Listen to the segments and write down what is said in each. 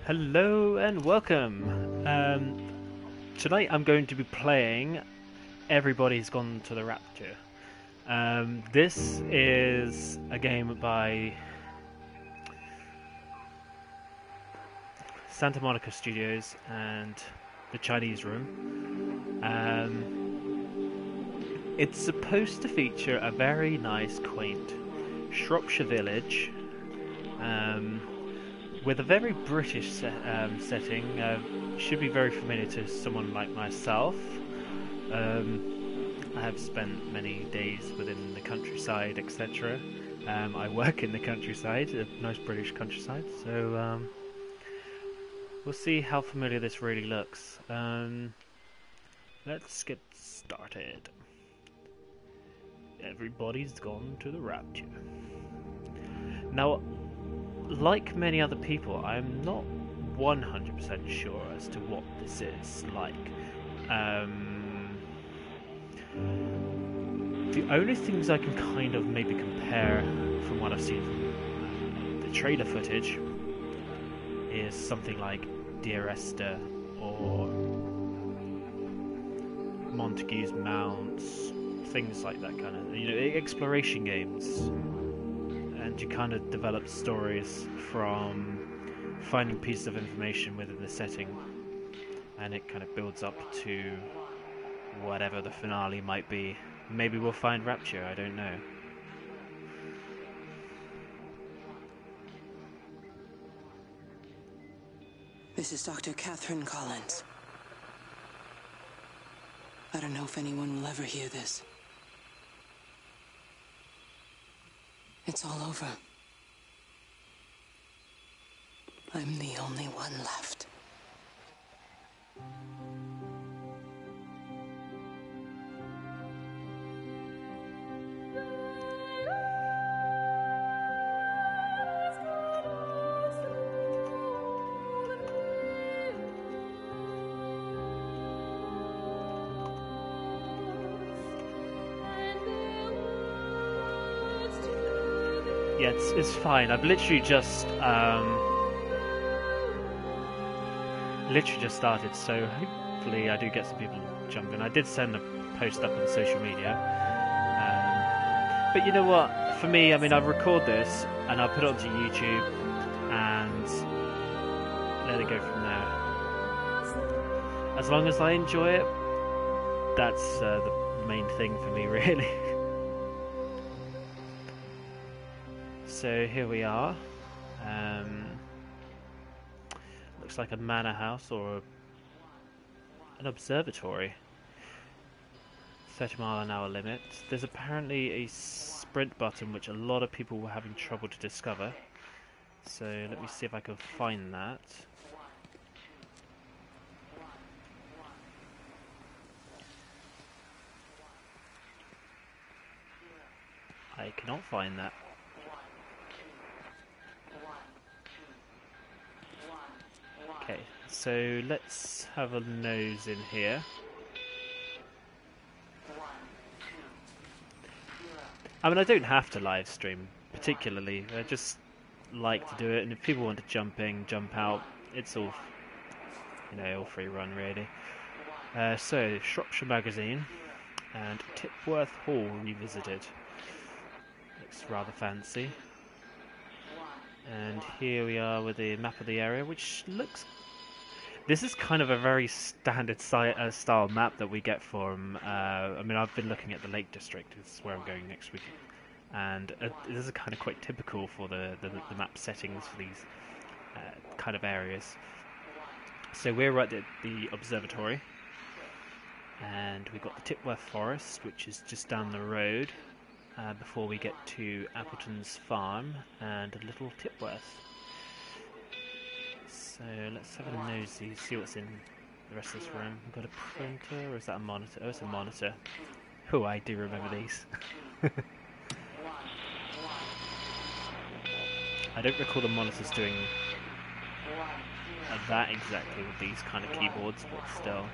Hello and welcome. Tonight I'm going to be playing Everybody's Gone to the Rapture. This is a game by Santa Monica Studios and the Chinese Room. It's supposed to feature a very nice, quaint Shropshire village. With a very British setting. Should be very familiar to someone like myself. I have spent many days within the countryside, etc. I work in the countryside, a nice British countryside, so we'll see how familiar this really looks. Let's get started. Everybody's gone to the rapture. Now, like many other people, I'm not 100% sure as to what this is like. The only things I can kind of maybe compare from what I've seen from the trailer footage is something like Dear Esther or Montague's Mounts, things like that kind of, exploration games. And you kind of develop stories from finding pieces of information within the setting, and it kind of builds up to whatever the finale might be. Maybe we'll find Rapture, I don't know. This is Dr. Catherine Collins. I don't know if anyone will ever hear this. It's all over. I'm the only one left. Yeah, it's fine. I've literally just started, so hopefully I do get some people jumping. I did send a post up on social media, but you know what? For me, I mean, I'll record this and I'll put it onto YouTube and let it go from there. As long as I enjoy it, that's the main thing for me, really. So here we are. Looks like a manor house or an observatory. 30-mile-an-hour limit. There's apparently a sprint button which a lot of people were having trouble to discover. So let me see if I can find that. I cannot find that. Okay, so let's have a nose in here. I mean, I don't have to live stream particularly. I just like to do it, and if people want to jump in, jump out, it's all, all free run really. So Shropshire Magazine and Tipworth Hall revisited. Looks rather fancy. And here we are with the map of the area, which looks... This is kind of a very standard style map that we get from... I mean, I've been looking at the Lake District, this is where I'm going next week. And this is kind of quite typical for the map settings for these kind of areas. So we're right at the Observatory. And we've got the Tipworth Forest, which is just down the road. Before we get to Appleton's farm and a little Tipworth. So let's have a nosy, see what's in the rest of this room. We've got a printer, or is that a monitor? Oh, it's a monitor. Oh, I do remember these. I don't recall the monitors doing that exactly with these kind of keyboards, but still.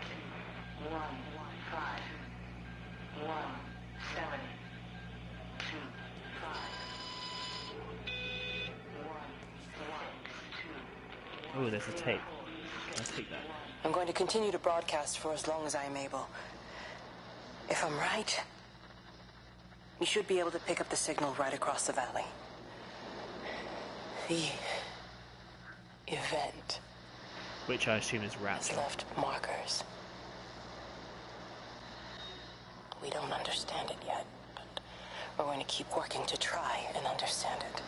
Oh, there's a tape. Can I take that? I'm going to continue to broadcast for as long as I am able. If I'm right, you should be able to pick up the signal right across the valley. The event Which I assume is has Rapture. left markers. We don't understand it yet, but we're going to keep working to try and understand it.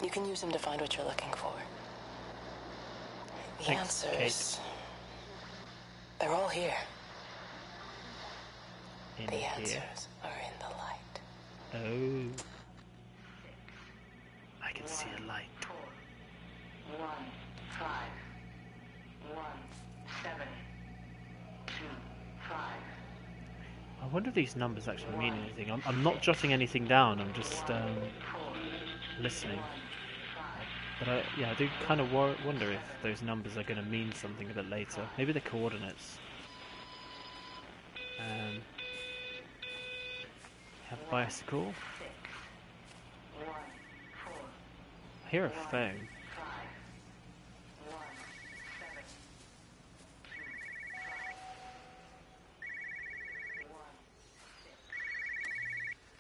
You can use them to find what you're looking for. The Thanks, answers, Kate. they're all here. In The here. answers are in the light. Oh. I can see a light. 1, 5, 1, 7, 2, 5. I wonder if these numbers actually mean anything. I'm not jotting anything down, I'm just listening. But yeah, I do kind of wonder if those numbers are going to mean something a bit later. Maybe the coordinates. Have a bicycle. I hear a phone.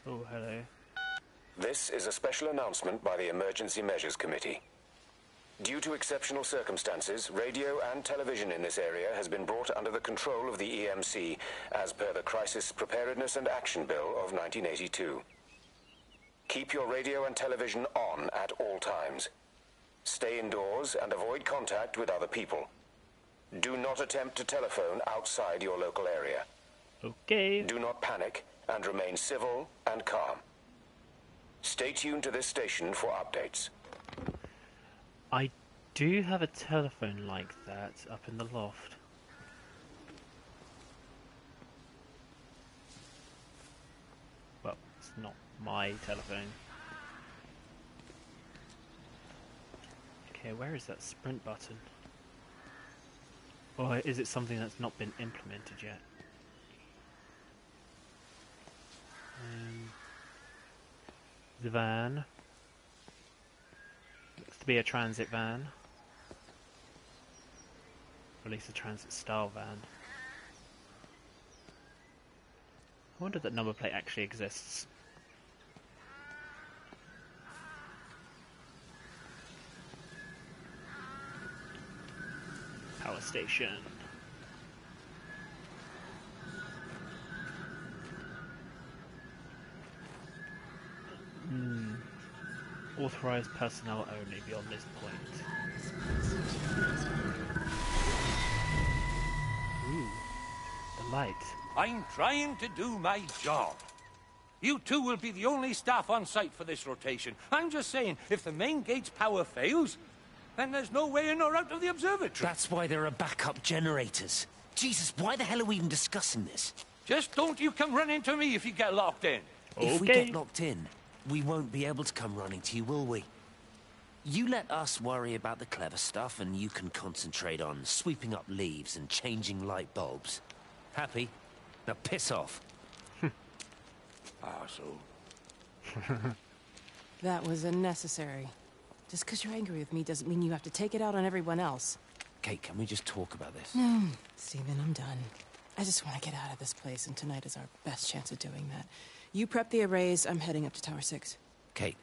Oh, hello. This is a special announcement by the Emergency Measures Committee. Due to exceptional circumstances, radio and television in this area has been brought under the control of the EMC as per the Crisis Preparedness and Action Bill of 1982. Keep your radio and television on at all times. Stay indoors and avoid contact with other people. Do not attempt to telephone outside your local area. Okay. Do not panic and remain civil and calm. Stay tuned to this station for updates. I do have a telephone like that up in the loft. Well, it's not my telephone. Okay, where is that sprint button? Or is it something that's not been implemented yet? The van. Looks to be a transit van. Or at least a transit style van. I wonder if that number plate actually exists. Power station. Authorized personnel only beyond this point. Ooh, the light. I'm trying to do my job. You two will be the only staff on site for this rotation. I'm just saying, if the main gate's power fails, then there's no way in or out of the observatory. That's why there are backup generators. Jesus, why the hell are we even discussing this? Just don't you come running to me if you get locked in. If we Okay. get locked in, we won't be able to come running to you, will we? You let us worry about the clever stuff, and you can concentrate on sweeping up leaves and changing light bulbs. Happy? Now piss off. Arsehole. That was unnecessary. Just because you're angry with me doesn't mean you have to take it out on everyone else. Kate, can we just talk about this? No, Stephen, I'm done. I just want to get out of this place, and tonight is our best chance of doing that. You prep the arrays, I'm heading up to Tower 6. Kate.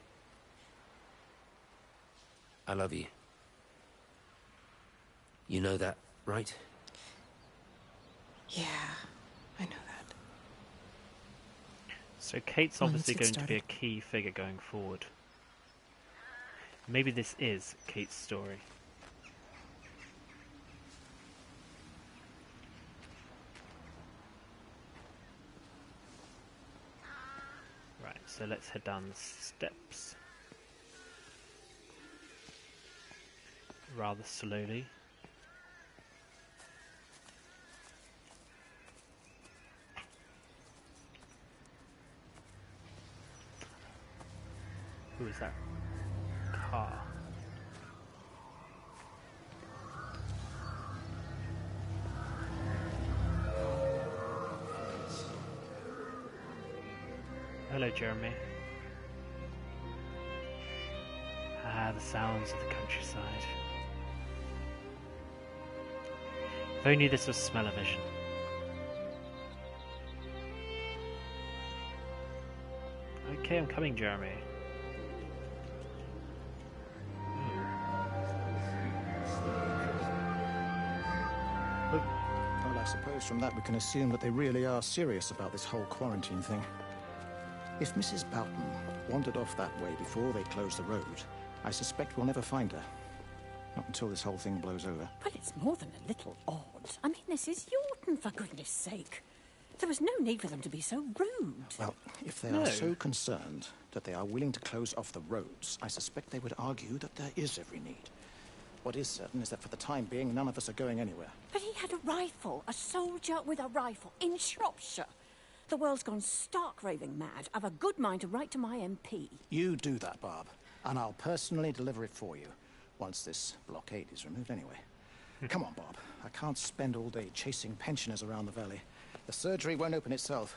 I love you. You know that, right? Yeah, I know that. So Kate's Well, obviously let's going get to be a started. key figure going forward. Maybe this is Kate's story. Right, so let's head down the steps. Rather slowly. Who is that car? Hello, Jeremy. Ah, the sounds of the countryside. If only this was smell-o-vision. Okay, I'm coming, Jeremy. Well, I suppose from that we can assume that they really are serious about this whole quarantine thing. If Mrs. Boughton wandered off that way before they closed the road, I suspect we'll never find her. Not until this whole thing blows over. Well, it's more than a little odd. I mean, this is Yaughton, for goodness sake. There was no need for them to be so rude. Well, if they are so concerned that they are willing to close off the roads, I suspect they would argue that there is every need. What is certain is that for the time being, none of us are going anywhere. But he had a rifle, a soldier with a rifle, in Shropshire. The world's gone stark raving mad. I've a good mind to write to my MP. You do that, Barb, and I'll personally deliver it for you, once this blockade is removed anyway. Come on, Bob. I can't spend all day chasing pensioners around the valley. The surgery won't open itself.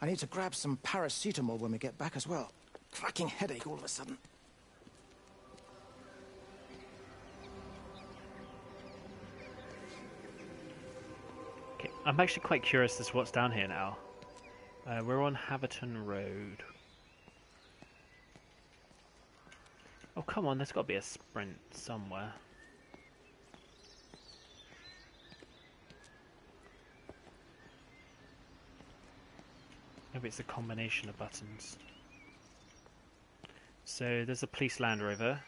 I need to grab some paracetamol when we get back as well. Cracking headache all of a sudden. Okay, I'm actually quite curious as to what's down here now. We're on Appleton Road. Oh, come on, there's got to be a sprint somewhere. Maybe it's a combination of buttons. So there's a police Land Rover.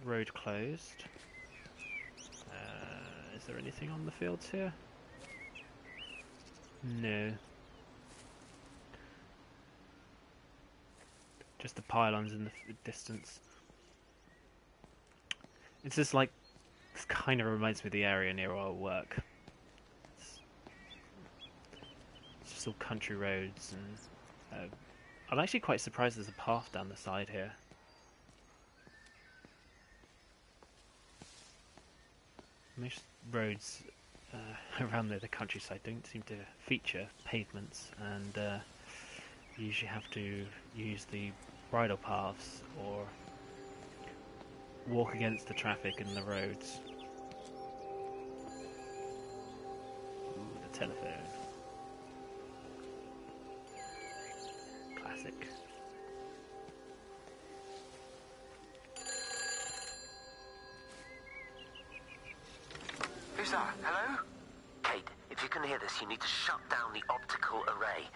Road closed. Is there anything on the fields here? No. Just the pylons in the distance. It's just like, this kind of reminds me of the area near our work. It's just all country roads, and I'm actually quite surprised there's a path down the side here. Most roads around the countryside don't seem to feature pavements, and you usually have to use the bridle paths or walk against the traffic in the roads. Ooh, the telephone. Classic. Who's that? Hello? Kate, if you can hear this, you need to shut down the optical array.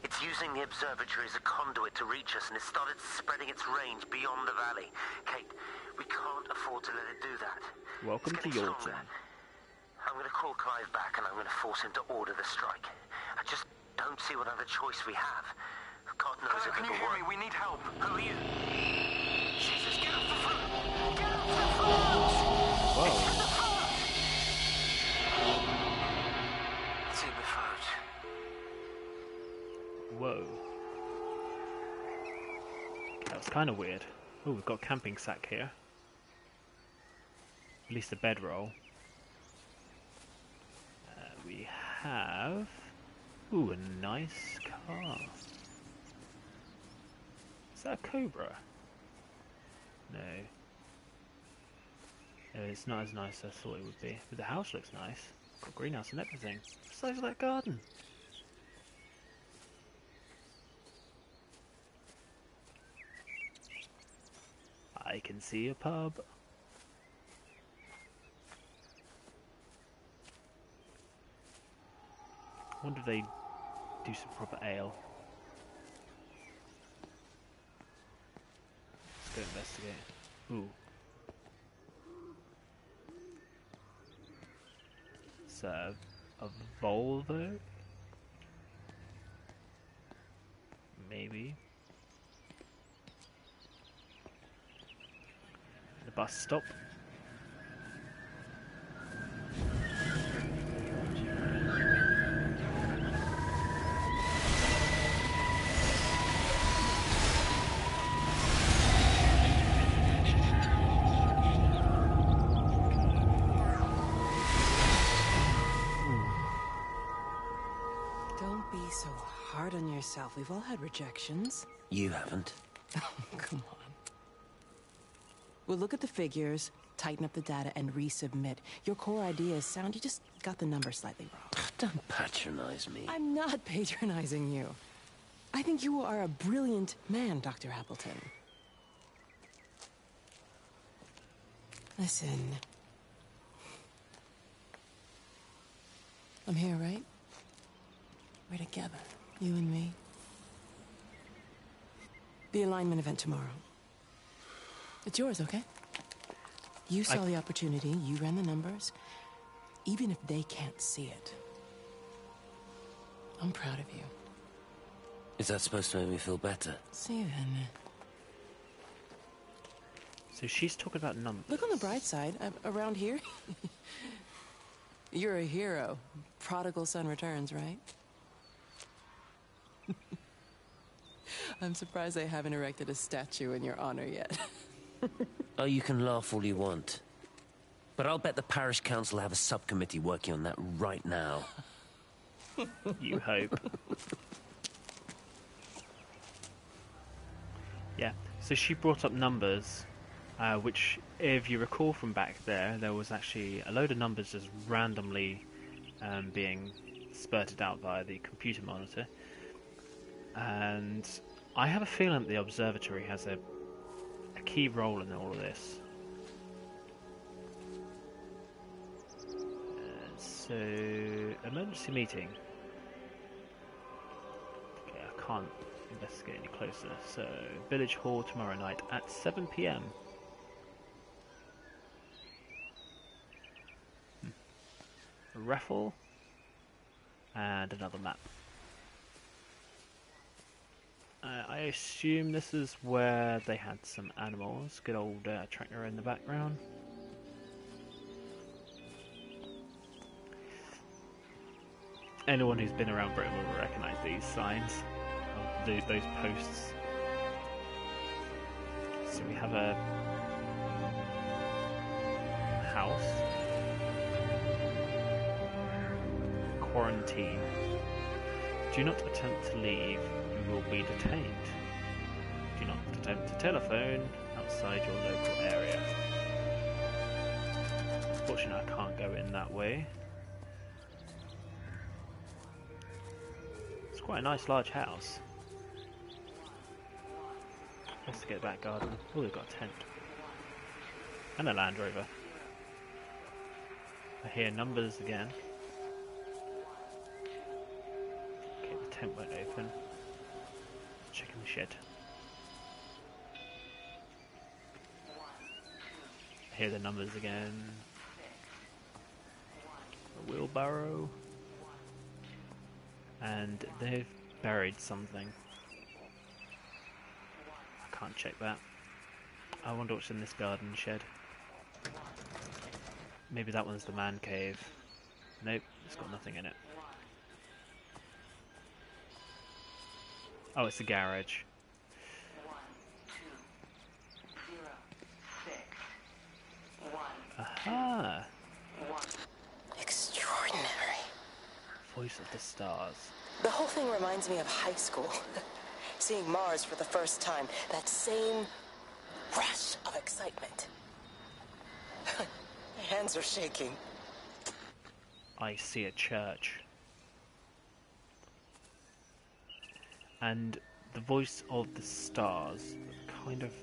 It's using the observatory as a conduit to reach us, and it's started spreading its range beyond the valley. Kate, we can't afford to let it do that. Welcome to Yaughton. I'm going to call Clive back, and I'm going to force him to order the strike. I just don't see what other choice we have. God knows if Hello, can you hear me? We need help. Who are you? Jesus, get off the front! Get off the front! Whoa. It's in the phone. Whoa. That was kind of weird. Oh, we've got a camping sack here. At least a bedroll. We have... Ooh, a nice car. Is that a Cobra? No. No, it's not as nice as I thought it would be. But the house looks nice. Got a greenhouse and everything. The size of that garden. I can see a pub. I wonder if they do some proper ale. Let's go investigate. Ooh. It's a Volvo? Maybe. The bus stop. Don't be so hard on yourself. We've all had rejections. You haven't. Come on. We'll look at the figures, tighten up the data, and resubmit. Your core idea is sound, you just got the number slightly wrong. Don't patronize me. I'm not patronizing you. I think you are a brilliant man, Dr. Appleton. Listen. I'm here, right? We're together, you and me. The alignment event tomorrow. It's yours, okay? You saw the opportunity, you ran the numbers. Even if they can't see it, I'm proud of you. Is that supposed to make me feel better? See you then. So she's talking about numbers. Look on the bright side. Around here, you're a hero. Prodigal son returns, right? I'm surprised they haven't erected a statue in your honor yet. Oh, you can laugh all you want. But I'll bet the parish council have a subcommittee working on that right now. You hope. Yeah, so she brought up numbers, which, if you recall from back there was actually a load of numbers just randomly being spurted out via the computer monitor. And I have a feeling that the Observatory has a key role in all of this. So, emergency meeting. Okay, I can't investigate any closer. So, Village Hall tomorrow night at 7 PM. A raffle and another map. I assume this is where they had some animals. Good old tractor in the background. Anyone who's been around Britain will recognise these signs, those posts. So we have a house. Quarantine. Do not attempt to leave. You will be detained. Do not attempt to telephone outside your local area. Unfortunately, I can't go in that way. It's quite a nice large house. Let's get back garden. Oh, they've got a tent. And a Land Rover. I hear numbers again. Okay, the tent won't open. Checking the shed. I hear the numbers again. A wheelbarrow. And they've buried something. I can't check that. I wonder what's in this garden shed. Maybe that one's the man cave. Nope, it's got nothing in it. Oh, it's the garage. 1, 2, 0, 6, 1. Aha! 1. Extraordinary. Voice of the stars. The whole thing reminds me of high school. Seeing Mars for the first time. That same rush of excitement. My hands are shaking. I see a church. And the voice of the stars kind of,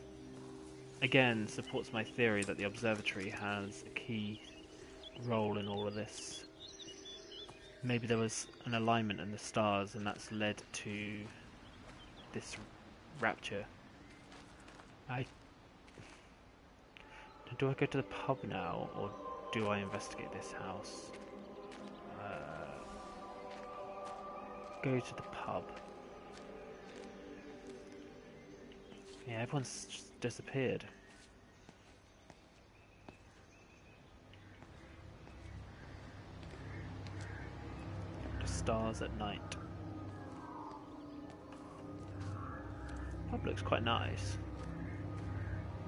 again, supports my theory that the Observatory has a key role in all of this. Maybe there was an alignment in the stars and that's led to this rapture. Do I go to the pub now, or do I investigate this house? Go to the pub. Yeah, everyone's just disappeared. The stars at night. Pub looks quite nice.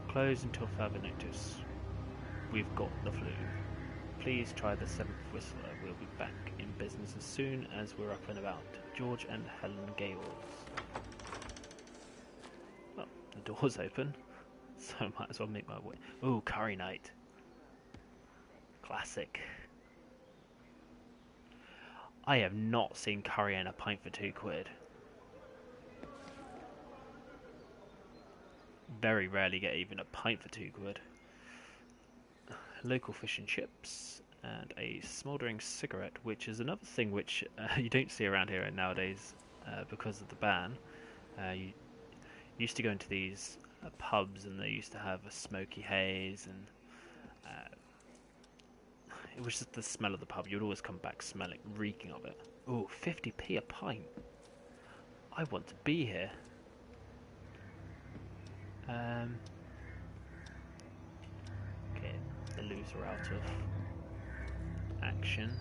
Closed until further notice. We've got the flu. Please try the 7th Whistler. We'll be back in business as soon as we're up and about. George and Helen Gales. Well, the door's open. So I might as well make my way. Ooh, curry night. Classic. I have not seen curry and a pint for £2. Very rarely get even a pint for £2. Local fish and chips, and a smouldering cigarette, which is another thing which you don't see around here nowadays because of the ban. You used to go into these pubs and they used to have a smoky haze, and it was just the smell of the pub. You'd always come back smelling, reeking of it. Ooh, 50p a pint. I want to be here. Okay, the loser out of action.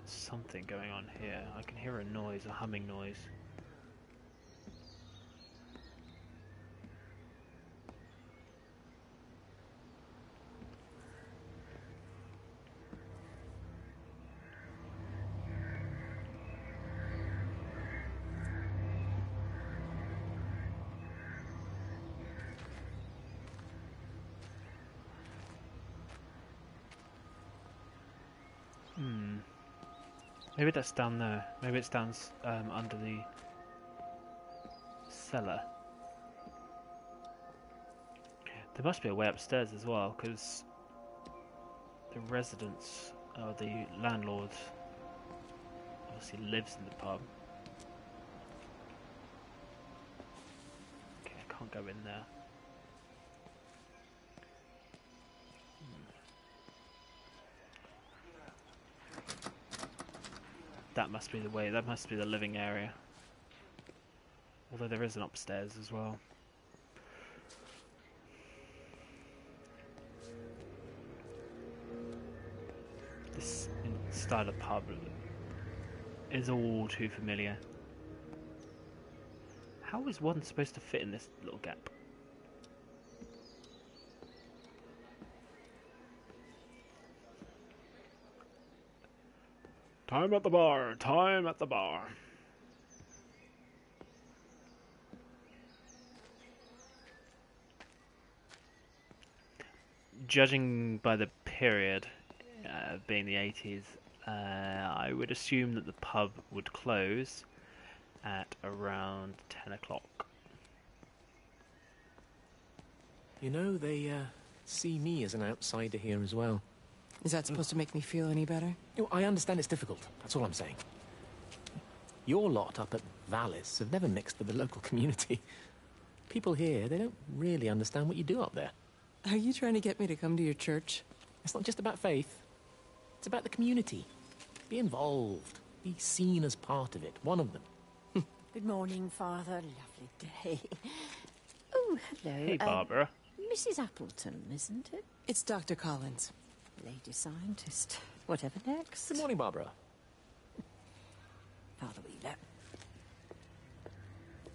Something going on here. I can hear a noise, a humming noise. Maybe that's down there. Maybe it's down under the cellar. There must be a way upstairs as well, because the residents, or the landlord, obviously lives in the pub. Okay, I can't go in there. That must be the way, that must be the living area. Although there is an upstairs as well. This style of pub is all too familiar. How is one supposed to fit in this little gap? Time at the bar, time at the bar. Judging by the period, being the 80s, I would assume that the pub would close at around 10 o'clock. You know, they see me as an outsider here as well. Is that supposed to make me feel any better? You know, I understand it's difficult. That's all I'm saying. Your lot up at Vallis have never mixed with the local community. People here, they don't really understand what you do up there. Are you trying to get me to come to your church? It's not just about faith. It's about the community. Be involved. Be seen as part of it. One of them. Good morning, Father. Lovely day. Oh, hello. Hey, Barbara. Mrs. Appleton, isn't it? It's Dr. Collins. Lady scientist. Whatever next. Good morning, Barbara. Father Wheeler.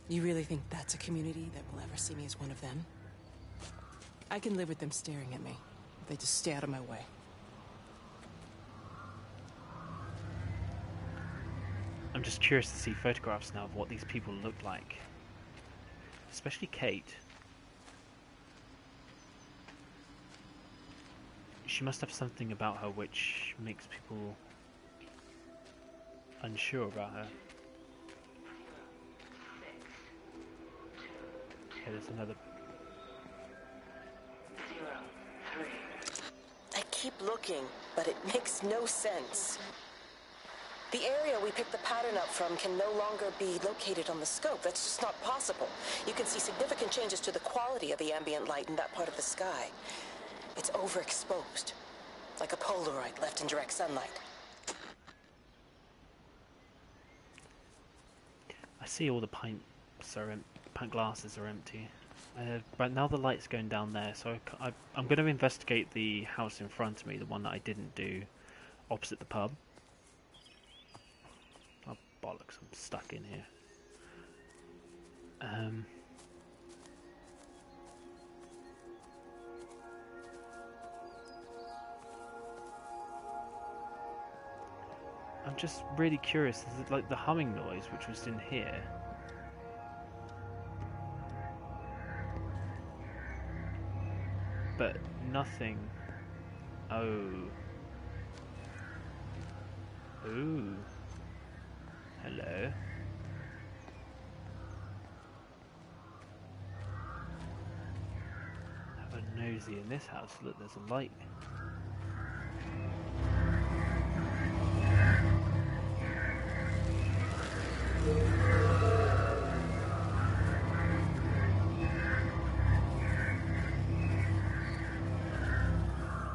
You really think that's a community that will ever see me as one of them? I can live with them staring at me. If they just stay out of my way. I'm just curious to see photographs now of what these people look like. Especially Kate. She must have something about her which makes people unsure about her. Okay, there's another. I keep looking, but it makes no sense. The area we picked the pattern up from can no longer be located on the scope. That's just not possible. You can see significant changes to the quality of the ambient light in that part of the sky. It's overexposed, like a Polaroid left in direct sunlight. I see all the pint glasses are empty. But now the light's going down there, so I'm going to investigate the house in front of me, the one that I didn't do opposite the pub. Oh, bollocks, I'm stuck in here. I'm just really curious, is it like the humming noise which was in here? but nothing. Oh. Ooh. Hello. Have a nosy in this house. Look, there's a light.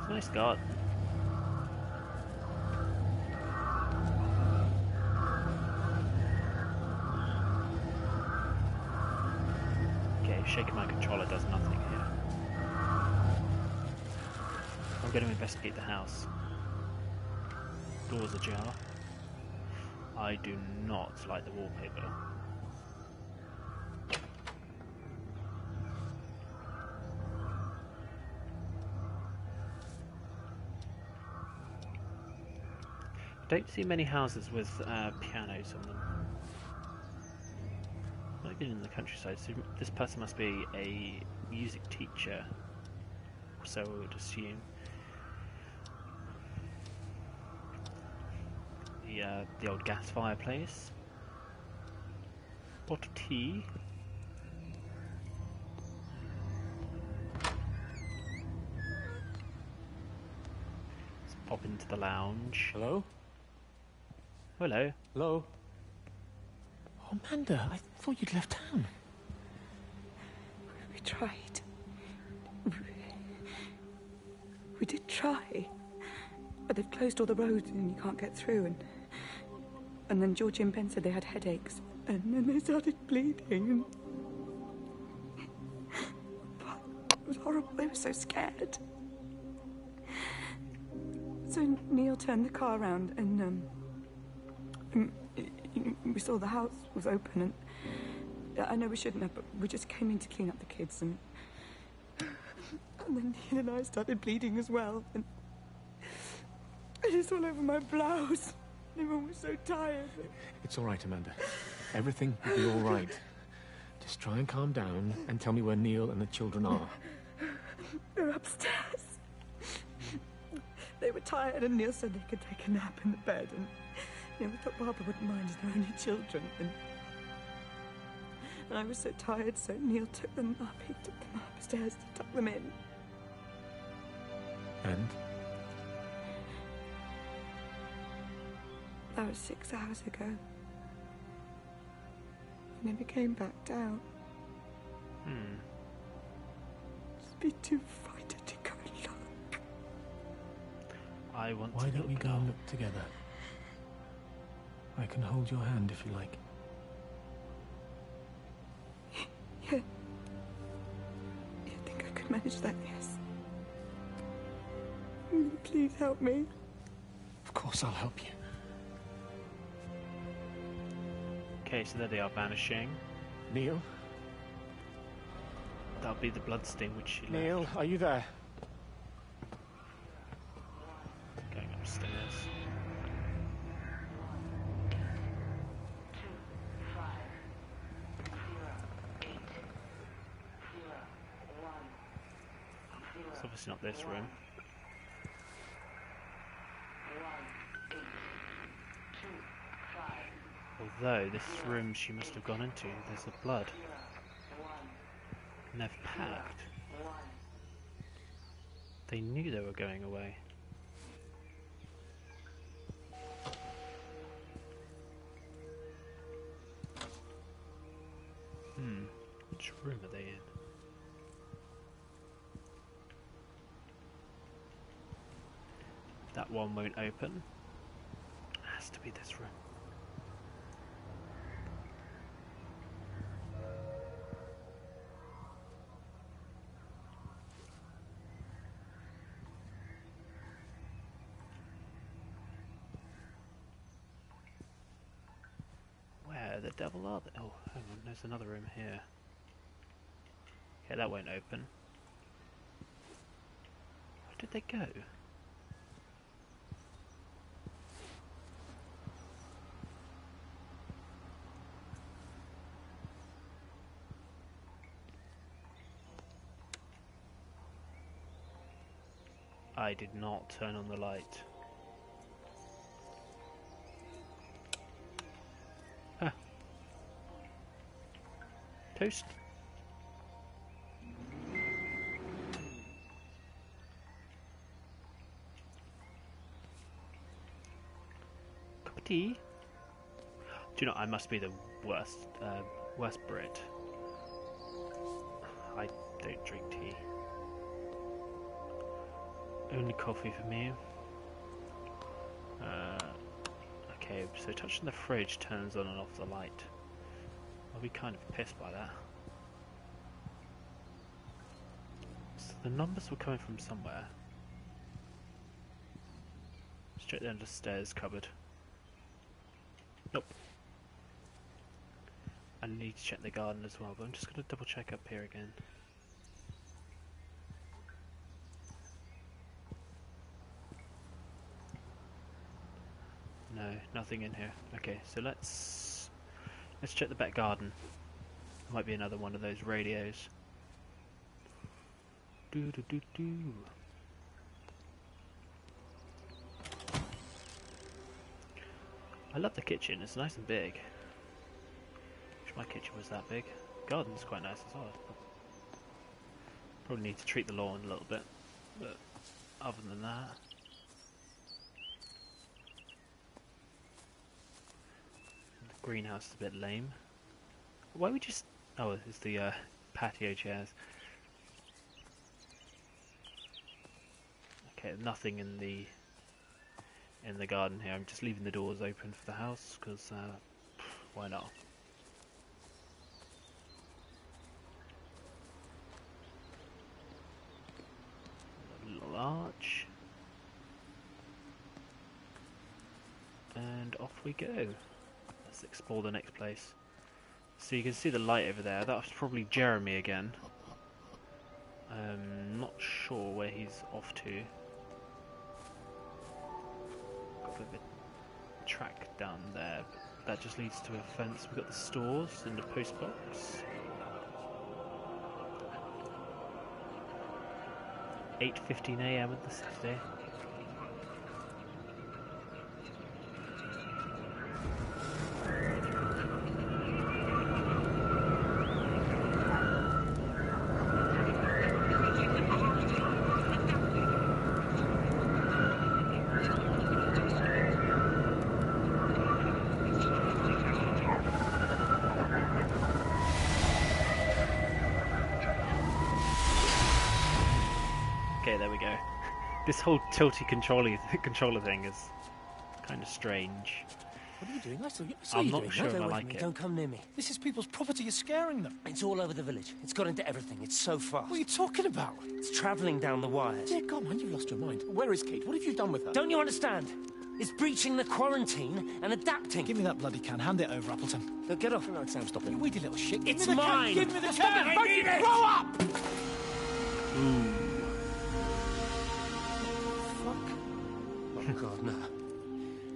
Nice garden. Okay, shaking my controller does nothing here. I'm going to investigate the house. Doors ajar. I do not like the wallpaper. Don't see many houses with pianos on them. Not even in the countryside, so this person must be a music teacher, so I would assume. The old gas fireplace. Pot of tea. Let's pop into the lounge. Hello? Hello. Hello? Oh, Amanda, I thought you'd left town. We tried. We did try. But they've closed all the roads and you can't get through. And then Georgie and Ben said they had headaches. And then they started bleeding. It was horrible. They were so scared. So Neil turned the car around and we saw the house was open, and I know we shouldn't have, but we just came in to clean up the kids, and then Neil and I started bleeding as well, and it's all over my blouse. Everyone was so tired. It's all right, Amanda. Everything will be all right. Just try and calm down and tell me where Neil and the children are. They're upstairs. They were tired, and Neil said they could take a nap in the bed, and we thought Barbara wouldn't mind as they're only children, and I was so tired, so Neil took them up. He took them upstairs to tuck them in. And? That was 6 hours ago. He never came back down. Just be too frightened to go and look. I want Why to don't we go and look together? I can hold your hand if you like. Yeah. You think I could manage that, yes? Please help me. Of course I'll help you. Okay, so there they are, vanishing. Neil? That'll be the bloodstain which she left. Neil, are you there? Going upstairs. It's obviously not this room. Although this room she must have gone into, there's the blood. And they've packed. They knew they were going away. Which room are they in? That one won't open. It has to be this room. Where the devil are they? Oh, hang on, there's another room here. Okay, that won't open. Where did they go? I did not turn on the light. Huh. Toast. Cup of tea. Do you know, I must be the worst Brit. I don't drink tea. Only coffee for me. Okay, so touching the fridge turns on and off the light. I'll be kind of pissed by that. So the numbers were coming from somewhere. Straight down the stairs cupboard. Nope. I need to check the garden as well, but I'm just going to double check up here again. No, nothing in here. Okay, so let's check the back garden. There might be another one of those radios. Do do do do. I love the kitchen. It's nice and big. Wish my kitchen was that big. Garden's quite nice as well. Probably need to treat the lawn a little bit, but other than that. Greenhouse is a bit lame. Why would you oh, it's the patio chairs. Okay, nothing in the garden here. I'm just leaving the doors open for the house because why not? A little arch, and off we go. Let's explore the next place. So you can see the light over there. That was probably Jeremy again. Not sure where he's off to. Got a bit of a track down there. That just leads to a fence. We've got the stores and the post box. 8:15 AM on the Saturday. Okay, there we go. This whole tilty controller thing is kind of strange. What are you doing? I saw I'm you not doing sure that. if I Away like from me. it. Don't come near me. This is people's property. You're scaring them. It's all over the village. It's got into everything. It's so fast. What are you talking about? It's travelling down the wires. Dear God, man, you've lost your mind. Where is Kate? What have you done with her? Don't you understand? It's breaching the quarantine and adapting. Give me that bloody can. Hand it over, Appleton. No, get off. No, Sam, stop it. You weedy little shit. Give It's me the mine. Can. Give me the Stop can. it. I need it. Grow up! Oh, God, no.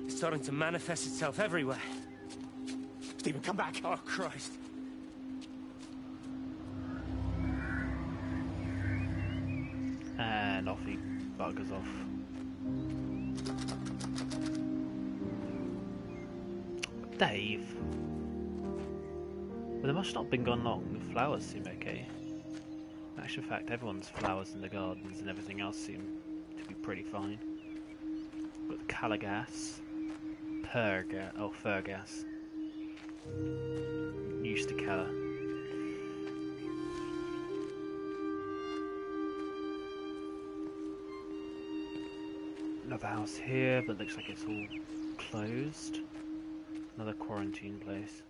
It's starting to manifest itself everywhere. Stephen, come back. Oh, Christ. And off he buggers off. Dave. Well, they must not have been gone long. The flowers seem okay. In actual fact, everyone's flowers in the gardens and everything else seem to be pretty fine. Got the Calagas. Fergas. Used to Cala. Another house here, but looks like it's all closed. Another quarantine place.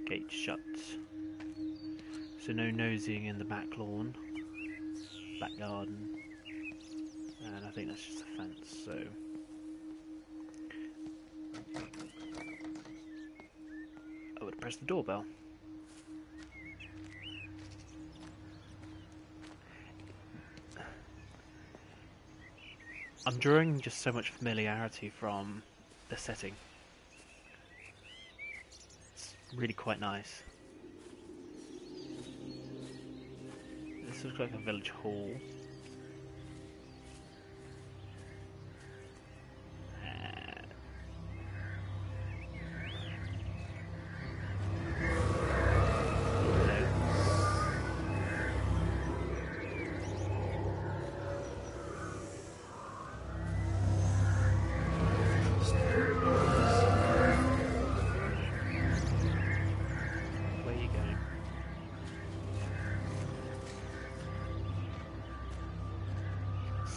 Gate shut. So no nosing in the back lawn, back garden, and I think that's just a fence, so... I would press the doorbell. I'm drawing just so much familiarity from the setting. It's really quite nice. This looks like a village hall.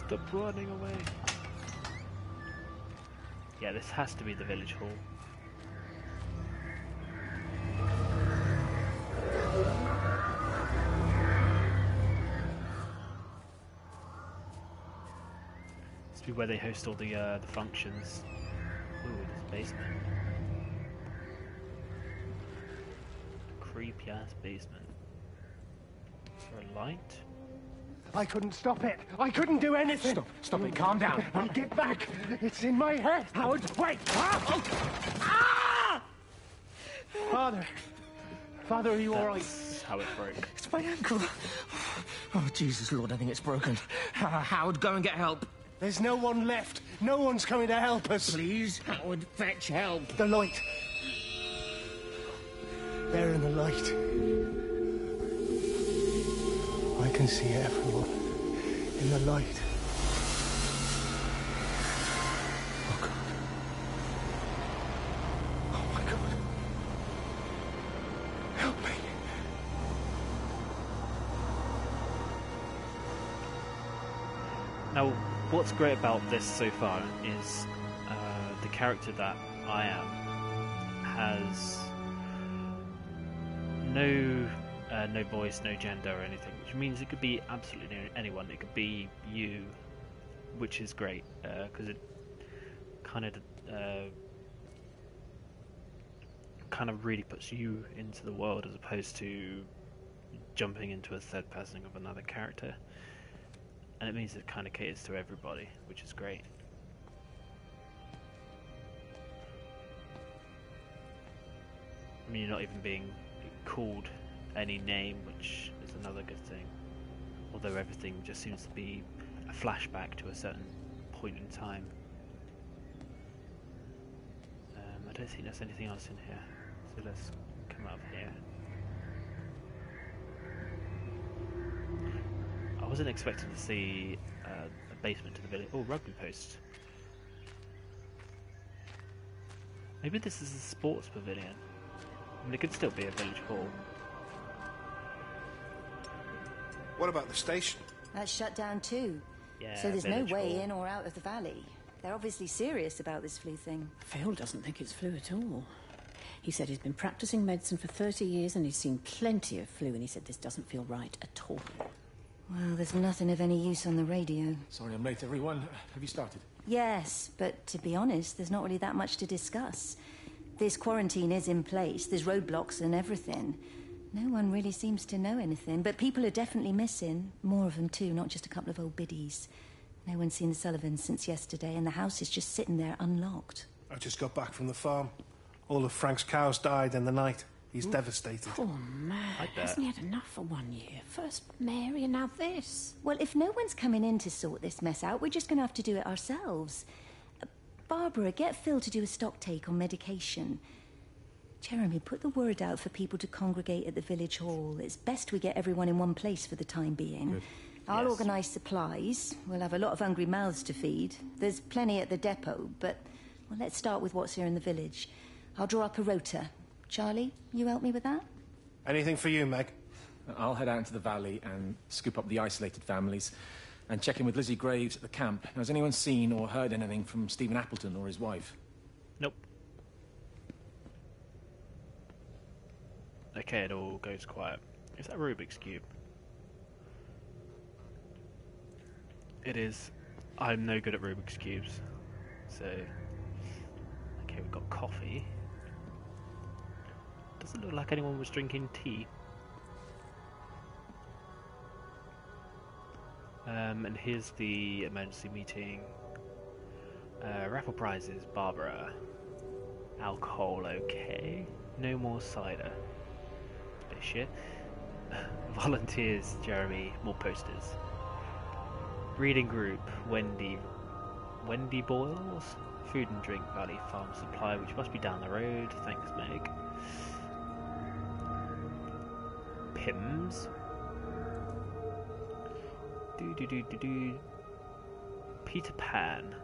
Stop running away. Yeah, this has to be the village hall. This be where they host all the functions. Ooh, there's a basement. Creepy ass basement. Is there a light? I couldn't stop it. I couldn't do anything. Stop it. Calm down. Get back. It's in my head. Howard, wait! Ah! Father, are you all right? That's how it broke. It's my ankle. Oh, Jesus, Lord, I think it's broken. Howard, go and get help. There's no one left. No one's coming to help us. Please, Howard, fetch help. The light. There in the light. I can see everyone in the light. Oh, God. Oh, my God. Help me. Now, what's great about this so far is the character that I am has no voice, no gender or anything, which means it could be absolutely anyone. It could be you, which is great because it kind of really puts you into the world as opposed to jumping into a third person of another character. And it means it kind of caters to everybody, which is great. I mean, you're not even being called any name, which is another good thing. Although everything just seems to be a flashback to a certain point in time. I don't think there's anything else in here, so let's come up here. I wasn't expecting to see a basement to the village. Oh, rugby post. Maybe this is a sports pavilion. I mean, it could still be a village hall. What about the station? That's shut down too. Yeah, so there's no village way hall. in or out of the valley. They're obviously serious about this flu thing. Phil doesn't think it's flu at all. He said he's been practicing medicine for 30 years and he's seen plenty of flu, and he said this doesn't feel right at all. Well, there's nothing of any use on the radio. Sorry I'm late, everyone. Have you started? Yes, but to be honest, there's not really that much to discuss. This quarantine is in place, there's roadblocks and everything. No one really seems to know anything, but people are definitely missing. More of them too, not just a couple of old biddies. No one's seen the Sullivans since yesterday, and the house is just sitting there unlocked. I just got back from the farm. All of Frank's cows died in the night. He's devastated. Poor man. Hasn't he had enough for 1 year? First Mary and now this. Well, if no one's coming in to sort this mess out, we're just going to have to do it ourselves. Barbara, get Phil to do a stock take on medication. Jeremy, put the word out for people to congregate at the village hall. It's best we get everyone in one place for the time being. Good. I'll organise supplies. We'll have a lot of hungry mouths to feed. There's plenty at the depot, but well, let's start with what's here in the village. I'll draw up a rota. Charlie, you help me with that? Anything for you, Meg? I'll head out into the valley and scoop up the isolated families and check in with Lizzie Graves at the camp. Now, has anyone seen or heard anything from Stephen Appleton or his wife? Nope. Okay, it all goes quiet. Is that a Rubik's Cube? It is. I'm no good at Rubik's Cubes. So... Okay, we've got coffee. Doesn't look like anyone was drinking tea. And here's the emergency meeting. Raffle prizes, Barbara. Alcohol, okay. No more cider. Bit of shit. Volunteers, Jeremy. More posters. Reading group, Wendy. Wendy Boyles. Food and drink, Valley Farm Supply, which must be down the road. Thanks, Meg. Pims. Do. Peter Pan.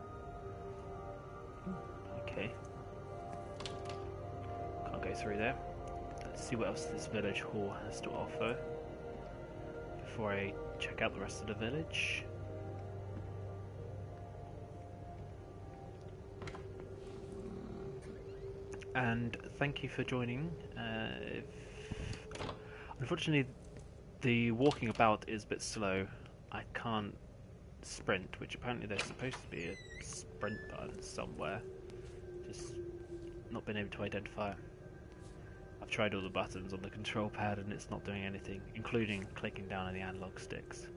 Okay. Can't go through there. Let's see what else this village hall has to offer before I check out the rest of the village. and thank you for joining. Unfortunately, the walking about is a bit slow. I can't sprint, which apparently there's supposed to be a sprint button somewhere. Just not been able to identify it. I've tried all the buttons on the control pad and it's not doing anything, including clicking down on the analog sticks.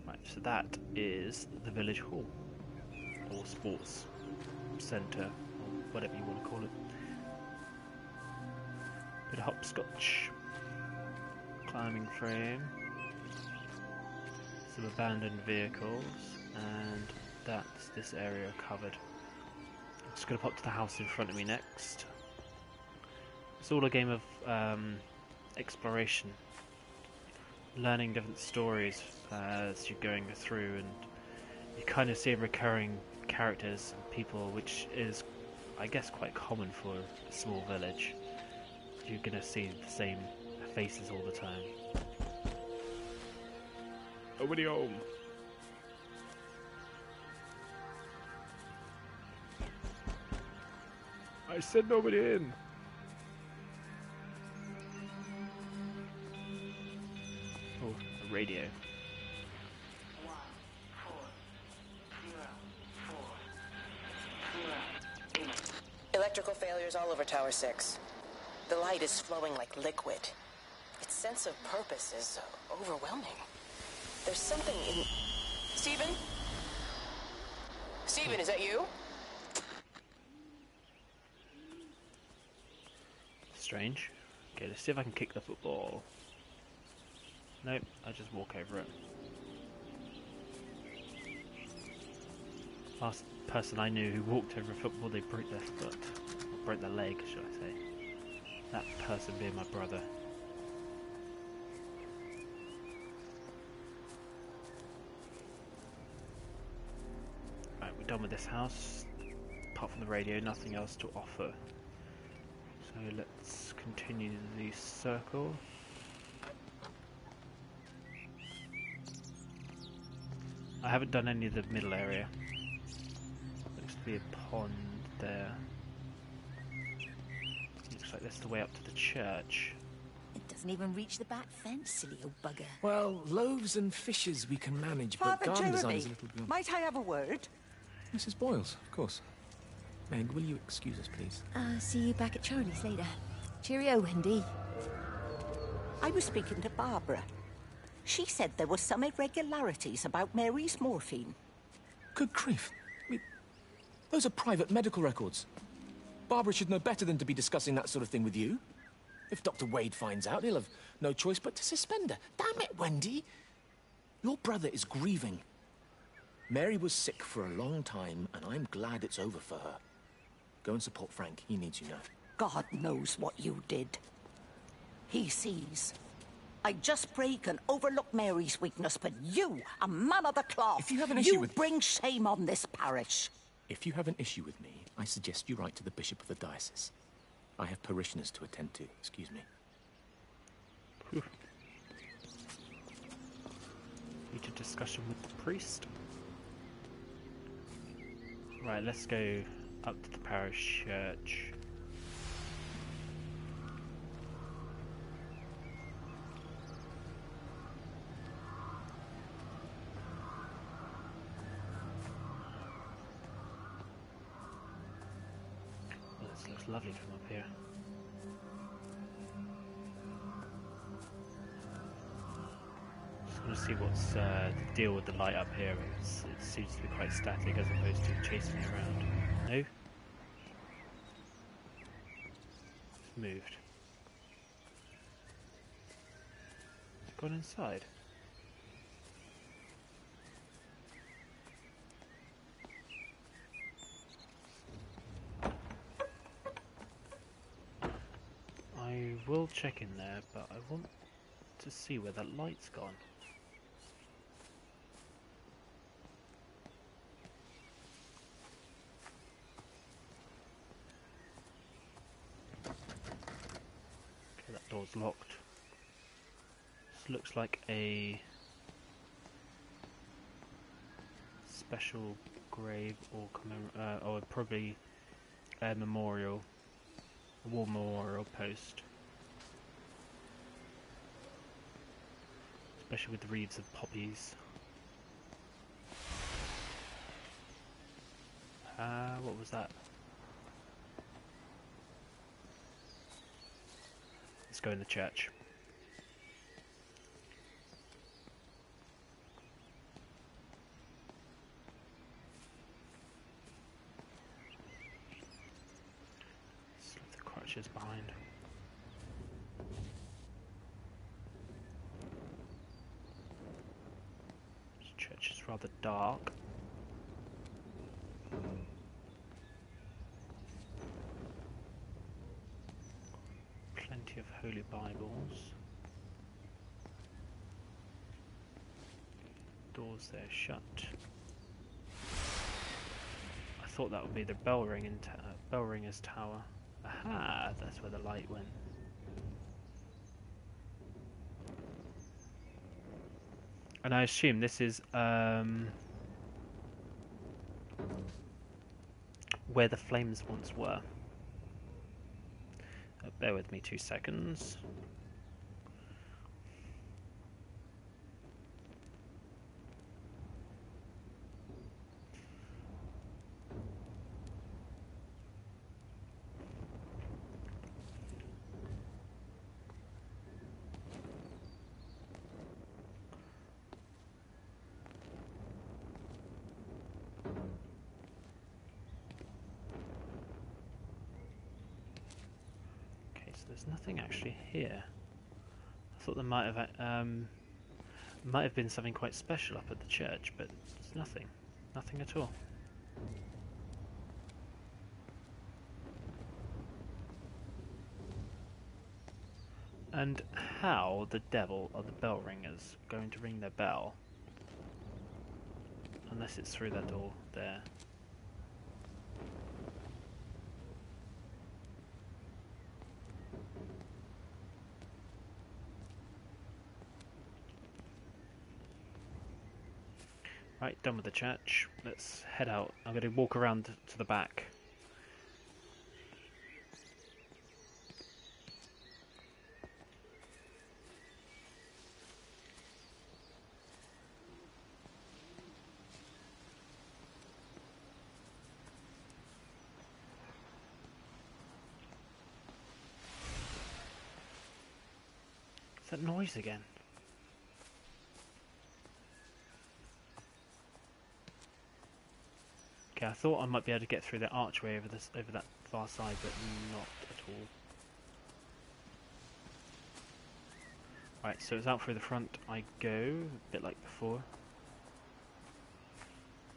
Right, so that is the village hall, or sports centre, or whatever you want to call it. Bit of hopscotch, climbing frame, some abandoned vehicles, and that's this area covered. I'm just going to pop to the house in front of me next. It's all a game of exploration, learning different stories as you're going through, and you kind of see recurring characters and people, which is, I guess, quite common for a small village. You're going to see the same faces all the time. Nobody home. I said nobody in. Oh, a radio. 14040. Electrical failures all over Tower 6. The light is flowing like liquid. Its sense of purpose is overwhelming. There's something in... Stephen? Stephen, is that you? Strange. Okay, let's see if I can kick the football. Nope, I just walk over it. Last person I knew who walked over a football, they broke their foot. Or broke their leg, should I say. That person being my brother. Right, we're done with this house. Apart from the radio, nothing else to offer. So let's continue the circle. I haven't done any of the middle area. Looks to be a pond there. Looks like that's the way up to the church. It doesn't even reach the back fence, silly old bugger. Well, loaves and fishes we can manage, but Father garden design Jeremy, is a little beyond... might I have a word? Mrs. Boyles, of course. Meg, will you excuse us, please? See you back at Charlie's later. Cheerio, Wendy. I was speaking to Barbara. She said there were some irregularities about Mary's morphine. Good grief. I mean, those are private medical records. Barbara should know better than to be discussing that sort of thing with you. If Dr. Wade finds out, he'll have no choice but to suspend her. Damn it, Wendy! Your brother is grieving. Mary was sick for a long time, and I'm glad it's over for her. Go and support Frank. He needs you now. God knows what you did. He sees. I just break and overlook Mary's weakness, but you, a man of the cloth, if you have an issue with... bring shame on this parish. If you have an issue with me, I suggest you write to the Bishop of the Diocese. I have parishioners to attend to. Excuse me. Need a discussion with the priest. Right, let's go up to the parish church. Oh, this looks lovely from up here. Just want to see what's the deal with the light up here. It seems to be quite static as opposed to chasing me around. No? It's moved. It's gone inside. I will check in there, but I want to see where that light's gone. Okay, that door's locked. This looks like a special grave or or probably a memorial, a war memorial post, especially with the wreaths of poppies. What was that? Let's go in the church. Let's leave the crutches behind. This church is rather dark. Plenty of holy Bibles. Doors there shut. I thought that would be the bell ringer's tower. Aha! That's where the light went. And I assume this is where the flames once were. Bear with me 2 seconds. There's nothing actually here. I thought there might have been something quite special up at the church, but there's nothing. Nothing at all. And how the devil are the bell ringers going to ring their bell? Unless it's through that door there. Right, done with the church. Let's head out. I'm going to walk around to the back. What's that noise again? Okay, I thought I might be able to get through that archway over that far side, but not at all. Right, so it's out through the front I go, a bit like before.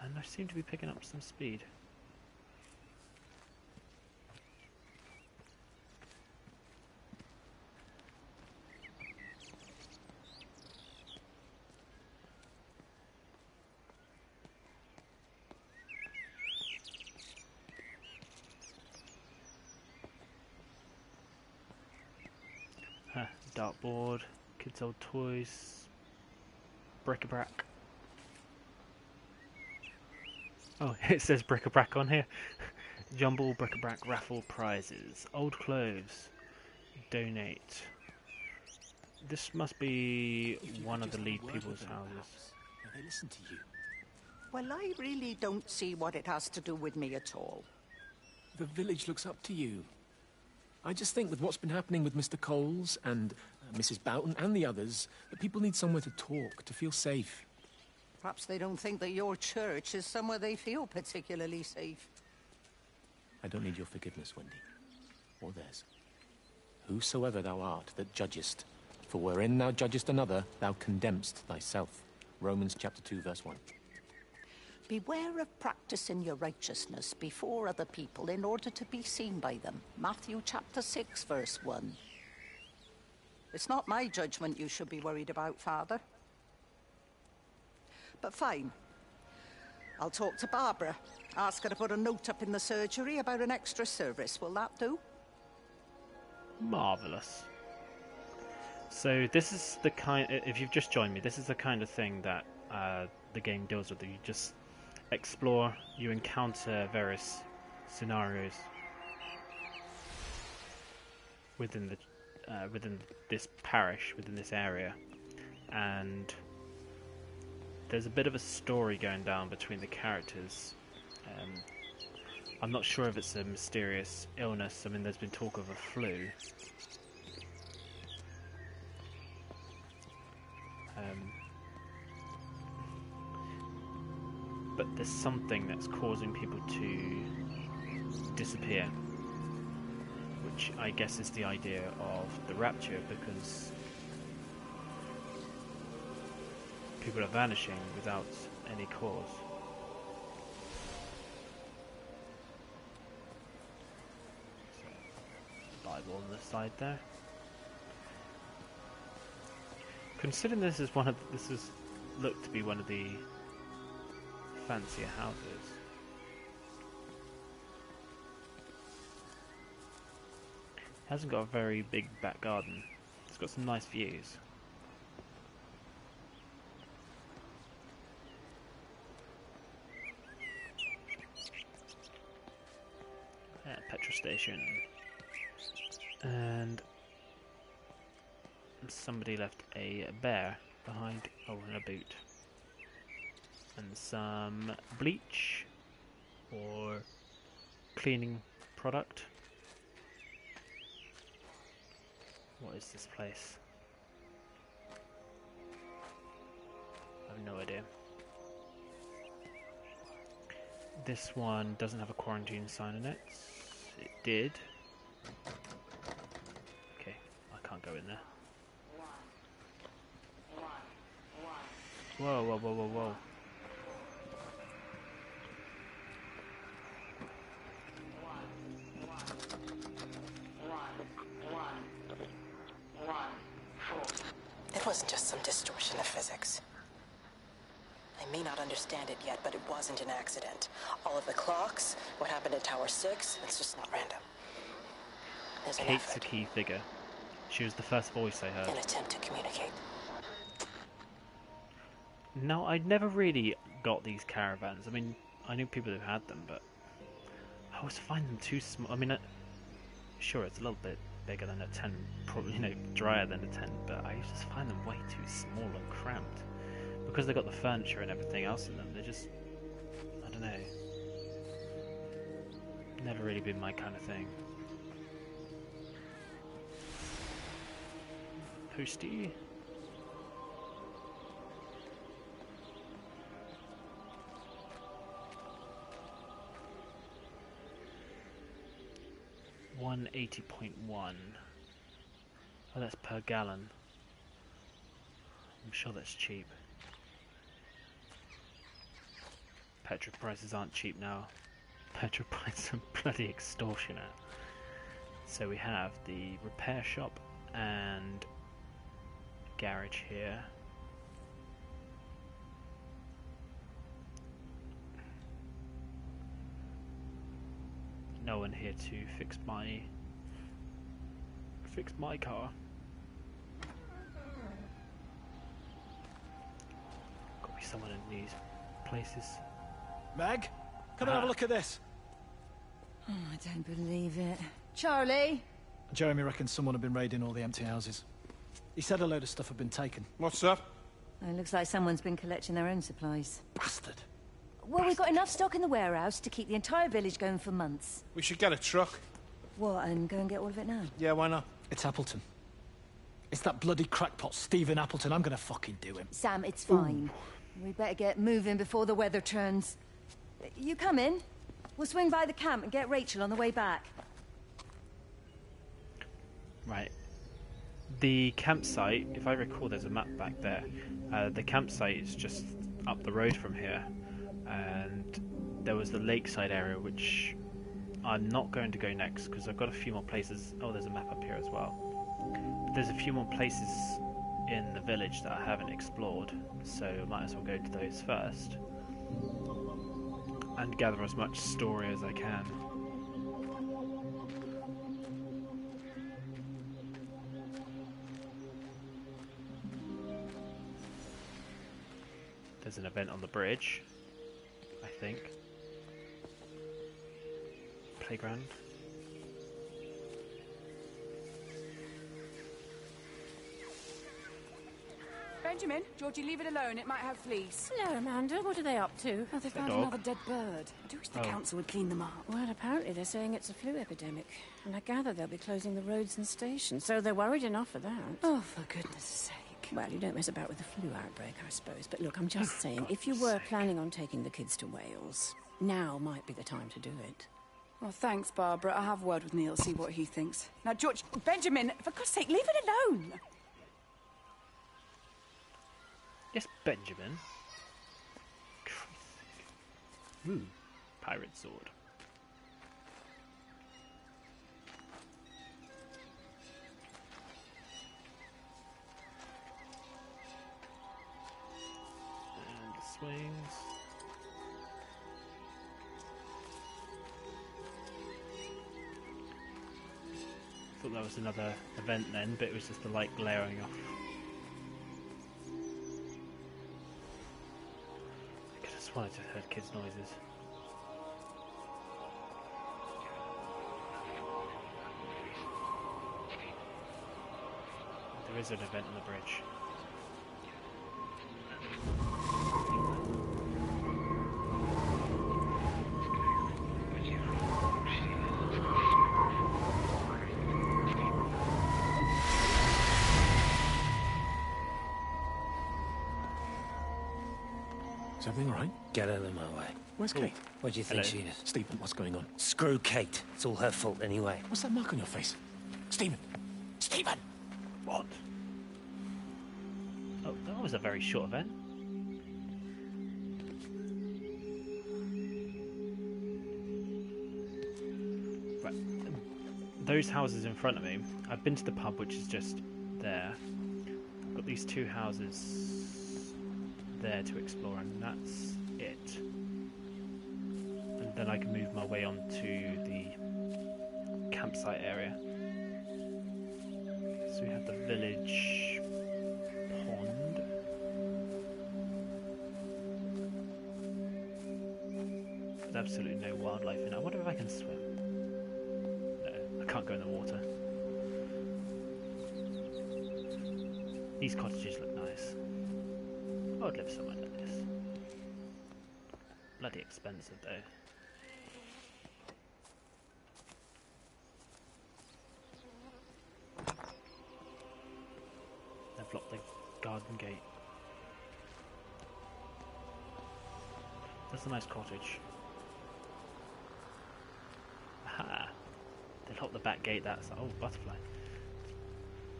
And I seem to be picking up some speed. Dartboard, kids' old toys, bric-a-brac. Oh, it says bric-a-brac on here. Jumble bric-a-brac raffle prizes. Old clothes. Donate. This must be one of the lead people's houses. They listen to you. Well, I really don't see what it has to do with me at all. The village looks up to you. I just think with what's been happening with Mr. Coles and Mrs. Boughton and the others, that people need somewhere to talk, to feel safe. Perhaps they don't think that your church is somewhere they feel particularly safe. I don't need your forgiveness, Wendy. Or theirs. Whosoever thou art that judgest, for wherein thou judgest another, thou condemnest thyself. Romans chapter 2, verse 1. Beware of practicing your righteousness before other people in order to be seen by them. Matthew chapter 6, verse 1. It's not my judgment you should be worried about, Father. But fine. I'll talk to Barbara. Ask her to put a note up in the surgery about an extra service. Will that do? Marvellous. So this is the kind... If you've just joined me, this is the kind of thing that the game deals with. explore, you encounter various scenarios within this parish, within this area, and there's a bit of a story going down between the characters. I'm not sure if it's a mysterious illness. I mean, there's been talk of a flu. But there's something that's causing people to disappear, which I guess is the idea of the Rapture, because people are vanishing without any cause. Bible on the side there. Considering this is looked to be one of the fancier houses. It hasn't got a very big back garden. It's got some nice views. Petrol station. And somebody left a bear behind, in a boot. And some bleach or cleaning product. What is this place? I have no idea. This one doesn't have a quarantine sign in it. It did. Okay, I can't go in there. Whoa, whoa, whoa, whoa, whoa. It wasn't just some distortion of physics. I may not understand it yet, but it wasn't an accident. All of the clocks, what happened at Tower 6, it's just not random. There's an Kate's effort. a key figure. She was the first voice I heard. An attempt to communicate. No, I never really got these caravans. I mean, I knew people who had them, but I always find them too small. I mean, sure, it's a little bit bigger than a 10, probably, drier than a 10, but I just find them way too small and cramped. Because they've got the furniture and everything else in them, they're just, I don't know. Never really been my kind of thing. Posty. $180.1. Oh, that's per gallon. I'm sure that's cheap. Petrol prices aren't cheap now. Petrol prices are bloody extortionate. So we have the repair shop and garage here. No one here to fix my car. Gotta be someone in these places. Meg, come and have a look at this. Oh, I don't believe it. Charlie? Jeremy reckons someone had been raiding all the empty houses. He said a load of stuff had been taken. What's up? It looks like someone's been collecting their own supplies. Bastard. Well, we've got enough stock in the warehouse to keep the entire village going for months. We should get a truck. What, and go and get all of it now? Yeah, why not? It's Appleton. It's that bloody crackpot, Stephen Appleton. I'm gonna fucking do him. Sam, it's fine. We better get moving before the weather turns. You come in. We'll swing by the camp and get Rachel on the way back. Right. The campsite, if I recall, there's a map back there. The campsite is just up the road from here. And there was the Lakeside area, which I'm not going to go next because I've got a few more places. Oh, there's a map up here as well. But there's a few more places in the village that I haven't explored, so I might as well go to those first and gather as much story as I can. There's an event on the bridge. I think. Playground. Benjamin, Georgie, leave it alone. It might have fleas. Hello, Amanda. What are they up to? Oh, they found another dead bird. I do wish the council would clean them up. Well, apparently they're saying it's a flu epidemic. And I gather they'll be closing the roads and stations, so they're worried enough for that. Oh, for goodness sake. Well, you don't mess about with the flu outbreak, I suppose. But look, I'm just saying, if you were planning on taking the kids to Wales, now might be the time to do it. Well, thanks, Barbara. I'll have a word with Neil, see what he thinks. Now, George, Benjamin, for God's sake, leave it alone. Yes, Benjamin. Ooh, pirate sword. And the swings. Thought that was another event then, but it was just the light glaring off. I just heard kids' noises. There is an event on the bridge. Is everything all right? Get out of my way. Where's Kate? What do you think she is? Stephen, what's going on? Screw Kate. It's all her fault anyway. What's that mark on your face? Stephen! Stephen! What? Oh, that was a very short event. Right. Those houses in front of me, I've been to the pub, which is just there. I've got these two houses there to explore, and that's it. And then I can move my way on to the campsite area. So we have the village pond. There's absolutely no wildlife in it. I wonder if I can swim. No, I can't go in the water. These cottages look nice. I would live somewhere like this. Bloody expensive though. They've locked the garden gate. That's a nice cottage. Aha! They locked the back gate. That's oh, butterfly.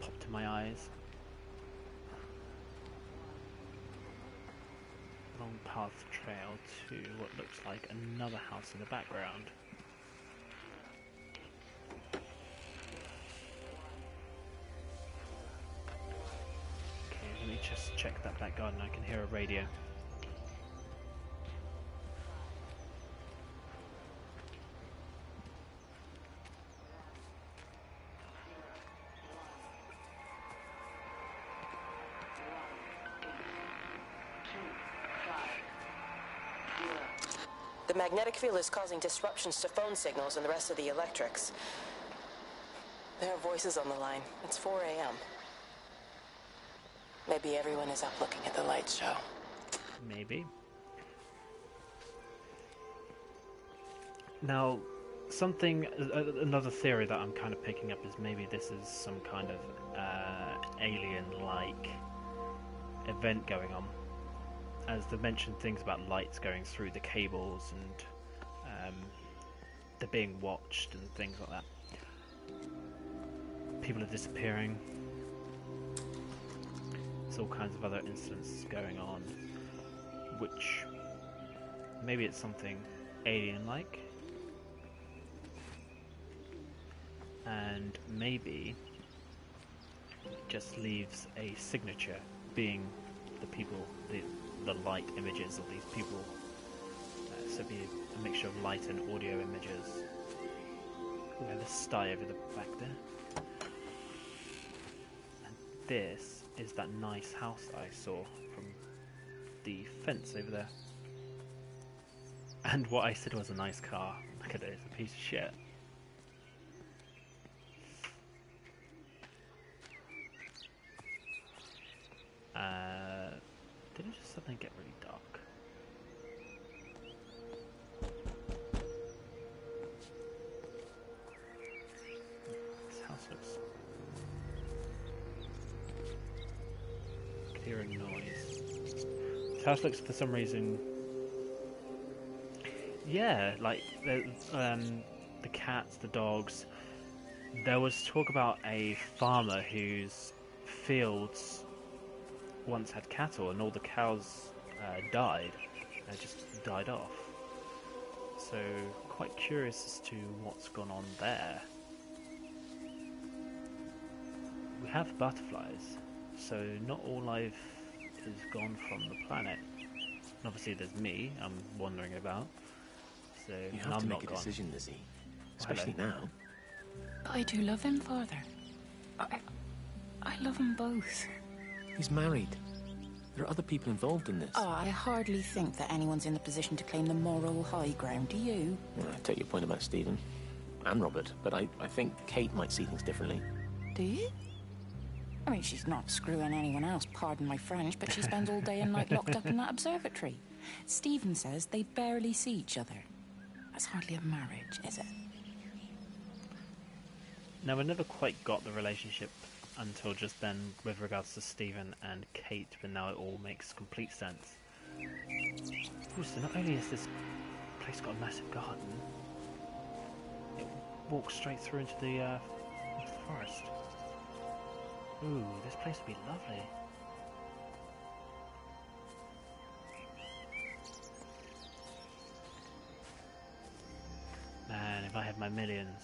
Popped in my eyes. Long path trail to what looks like another house in the background. Okay, let me just check that back garden. I can hear a radio. The magnetic field is causing disruptions to phone signals and the rest of the electrics. There are voices on the line. It's 4 a.m. Maybe everyone is up looking at the light show. Maybe. Now, another theory that I'm kind of picking up is maybe this is some kind of alien-like event going on. As they mentioned things about lights going through the cables and they're being watched and things like that. People are disappearing. There's all kinds of other incidents going on, which maybe it's something alien-like, and maybe it just leaves a signature, being the people, the light images of these people. So it'd be a mixture of light and audio images. We have the sty over the back there. And this is that nice house that I saw from the fence over there. And what I said was a nice car. Look at it, it's a piece of shit. Did it just suddenly get really dark? This house looks... Hearing noise. This house looks, for some reason... Yeah, like, the cats, the dogs. There was talk about a farmer whose fields once had cattle, and all the cows died. They just died off. So, quite curious as to what's gone on there. We have butterflies, so not all life is gone from the planet. And obviously there's me, I'm wandering about. So, you have to make a decision, Lizzie. Especially now. But I do love him, Father. I love them both. He's married. There are other people involved in this. Oh, I hardly think that anyone's in the position to claim the moral high ground, do you? Well, I take your point about Stephen and Robert, but I think Kate might see things differently. Do you? I mean, she's not screwing anyone else, pardon my French, but she spends all day and night locked up in that observatory. Stephen says they barely see each other. That's hardly a marriage, is it? Now, I never quite got the relationship until just then with regards to Stephen and Kate, but now it all makes complete sense. Also, not only has this place got a massive garden, it walks straight through into the forest. Ooh, this place would be lovely. Man, if I had my millions.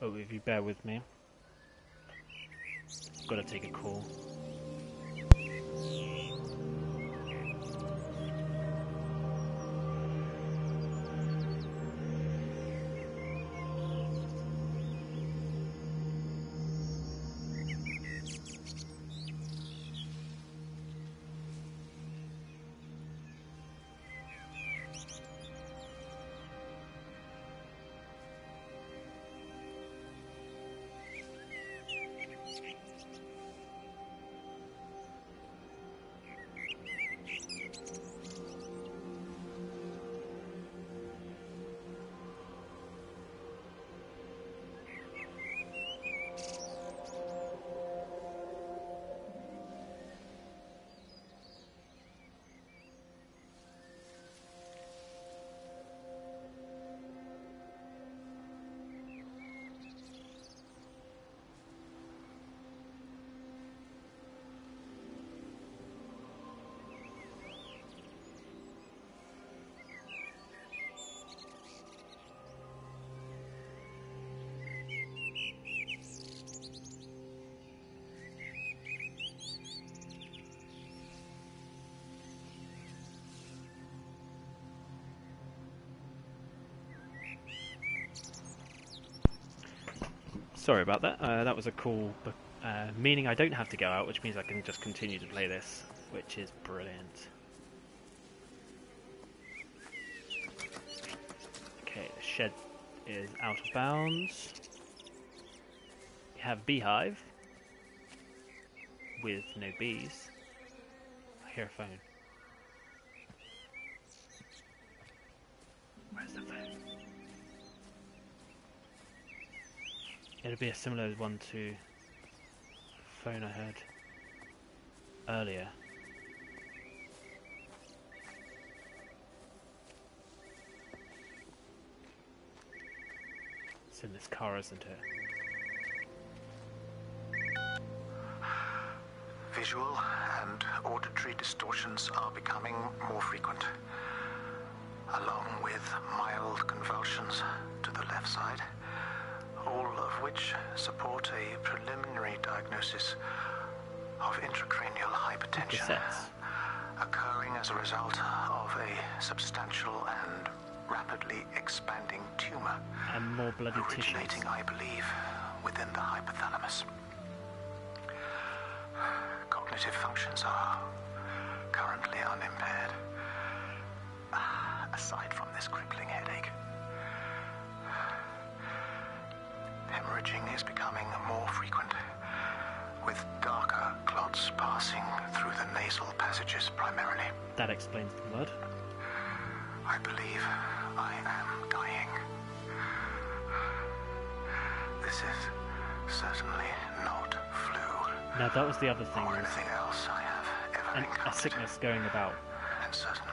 Oh, if you bear with me. I've got to take a call. Sorry about that. That was a call, meaning I don't have to go out, which means I can just continue to play this, which is brilliant. Okay, the shed is out of bounds. We have beehive with no bees. I hear a phone. Where's the phone? It'll be a similar one to the phone I heard earlier. It's in this car, isn't it? Visual and auditory distortions are becoming more frequent, along with mild convulsions to the left side, all of which support a preliminary diagnosis of intracranial hypertension, occurring as a result of a substantial and rapidly expanding tumor, and more bloody originating, I believe, within the hypothalamus. cognitive functions are currently unimpaired. Aside from this crippling headache, hemorrhaging is becoming more frequent, with darker clots passing through the nasal passages primarily. That explains the blood. I believe I am dying. This is certainly not flu. Now that was the other thing. Or anything else I have ever encountered. A sickness going about. And certainly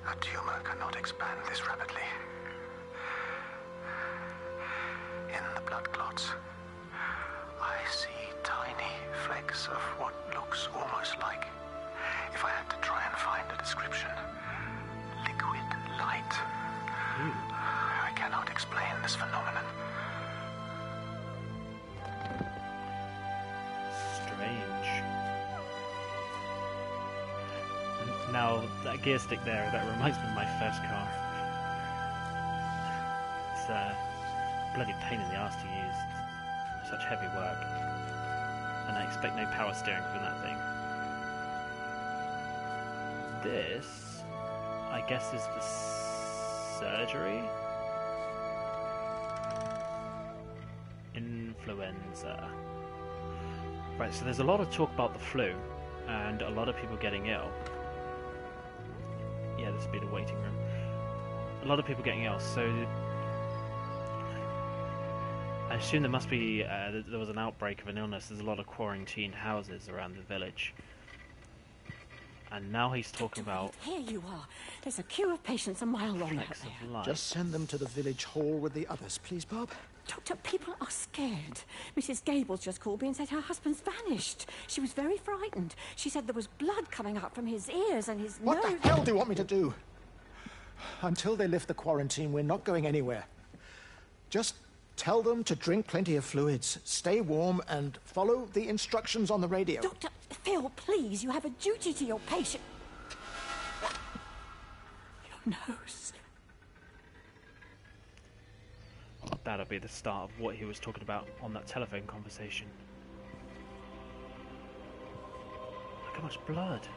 a tumor cannot expand this rapidly. In the blood clots, I see tiny flecks of what looks almost like, if I had to try and find a description, liquid light. I cannot explain this phenomenon. Strange. Now, that gear stick there, that reminds me of my first car. It's a bloody pain in the arse to use. Such heavy work. And I expect no power steering from that thing. This, I guess, is the surgery? Influenza. Right, so there's a lot of talk about the flu, and a lot of people getting ill. Yeah, this would be the waiting room. A lot of people getting ill, so I assume there must be, there was an outbreak of an illness. There's a lot of quarantined houses around the village. And now he's talking about... Here you are. There's a queue of patients a mile long out there. Just send them to the village hall with the others, please, Bob. Doctor, people are scared. Mrs. Gable's just called me and said her husband's vanished. She was very frightened. She said there was blood coming out from his ears and his nose. What the hell do you want me to do? Until they lift the quarantine, we're not going anywhere. Just tell them to drink plenty of fluids, stay warm, and follow the instructions on the radio. Dr. Phil, please, you have a duty to your patient. Your nose. That'll be the start of what he was talking about on that telephone conversation. Look how much blood.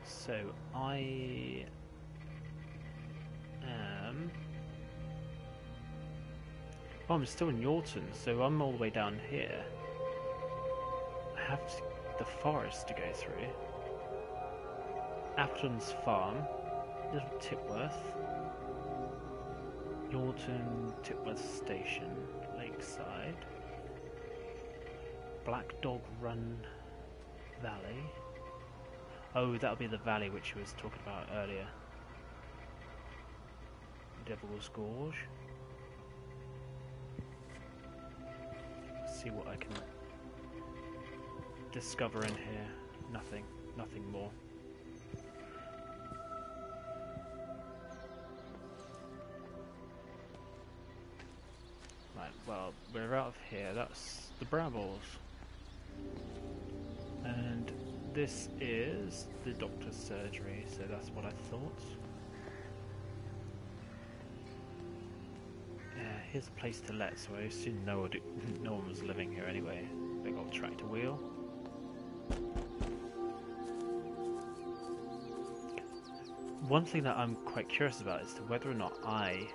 So, I am... Oh, I'm still in Yaughton, so I'm all the way down here. I have the forest to go through. Appleton's farm, Little Tipworth, Yaughton, Tipworth Station, Lakeside, Black Dog Run Valley. Oh, that'll be the valley which he was talking about earlier. Devil's Gorge. Let's see what I can discover in here. Nothing more. Right, well, we're out of here. That's the Brambles. And this is the doctor's surgery, so that's what I thought. Yeah, here's a place to let, so I assume no one was living here anyway. Big old tractor wheel. One thing that I'm quite curious about is to whether or not I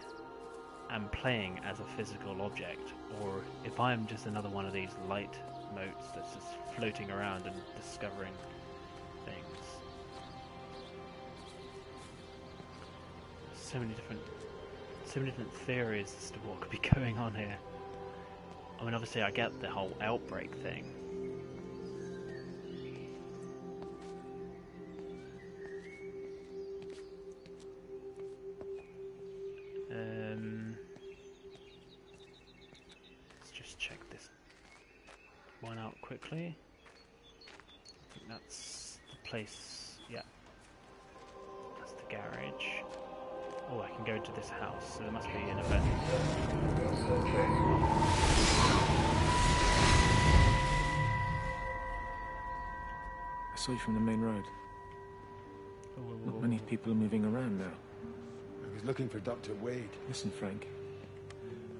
am playing as a physical object, or if I am just another one of these light motes that's just floating around and discovering things. So many different theories as to what could be going on here. I mean, obviously I get the whole outbreak thing. Let's just check this one out quickly. I think that's the place, yeah. That's the garage. Oh, I can go into this house, so there must be an event. I saw you from the main road. Not many people are moving around now. I was looking for Dr. Wade. Listen, Frank.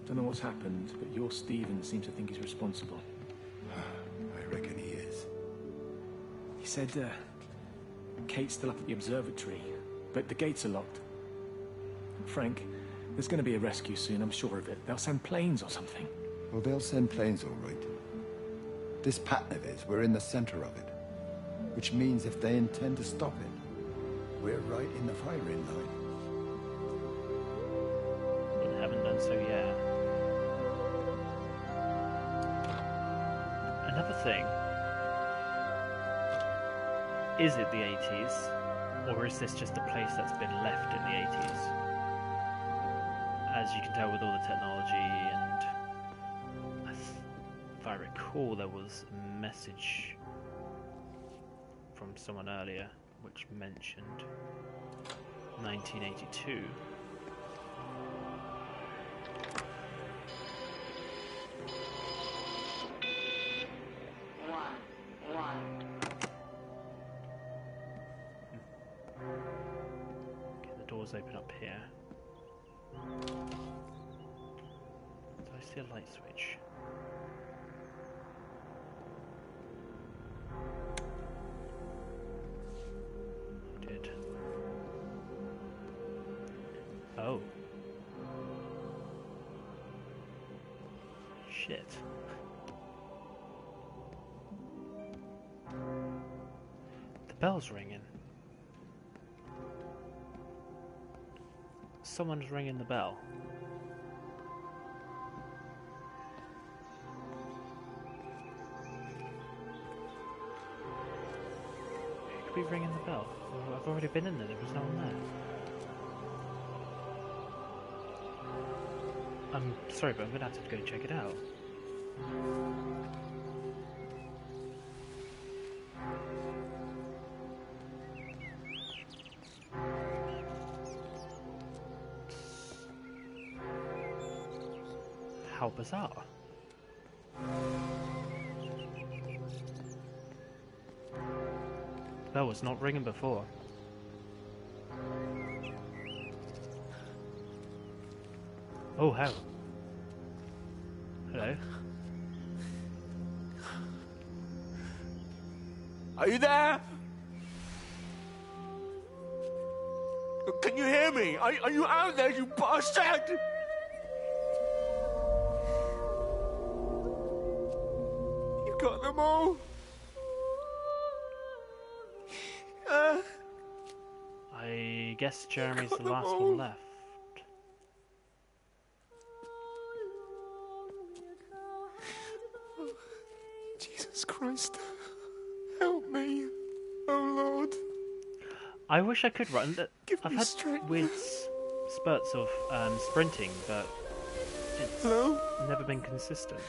Don't know what's happened, but your Stephen seems to think he's responsible. I reckon he is. He said, Kate's still up at the observatory, but the gates are locked. Frank, there's going to be a rescue soon, I'm sure of it. They'll send planes or something. Well, they'll send planes, all right. This pattern of his, we're in the center of it. Which means if they intend to stop it, we're right in the firing line. But haven't done so yet. Another thing. Is it the 80s? Or is this just a place that's been left in the 80s? As you can tell with all the technology, and if I recall, there was a message from someone earlier which mentioned 1982. Okay, the doors open up here. Do I see a light switch? I did. Oh. Shit. The bell's ringing. Someone's ringing the bell. Who could be ringing the bell? Oh, I've already been in there, there was no one there. I'm sorry, but I'm gonna have to go check it out. How bizarre. The bell was not ringing before. Oh, hell. Hello? Are you there? Can you hear me? Are you out there, you bastard? You got them all? I guess Jeremy's the last one left. Jesus Christ. Help me. Oh, Lord. I wish I could run. I've had strength. weird spurts of sprinting, but it's never been consistent.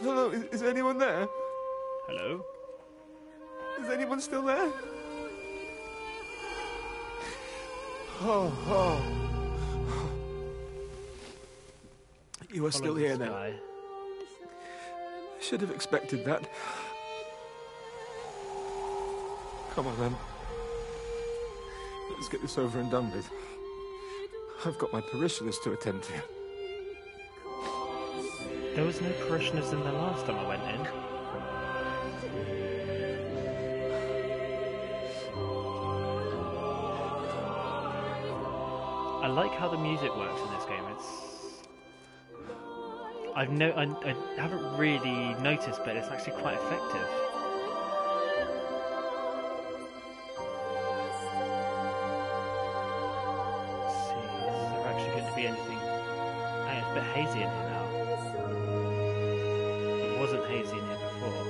Hello, is anyone there? Hello? Is anyone still there? Oh. You are still here then. I should have expected that. Come on then. Let's get this over and done with. I've got my parishioners to attend to. There was no parishioners in there last time I went in. I like how the music works in this game. I haven't really noticed, but it's actually quite effective. Let's see, is there actually going to be anything? Hey, it's a bit hazy in here now. It wasn't hazy in here before.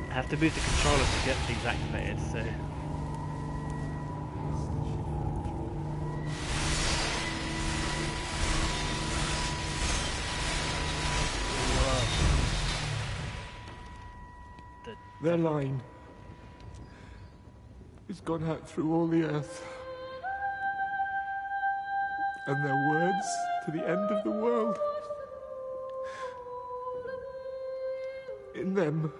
I have to move the controller to get these activated, so... Their line has gone out through all the earth. And their words to the end of the world. In them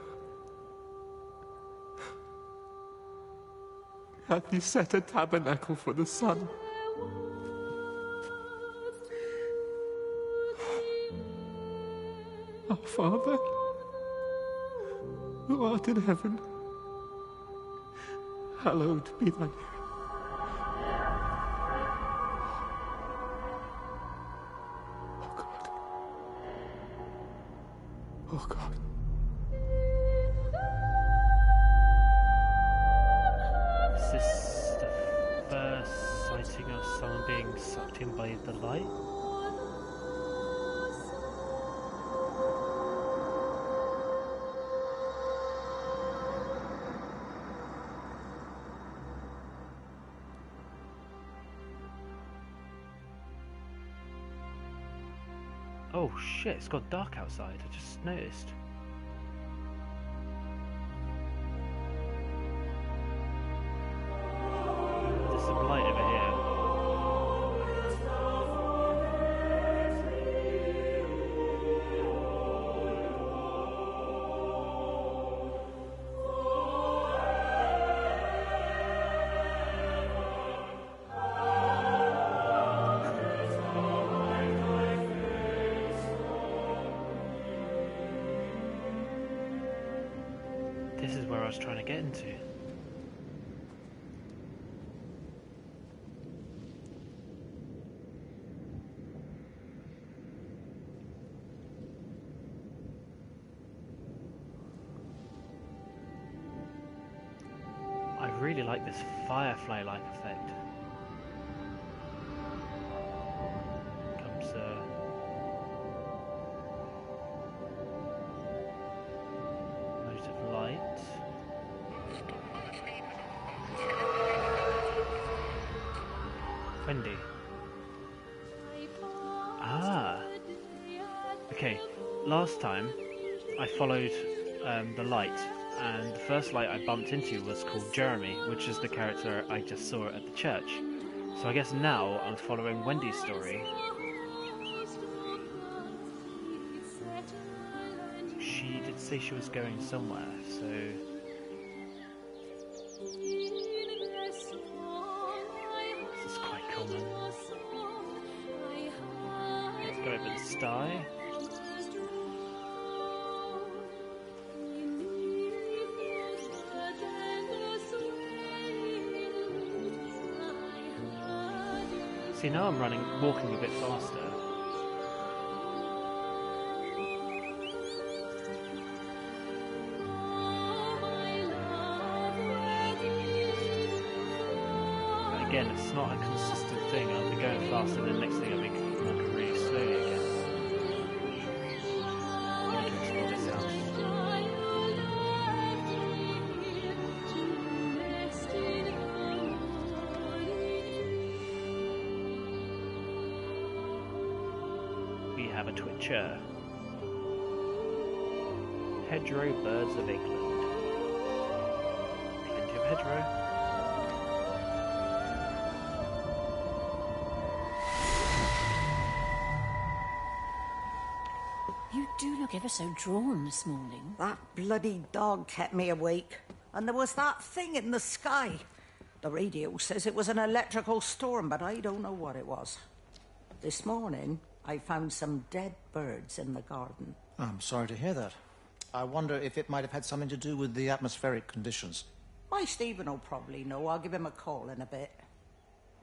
hath he set a tabernacle for the sun. Our Father, who art in heaven, hallowed be thy name. Oh God. Is this the first sighting of someone being sucked in by the light? Oh shit, it's got dark outside, I just noticed. There's some light over here. This is where I was trying to get into. I really like this firefly-like effect. Comes loads of light. Wendy. Ah. Okay, last time I followed the light, and the first light I bumped into was called Jeremy, which is the character I just saw at the church. So I guess now I'm following Wendy's story. She did say she was going somewhere, so... This is quite common. Let's go over the sty. See, now I'm walking a bit faster. But again, it's not a consistent thing. I'll be going faster, then next thing I'll be walking really slowly again. I want to explore this house. Have a Twitcher. Hedgerow birds of England. Plenty of hedgerow. You do look ever so drawn this morning. That bloody dog kept me awake. And there was that thing in the sky. The radio says it was an electrical storm, but I don't know what it was. This morning, I found some dead birds in the garden. I'm sorry to hear that. I wonder if it might have had something to do with the atmospheric conditions. My Stephen will probably know. I'll give him a call in a bit.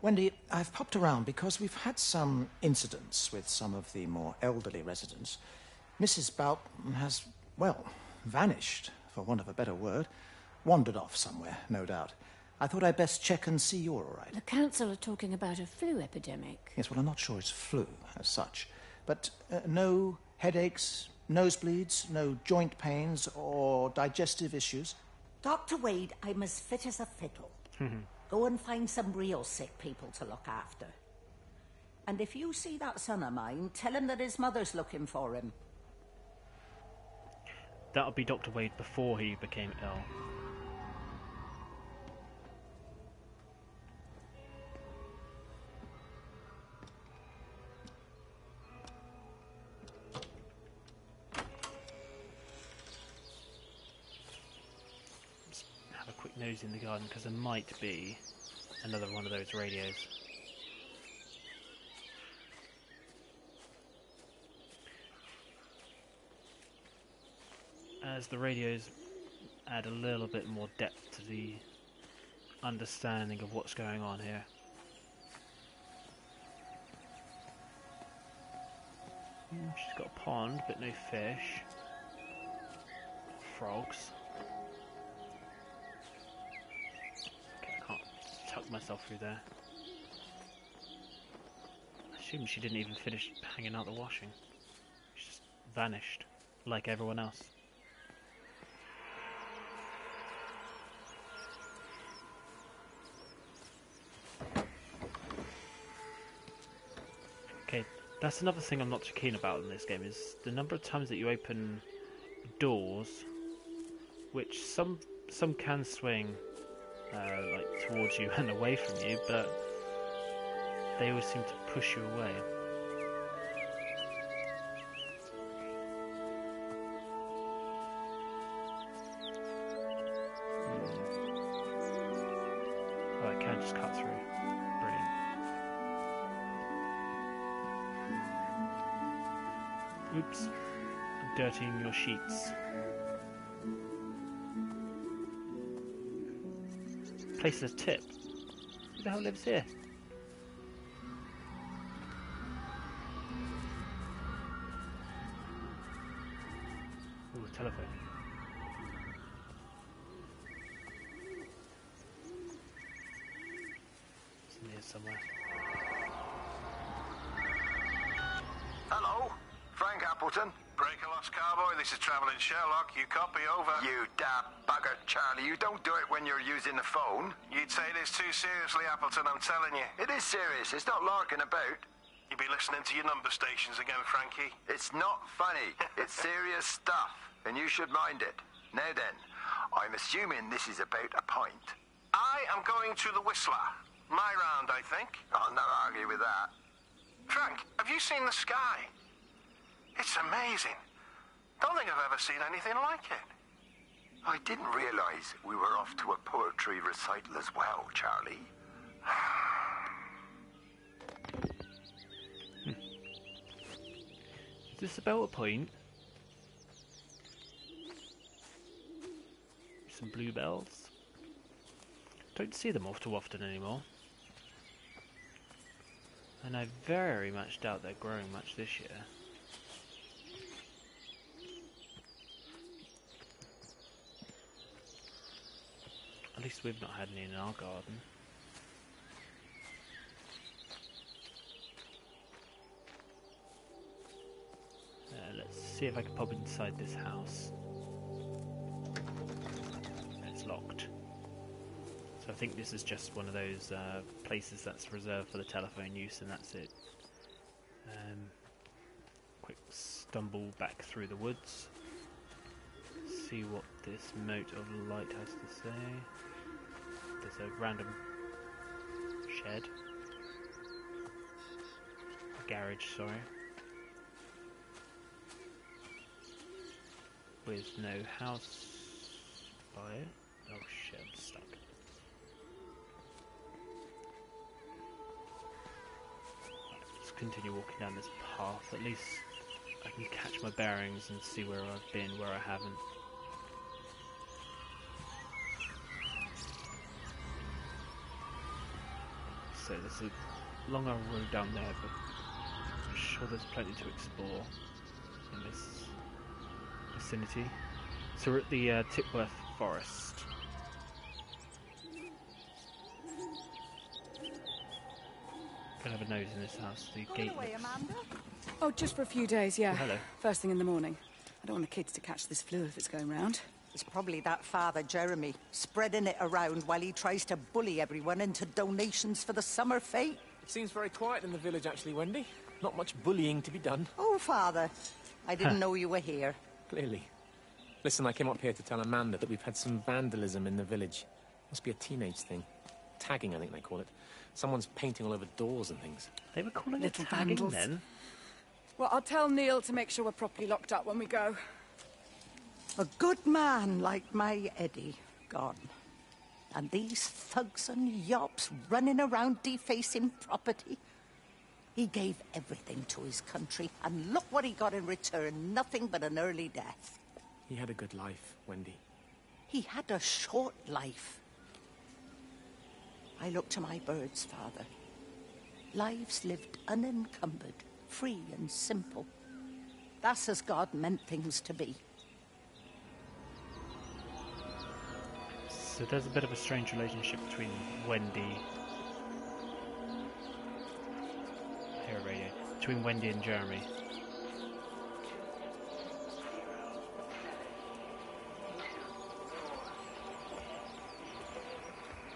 Wendy, I've popped around because we've had some incidents with some of the more elderly residents. Mrs. Boughton has, well, vanished, for want of a better word. Wandered off somewhere, no doubt. I thought I'd best check and see you're all right. The council are talking about a flu epidemic. Yes, well, I'm not sure it's flu as such. But no headaches, nosebleeds, no joint pains or digestive issues? Dr. Wade, I'm as fit as a fiddle. Go and find some real sick people to look after. And if you see that son of mine, tell him that his mother's looking for him. That would be Dr. Wade before he became ill. Let's have a quick nose in the garden because there might be another one of those radios. As the radios add a little bit more depth to the understanding of what's going on here. She's got a pond, but no fish. Frogs. Okay, I can't tuck myself through there. I assume she didn't even finish hanging out the washing. She just vanished, like everyone else. Okay, that's another thing I'm not too keen about in this game, is the number of times that you open doors, which some can swing like towards you and away from you, but they always seem to push you away. Oh, I can just cut through. Brilliant. Oops. I'm dirtying your sheets. Place a tip. Who the hell lives here? Ooh, a telephone. It's in here somewhere. Hello, Frank Appleton. Break a lost cowboy, this is Travelling Sherlock. You copy, over. You daft bugger, Charlie. You don't do it when you're using the phone. You'd say this too seriously, Appleton, I'm telling you. It is serious. It's not larking about. You be listening to your number stations again, Frankie. It's not funny. It's serious stuff, and you should mind it. Now then, I'm assuming this is about a pint. I am going to the Whistler. My round, I think. I'll not argue with that. Frank, have you seen the sky? It's amazing. Don't think I've ever seen anything like it. I didn't realise we were off to a poetry recital as well, Charlie. Is this about a point? Some bluebells. Don't see them all too often anymore. And I very much doubt they're growing much this year. At least we've not had any in our garden. Let's see if I can pop inside this house. It's locked. So I think this is just one of those places that's reserved for the telephone use, and that's it. Quick stumble back through the woods. See what this mote of light has to say. There's a random shed. A garage, sorry. With no house by it. Oh shit, I'm stuck. Let's continue walking down this path. At least I can catch my bearings and see where I've been, where I haven't. So there's a longer road down there, but I'm sure there's plenty to explore in this vicinity. So we're at the Tipworth Forest. Gonna have a nose in this house. The gate looks... Oh, just for a few days, yeah. Oh, hello. First thing in the morning. I don't want the kids to catch this flu if it's going round. It's probably that father, Jeremy, spreading it around while he tries to bully everyone into donations for the summer fete. It seems very quiet in the village, actually, Wendy. Not much bullying to be done. Oh, father, I didn't know you were here. Clearly. Listen, I came up here to tell Amanda that we've had some vandalism in the village. Must be a teenage thing. Tagging, I think they call it. Someone's painting all over doors and things. They were calling it Little tagging vandals. then? Well, I'll tell Neil to make sure we're properly locked up when we go. A good man like my Eddie gone. And these thugs and yops running around defacing property. He gave everything to his country, and look what he got in return. Nothing but an early death. He had a good life, Wendy. He had a short life. I look to my birds, Father. Lives lived unencumbered, free and simple. That's as God meant things to be. So there's a bit of a strange relationship between Wendy... Here, radio. Between Wendy and Jeremy.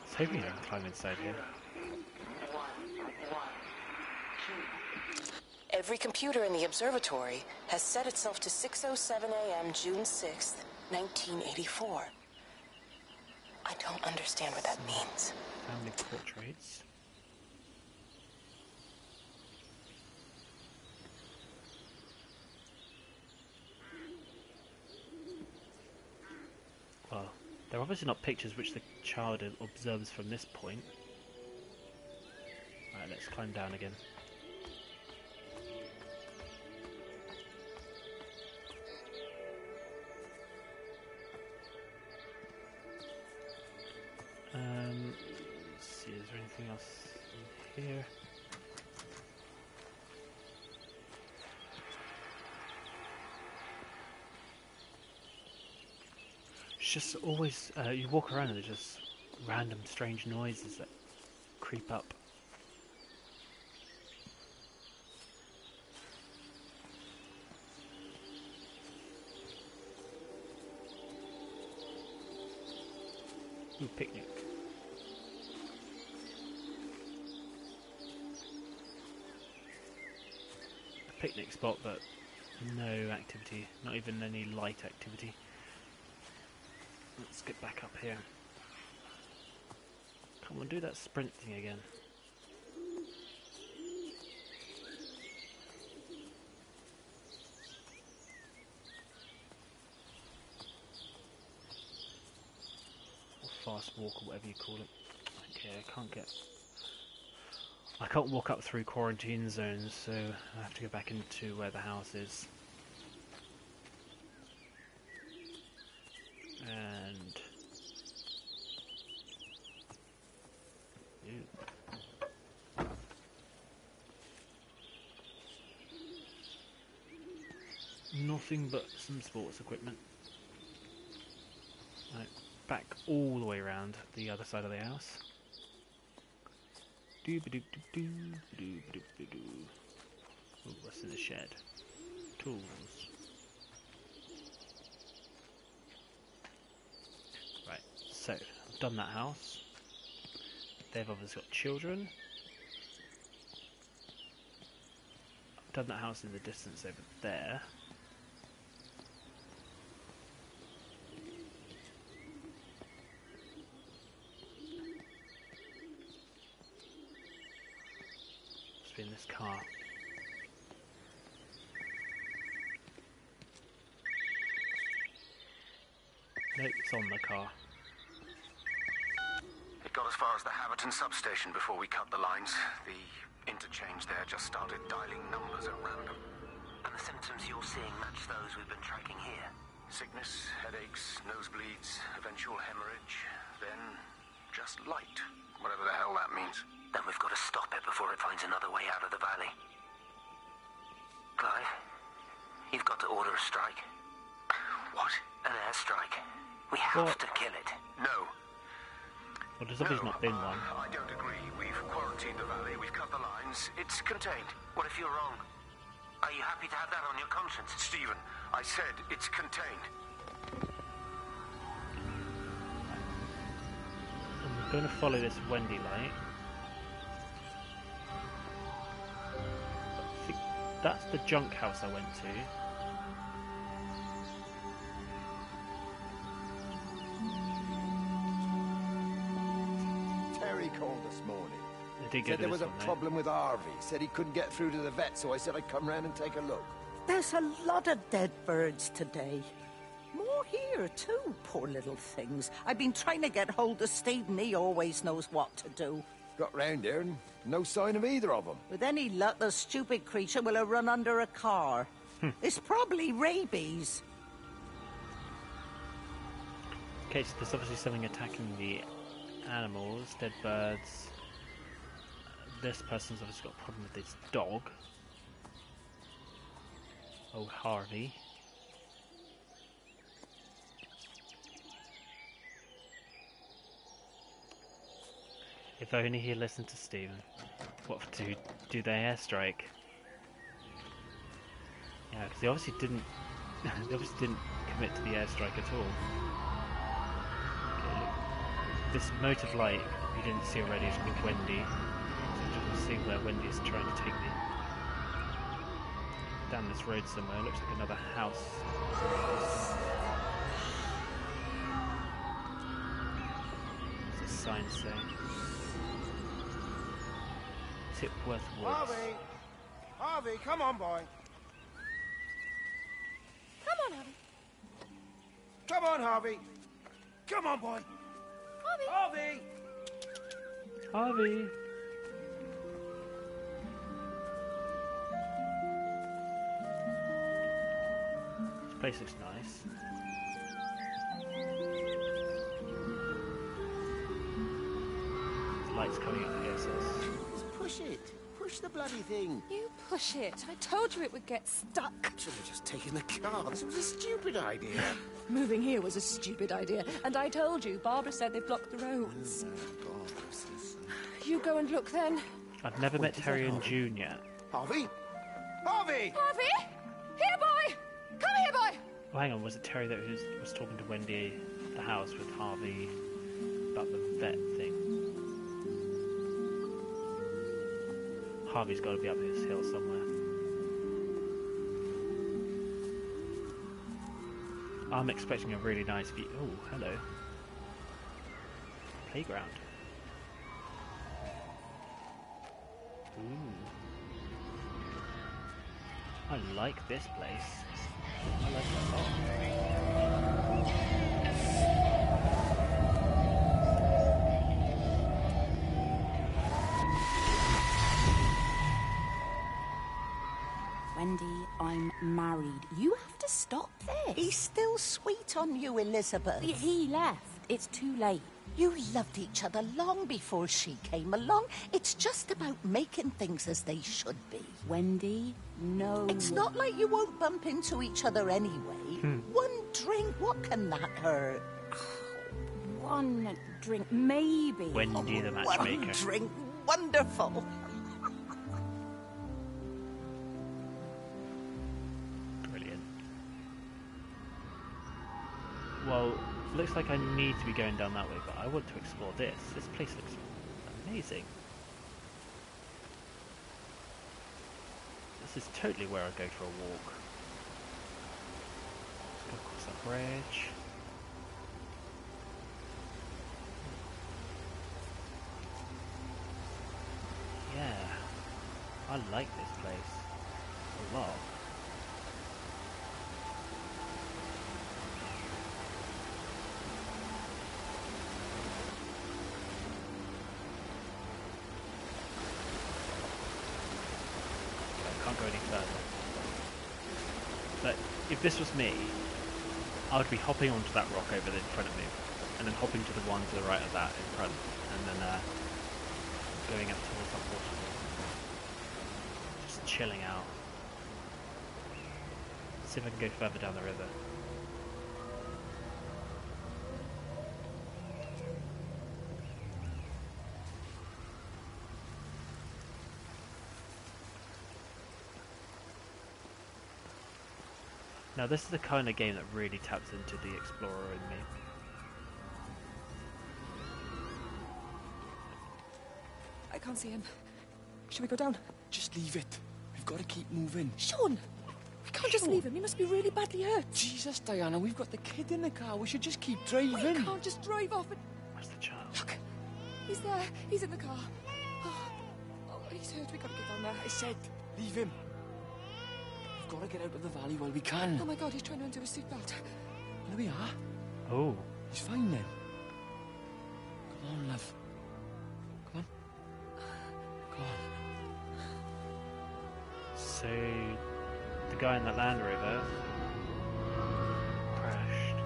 Let's hope we don't climb inside here. Every computer in the observatory has set itself to 6:07 a.m. June 6th, 1984. I don't understand what that means. Family portraits. Well, they're obviously not pictures which the child observes from this point. Alright, let's climb down again. Let's see, is there anything else in here? It's just always, you walk around and there's just random strange noises that creep up. Ooh, picnic. A picnic spot, but no activity, not even any light activity. Let's get back up here. Come on, do that sprint thing again. Fast walk or whatever you call it. Okay, I can't walk up through quarantine zones, so I have to go back into where the house is. And nothing but some sports equipment. Right. Back all the way around the other side of the house. Ooh, what's in the shed? Tools. Right, so I've done that house. They've obviously got children. I've done that house in the distance over there. In this car. Nope, it's on the car. It got as far as the Appleton substation before we cut the lines. The interchange there just started dialing numbers at random. And the symptoms you're seeing match those we've been tracking here? Sickness, headaches, nosebleeds, eventual hemorrhage, then just light, whatever the hell that means. Then we've got to stop it before it finds another way out of the valley. Clive, you've got to order a strike. What? An airstrike. We have to kill it. No. Well, there's obviously not been one. I don't agree. We've quarantined the valley, we've cut the lines. It's contained. What if you're wrong? Are you happy to have that on your conscience? Stephen, I said it's contained. I'm going to follow this Wendy light. I think that's the junk house I went to. Harvey called this morning. Did Said there was a problem with Harvey. Said he couldn't get through to the vet, so I said I'd come round and take a look. There's a lot of dead birds today. More here, too, poor little things. I've been trying to get hold of Steve, and he always knows what to do. Got round here and no sign of either of them. With any luck, the stupid creature will have run under a car. It's probably rabies. Okay, so there's obviously something attacking the animals, dead birds. This person's obviously got a problem with this dog. Old Harvey. If only he listened to Stephen. What do they airstrike? Yeah, because they obviously didn't. They obviously didn't commit to the airstrike at all. Okay, look. This mote of light you didn't see already is called Wendy. So you can see where Wendy is trying to take me down this road somewhere. Looks like another house. What's the sign say? Tipworth Woods. Harvey, come on, boy. Come on, Harvey. Come on, Harvey. Come on, boy. Harvey. Harvey. This place looks nice. There's lights coming up here, so Push it. Push the bloody thing. You push it. I told you it would get stuck. Should have just taken the car. This was a stupid idea. Moving here was a stupid idea. And I told you, Barbara said they blocked the roads. You go and look then. I've never met Terry and June yet. Harvey? Harvey! Harvey! Here, boy! Come here, boy! Oh, hang on, was it Terry that was talking to Wendy at the house with Harvey about the vet thing? Harvey's got to be up this hill somewhere. I'm expecting a really nice view. Oh, hello. Playground. Ooh. I like this place. I like it a lot. Wendy, I'm married. You have to stop this. He's still sweet on you, Elizabeth. He left. It's too late. You loved each other long before she came along. It's just about making things as they should be. Wendy, no. It's not like you won't bump into each other anyway. One drink, what can that hurt? One drink, maybe. Wendy the matchmaker. One drink, wonderful. Brilliant. Well, looks like I need to be going down that way, but I want to explore this. This place looks amazing. This is totally where I'd go for a walk. Let's go across that bridge. Yeah, I like this place a lot. Can't go any further. But if this was me, I would be hopping onto that rock over in front of me, and then hopping to the one to the right of that in front, and then going up towards that waterfall. Just chilling out. See if I can go further down the river. Now this is the kind of game that really taps into the explorer in me. I can't see him. Should we go down? Just leave it. We've got to keep moving. Sean! We can't just leave him. He must be really badly hurt. Jesus, Diana, we've got the kid in the car. We should just keep driving. We can't just drive off and... Where's the child? Look. He's there. He's in the car. Oh, he's hurt. We gotta get down there. I said, leave him. We've got to get out of the valley while we can. Oh my God, he's trying to undo his seatbelt. There we are. Oh. He's fine then. Come on, love. Come on. Come on. So, the guy in that Land Rover crashed.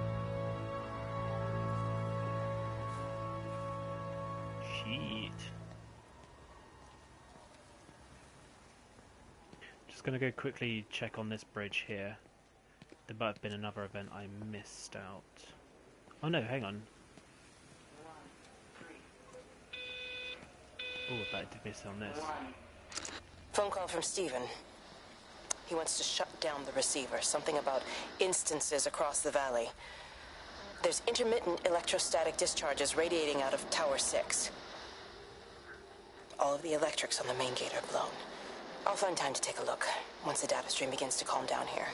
Shit. Just gonna go quickly check on this bridge here. There might have been another event I missed out. Oh no, hang on. Oh, I bet I did miss on this. Phone call from Stephen. He wants to shut down the receiver. Something about instances across the valley. There's intermittent electrostatic discharges radiating out of Tower 6. All of the electrics on the main gate are blown. I'll find time to take a look once the data stream begins to calm down here.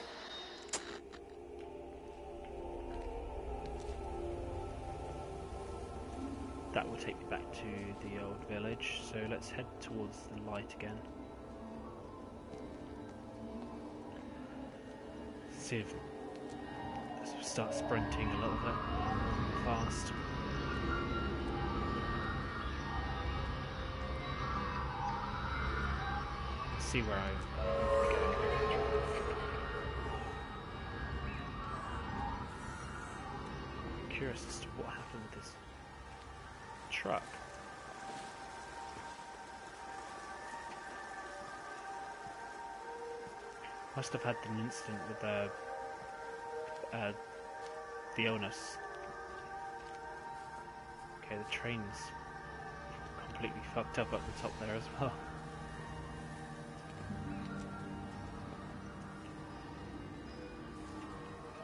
That will take me back to the old village, so let's head towards the light again. See if let's start sprinting a little bit fast. See where I'm going. Curious as to what happened with this truck. Must have had an incident with the illness. Okay, the train's completely fucked up at the top there as well.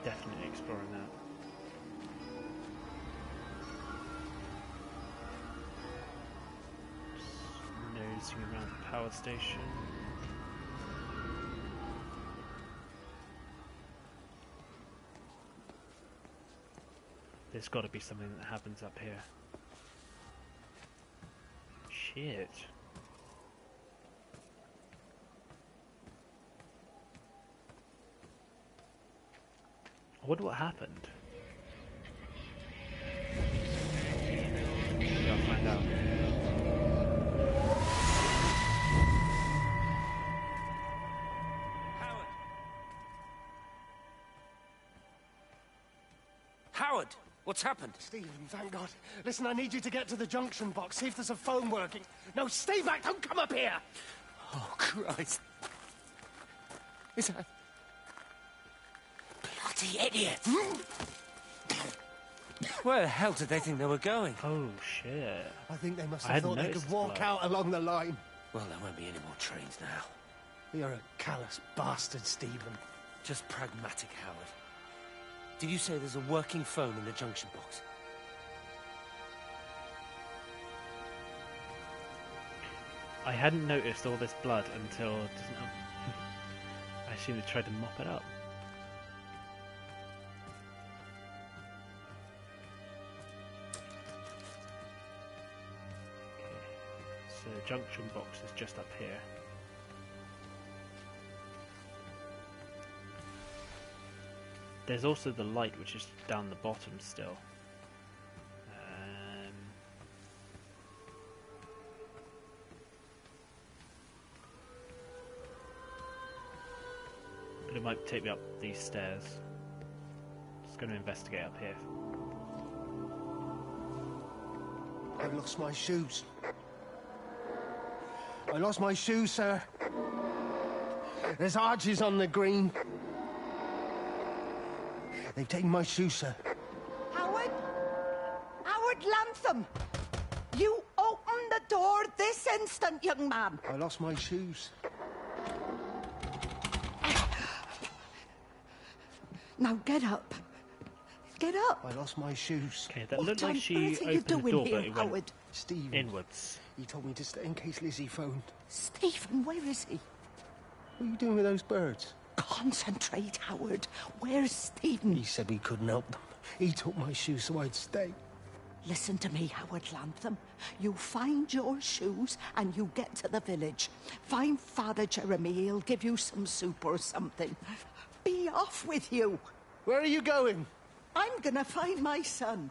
Definitely exploring that. Just nosing around the power station. There's got to be something that happens up here. Shit. I wonder what happened. Maybe I'll find out. Howard! What's happened? Stephen, thank God. Listen, I need you to get to the junction box, see if there's a phone working. No, stay back! Don't come up here! Oh, Christ. Is that... Bloody idiot! Where the hell did they think they were going? Oh, shit. I think they must have thought they could walk out along the line. Well, there won't be any more trains now. You're a callous bastard, Stephen. Just pragmatic, Howard. Did you say there's a working phone in the junction box? I hadn't noticed all this blood until I assume they tried to mop it up. Okay, so the junction box is just up here. There's also the light, which is down the bottom still. But it might take me up these stairs. Just going to investigate up here. I lost my shoes. I lost my shoes, sir. There's arches on the green. They've taken my shoes, sir. Howard? Howard Lantham! You open the door this instant, young man. I lost my shoes. Now get up. Get up. I lost my shoes. Okay, that looked like she opened the door, but it went Stephen, inwards. He told me to stay in case Lizzie phoned. Stephen, where is he? What are you doing with those birds? Concentrate, Howard. Where's Stephen? He said we couldn't help them. He took my shoes so I'd stay. Listen to me, Howard Lantham. You find your shoes and you get to the village. Find Father Jeremy, he'll give you some soup or something. Be off with you. Where are you going? I'm gonna find my son.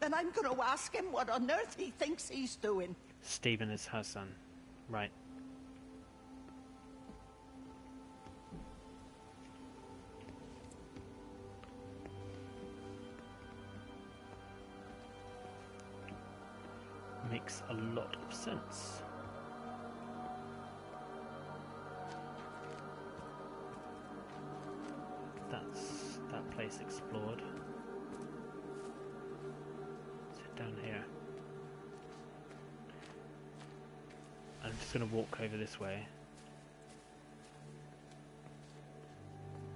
Then I'm gonna ask him what on earth he thinks he's doing. Stephen is her son. Right. Makes a lot of sense. That's that place explored. Let's head down here. I'm just going to walk over this way,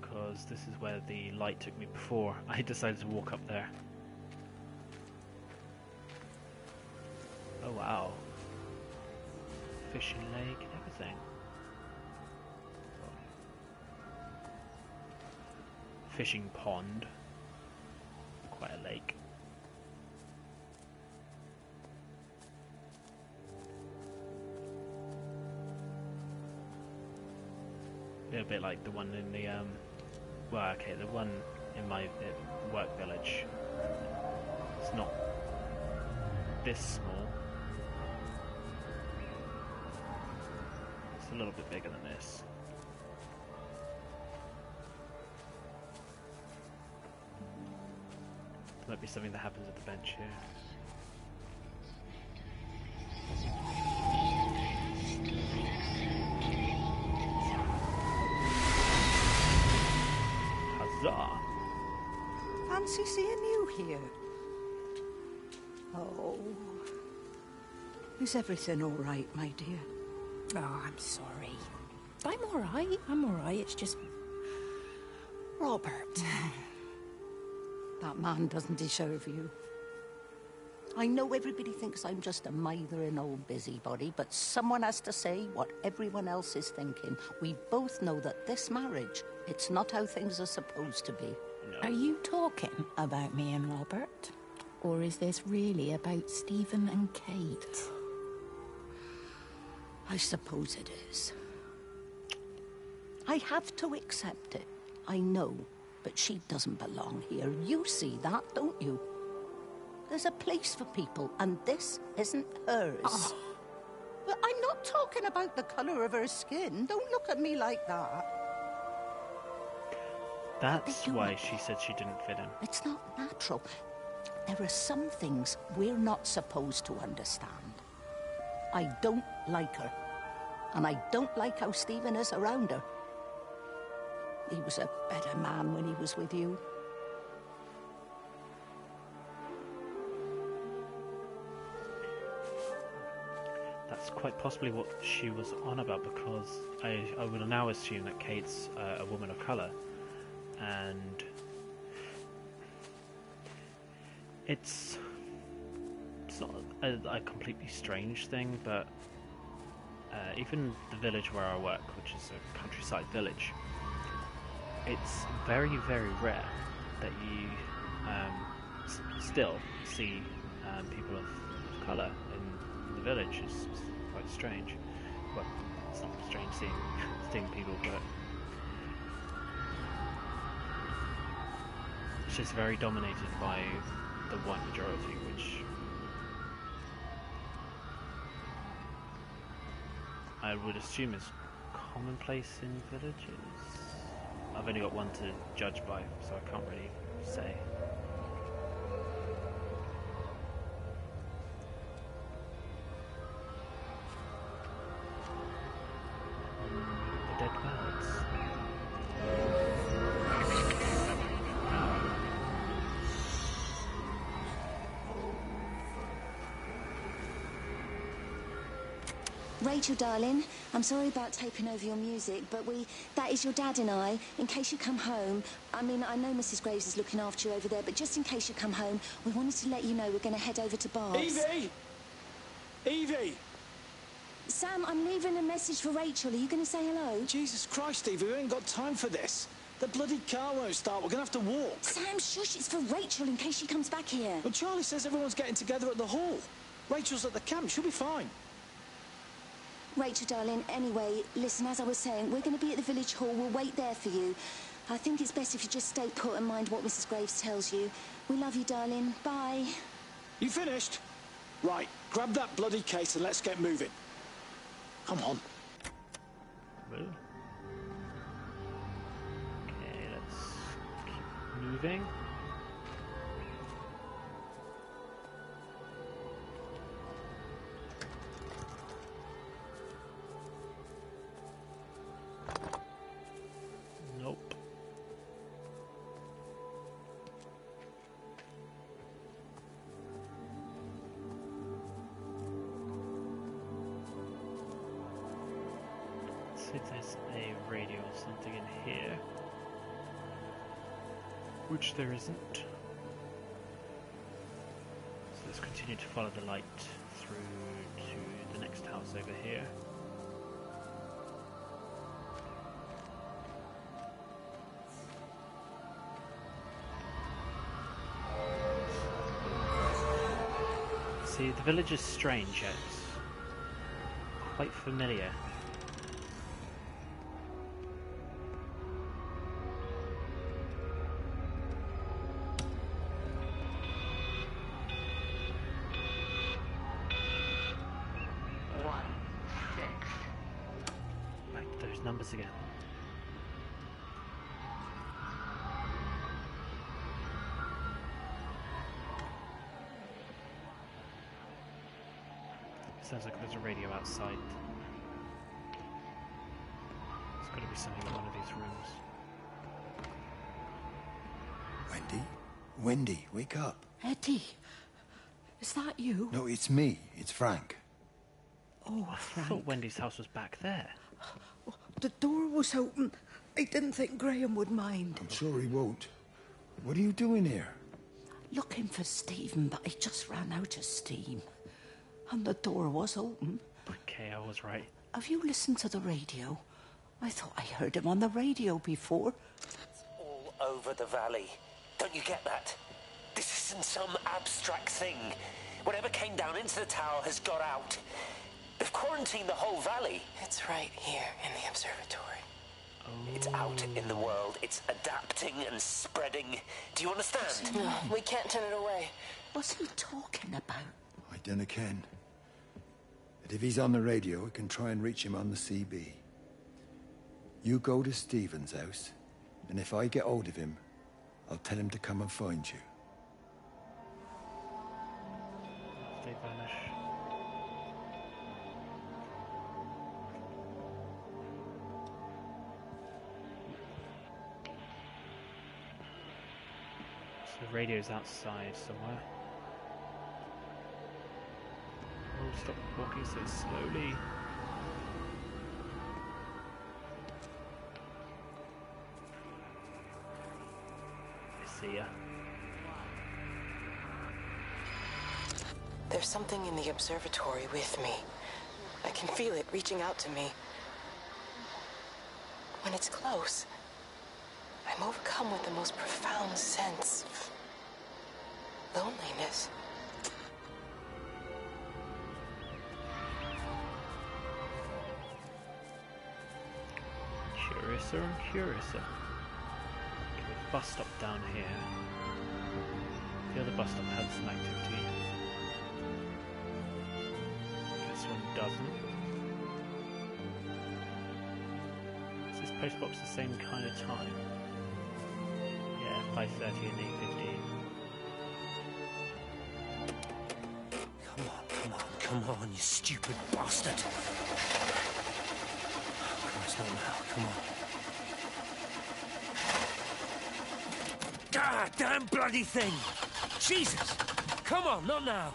because this is where the light took me before I decided to walk up there. Oh wow. Fishing lake and everything. Fishing pond. Quite a lake. A bit like the one in the well, okay, the one in my work village. It's not this small. It's a little bit bigger than this. There might be something that happens at the bench here. Huzzah! Fancy seeing you here. Oh. Is everything all right, my dear? Oh, I'm sorry. I'm all right. I'm all right. It's just... Robert. That man doesn't deserve you. I know everybody thinks I'm just a mithering old busybody, but someone has to say what everyone else is thinking. We both know that this marriage, it's not how things are supposed to be. No. Are you talking about me and Robert? Or is this really about Stephen and Kate? I suppose it is. I have to accept it. I know, but she doesn't belong here. You see that, don't you? There's a place for people, and this isn't hers. Oh. Well, I'm not talking about the colour of her skin. Don't look at me like that. That's why she said she didn't fit in. It's not natural. There are some things we're not supposed to understand. I don't like her. And I don't like how Stephen is around her. He was a better man when he was with you. That's quite possibly what she was on about, because I will now assume that Kate's a woman of colour, and it's not a completely strange thing, but even the village where I work, which is a countryside village, it's very, very rare that you still see people of colour in the village. It's quite strange. Well, it's not strange seeing people, but it's just very dominated by the white majority, which I would assume is commonplace in villages. I've only got one to judge by, so I can't really say. The dead birds. Rachel, darling, I'm sorry about taping over your music, but that is your dad and I. In case you come home, I mean, I know Mrs. Graves is looking after you over there, but just in case you come home, we wanted to let you know we're going to head over to Barb's. Evie! Evie! Sam, I'm leaving a message for Rachel. Are you going to say hello? Jesus Christ, Evie, we ain't got time for this. The bloody car won't start. We're going to have to walk. Sam, shush. It's for Rachel in case she comes back here. But Charlie says everyone's getting together at the hall. Rachel's at the camp. She'll be fine. Rachel, darling, anyway, listen, as I was saying, we're going to be at the village hall. We'll wait there for you. I think it's best if you just stay put and mind what Mrs. Graves tells you. We love you, darling. Bye. You finished? Right, grab that bloody case and let's get moving. Come on. Well. Okay, let's keep moving. Nope. Let's see if there's a radio or something in here. Which there isn't. So let's continue to follow the light through to the next house over here. See, the village is strange yet quite familiar. Back to those numbers again. Sounds like there's a radio outside. There's got to be something in one of these rooms. Wendy? Wendy, wake up. Eddie, is that you? No, it's me. It's Frank. Oh, I Frank. thought Wendy's house was back there. The door was open. I didn't think Graham would mind. I'm sure he won't. What are you doing here? Looking for Stephen, but I just ran out of steam. And the door was open. Okay, I was right. Have you listened to the radio? I thought I heard him on the radio before. It's all over the valley. Don't you get that? This isn't some abstract thing. Whatever came down into the tower has got out. They've quarantined the whole valley. It's right here in the observatory. It's out in the world. It's adapting and spreading. Do you understand? No, we can't turn it away. What's he talking about? I dunno ken. But if he's on the radio, I can try and reach him on the CB. You go to Stephen's house, and if I get hold of him, I'll tell him to come and find you. They vanish. So the radio's outside somewhere. Oh, stop walking so slowly. I see ya. There's something in the observatory with me. I can feel it reaching out to me. When it's close, I'm overcome with the most profound sense of loneliness. Curiouser and curiouser. Okay, bus stop down here. The other bus stop had some activity. This one doesn't. Is this post box the same kind of time? Yeah, 5:30 and 8:15. Come on, you stupid bastard. Christ, not now. Come on. God damn bloody thing! Jesus! Come on, not now!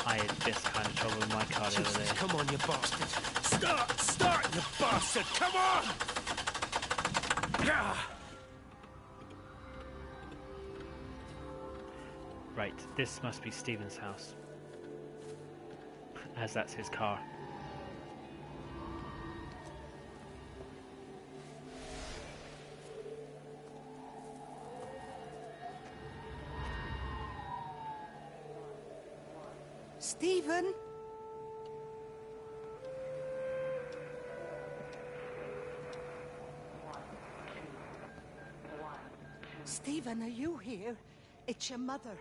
I had this kind of trouble with my car the other day. Come on, you bastard! Start, you bastard! Come on! Ah! Right, this must be Stephen's house, as that's his car. Stephen? Stephen, are you here? It's your mother.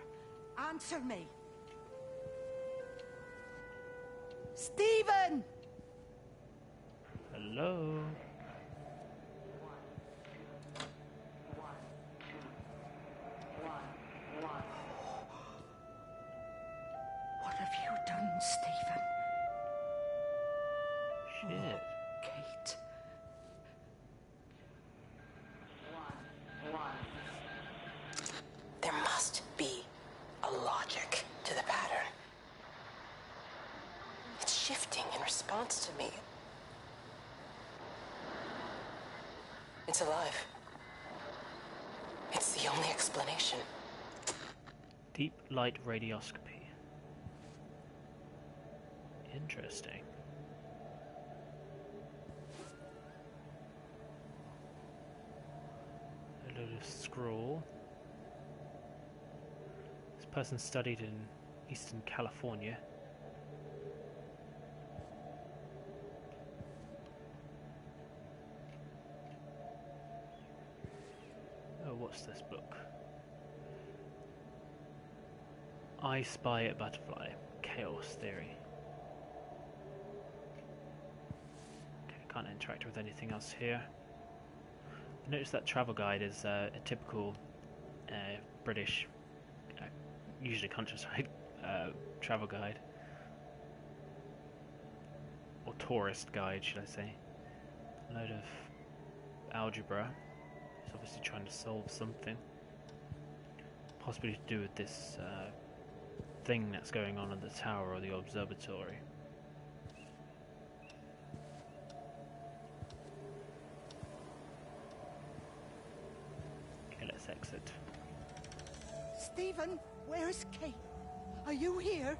Answer me. Stephen! Hello? What have you done, Stephen? Shit. Kate. There must be a logic to the pattern. It's shifting in response to me. It's alive. It's the only explanation. Deep light radioscopy. Interesting. A load of scroll. This person studied in Eastern California. Oh, what's this book? I Spy a Butterfly. Chaos Theory. Okay, can't interact with anything else here. Notice that travel guide is a typical British, usually countryside travel guide. Or tourist guide, should I say. A load of algebra. He's obviously trying to solve something. Possibly to do with this thing that's going on at the tower or the observatory. Okay, let's exit. Stephen, where's Kate? Are you here?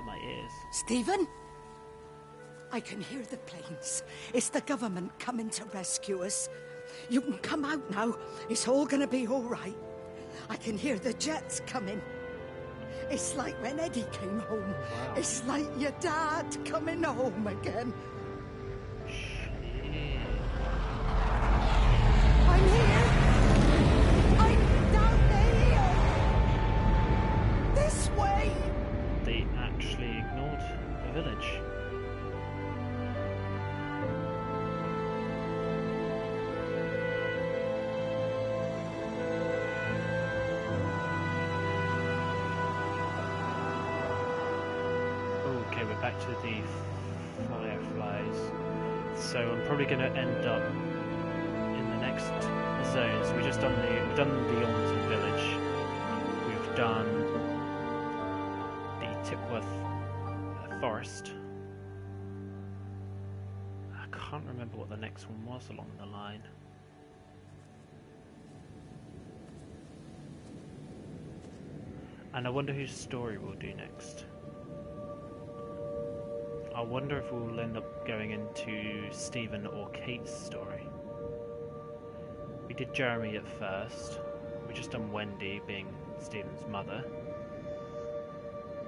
My ears. Stephen? I can hear the planes. It's the government coming to rescue us. You can come out now. It's all gonna be all right. I can hear the jets coming. It's like when Eddie came home. Wow. It's like your dad coming home again. I'm here. I'm down here. This way. They actually ignored the village. Okay, we're back to the fireflies. So I'm probably going to end up in the next zone. So we've done the Yaughton village. We've done the Tipworth forest. I can't remember what the next one was along the line. And I wonder whose story we'll do next. I wonder if we'll end up going into Stephen or Kate's story. We did Jeremy at first. We just done Wendy being Stephen's mother.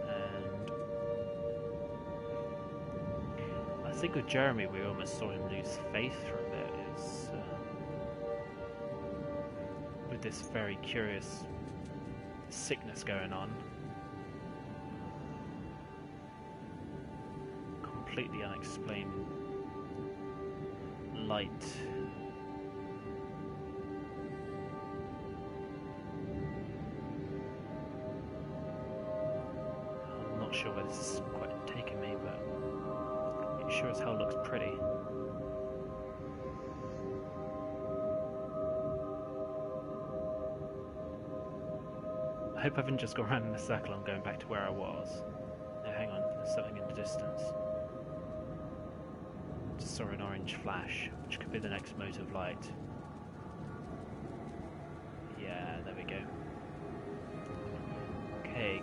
And I think with Jeremy we almost saw him lose faith for a bit. With this very curious sickness going on. Completely unexplained light. I'm not sure where this is quite taking me, but it sure as hell looks pretty. I hope I haven't just gone around in a circle. I'm going back to where I was. No, hang on, there's something in the distance. Just saw an orange flash, which could be the next mote of light.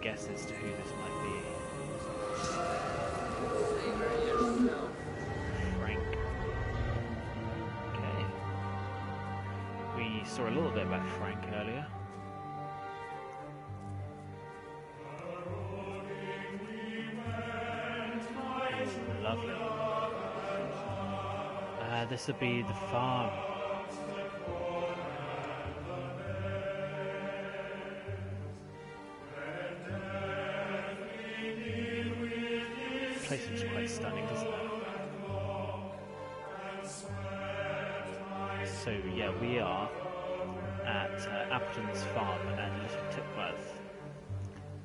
guess as to who this might be. Frank. Okay. We saw a little bit about Frank earlier. Ooh, lovely. This would be the farm. This place looks quite stunning, doesn't it? So yeah, we are at Appleton's farm and Yaughton and Tipworth,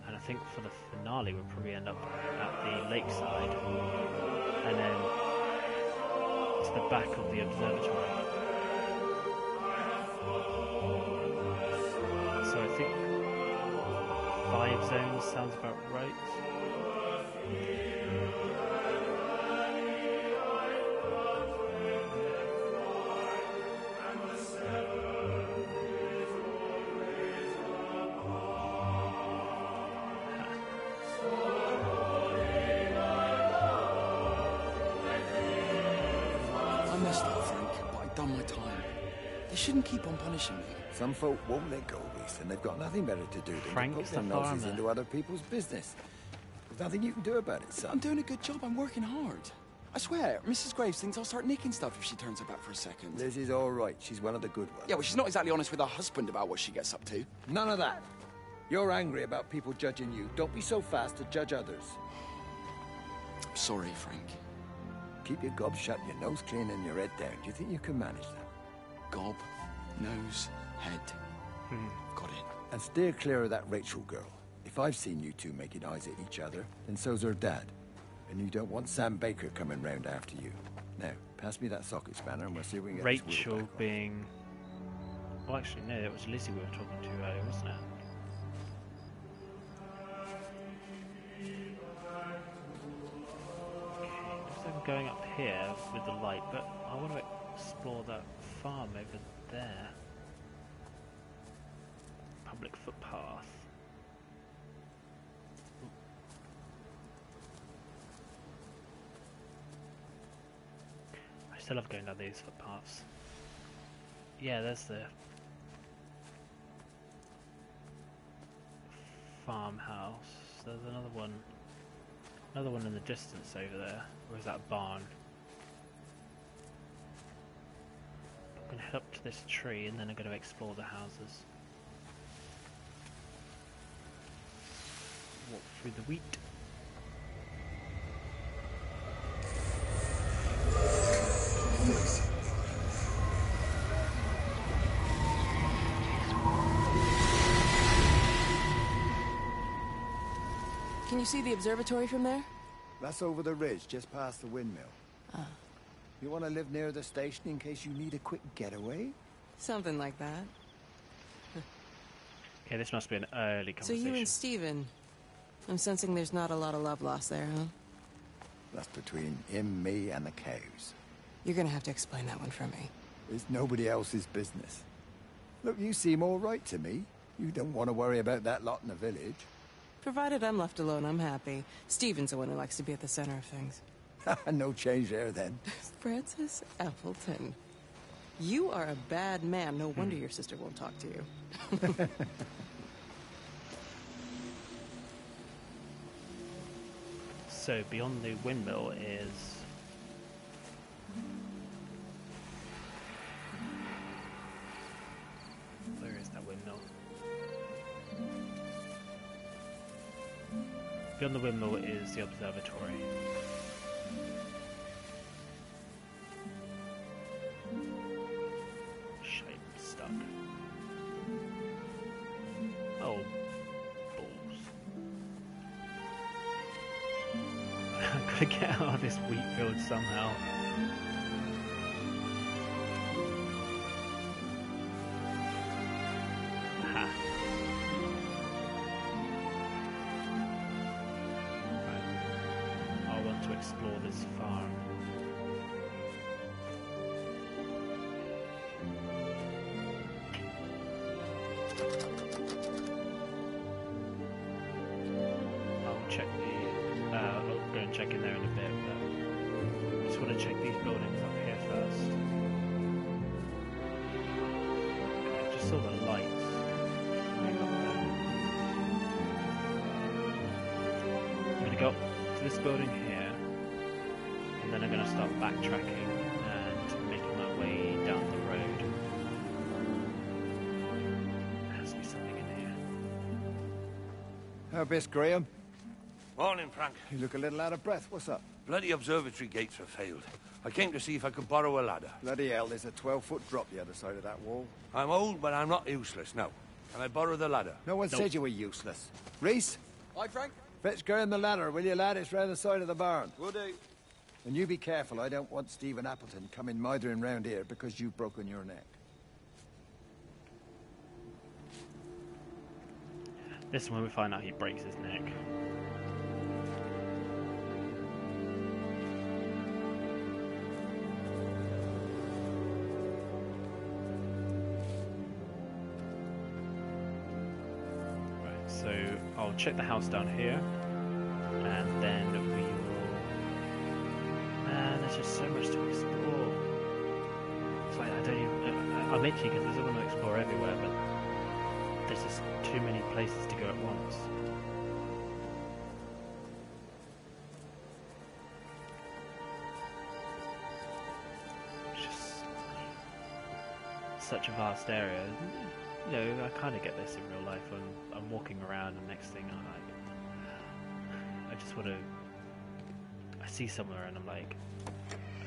and I think for the finale we'll probably end up at the Lakeside, and then to the back of the Observatory. So I think 5 zones sounds about right. I messed up, Frank, but I've done my time. They shouldn't keep on punishing me. Some folk won't let go, Reese, and they've got nothing better to do than Frank's to put their noses into other people's business. There's nothing you can do about it, son. I'm doing a good job. I'm working hard. I swear, Mrs. Graves thinks I'll start nicking stuff if she turns her back for a second. Lizzie's all right. She's one of the good ones. Yeah, well, she's not exactly honest with her husband about what she gets up to. None of that. You're angry about people judging you. Don't be so fast to judge others. I'm sorry, Frank. Keep your gob shut, your nose clean, and your head down. Do you think you can manage that? Gob, nose, head. Got it. And steer clear of that Rachel girl. If I've seen you two making eyes at each other, then so's her dad. And you don't want Sam Baker coming round after you. Now, pass me that socket spanner and we'll see if we can get this wheel Rachel back being... Well, actually, no, it was Lizzie we were talking to earlier, wasn't it? So I'm going up here with the light, but I want to explore that farm over there. Public footpath. I still love going down these footpaths. Yeah, there's the farmhouse. There's another one in the distance over there. Or is that a barn? I'm going to head up to this tree and then I'm going to explore the houses. Walk through the wheat. Can you see the observatory from there? That's over the ridge, just past the windmill. Ah. You want to live near the station in case you need a quick getaway? Something like that. Okay, this must be an early So conversation. you and Stephen, I'm sensing there's not a lot of love lost there, huh? That's between him, me, and the cows. You're gonna have to explain that one for me. It's nobody else's business. Look, you seem all right to me. You don't want to worry about that lot in the village. Provided I'm left alone, I'm happy. Stephen's the one who likes to be at the center of things. No change there, then. Francis Appleton. You are a bad man. No wonder your sister won't talk to you. So beyond the windmill is... Where is that windmill? Beyond the windmill is the observatory. Shape stuck. Oh, balls. I've got to get out of this wheat field somehow. Aha. Right. I want to explore this farm. check in there in a bit, but I just want to check these buildings up here first. Okay, I just saw the lights. I'm going to go up to this building here, and then I'm going to start backtracking and making my way down the road. There has to be something in here. How best, Graham? Morning, Frank. You look a little out of breath. What's up? Bloody observatory gates have failed. I came to see if I could borrow a ladder. Bloody hell, there's a 12-foot drop the other side of that wall. I'm old, but I'm not useless. Now, can I borrow the ladder? No one said you were useless. Reese? Hi, Frank. Fetch Graham the ladder, will you, lad? It's round the side of the barn. Will do. And you be careful. I don't want Stephen Appleton coming mithering round here because you've broken your neck. This is when we find out he breaks his neck. Right, so I'll check the house down here, and then we will... Man, there's just so much to explore. It's like I don't even... I'm itchy because I want to explore everywhere, but there's just too many places to go at once. It's just such a vast area. You know, I kind of get this in real life. I'm walking around, and next thing I just want to... I see somewhere, and I'm like,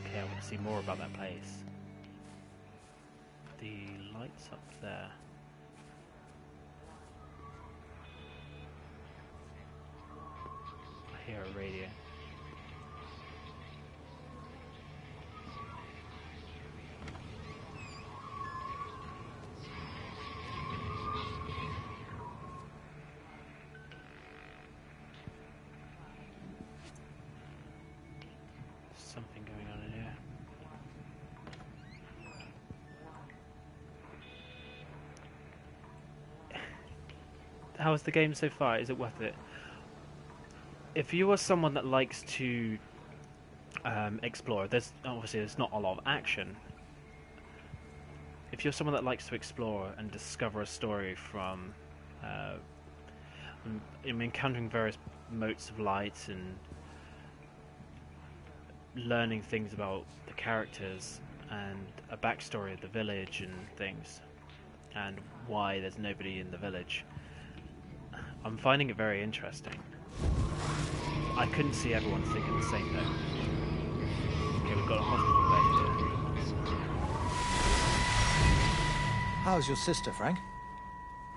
okay, I want to see more about that place. The lights up there. I hear a radio. Something going on in here. How is the game so far? Is it worth it? If you are someone that likes to explore, there's not a lot of action. If you're someone that likes to explore and discover a story from encountering various motes of light and learning things about the characters and a backstory of the village and things, and why there's nobody in the village, I'm finding it very interesting. I couldn't see everyone thinking the same thing. Okay, we've got a hospital bed here. How's your sister, Frank?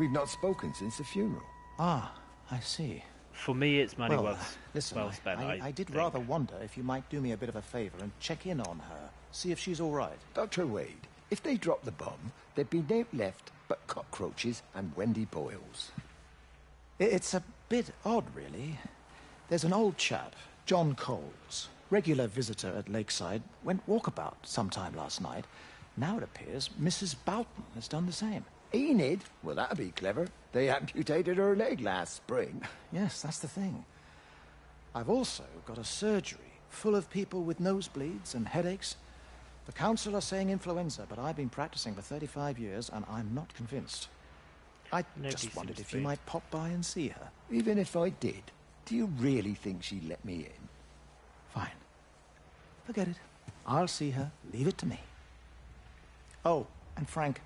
We've not spoken since the funeral. Ah, I see. For me, it's money well listen, spent. I did rather wonder if you might do me a bit of a favour and check in on her, see if she's all right. Dr. Wade, if they dropped the bomb, there'd be no left but cockroaches and Wendy boils. It's a bit odd, really. There's an old chap, John Coles, regular visitor at Lakeside, went walkabout sometime last night. Now it appears Mrs. Boughton has done the same. Enid? Well, that'd be clever. They amputated her leg last spring. Yes, that's the thing. I've also got a surgery full of people with nosebleeds and headaches. The council are saying influenza, but I've been practicing for 35 years and I'm not convinced. I just wondered if you might pop by and see her. Even if I did, do you really think she'd let me in? Fine. Forget it. I'll see her. Leave it to me. Oh, and Frank,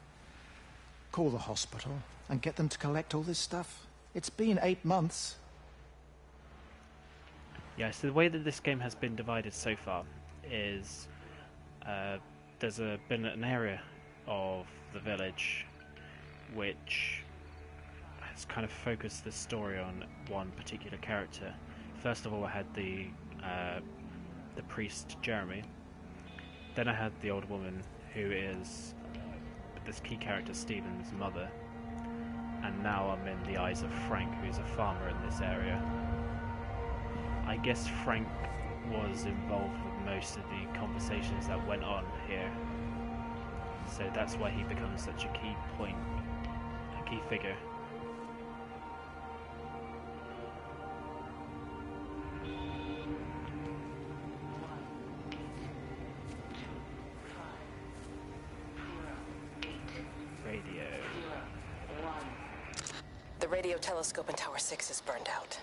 call the hospital and get them to collect all this stuff. It's been 8 months. Yeah, so the way that this game has been divided so far is there's been an area of the village which has kind of focused the story on one particular character. First of all, I had the priest Jeremy. Then I had the old woman who is this key character Stephen's mother, and now I'm in the eyes of Frank, who's a farmer in this area. I guess Frank was involved with most of the conversations that went on here, so that's why he becomes such a key point, a key figure. The radio telescope in Tower 6 is burned out.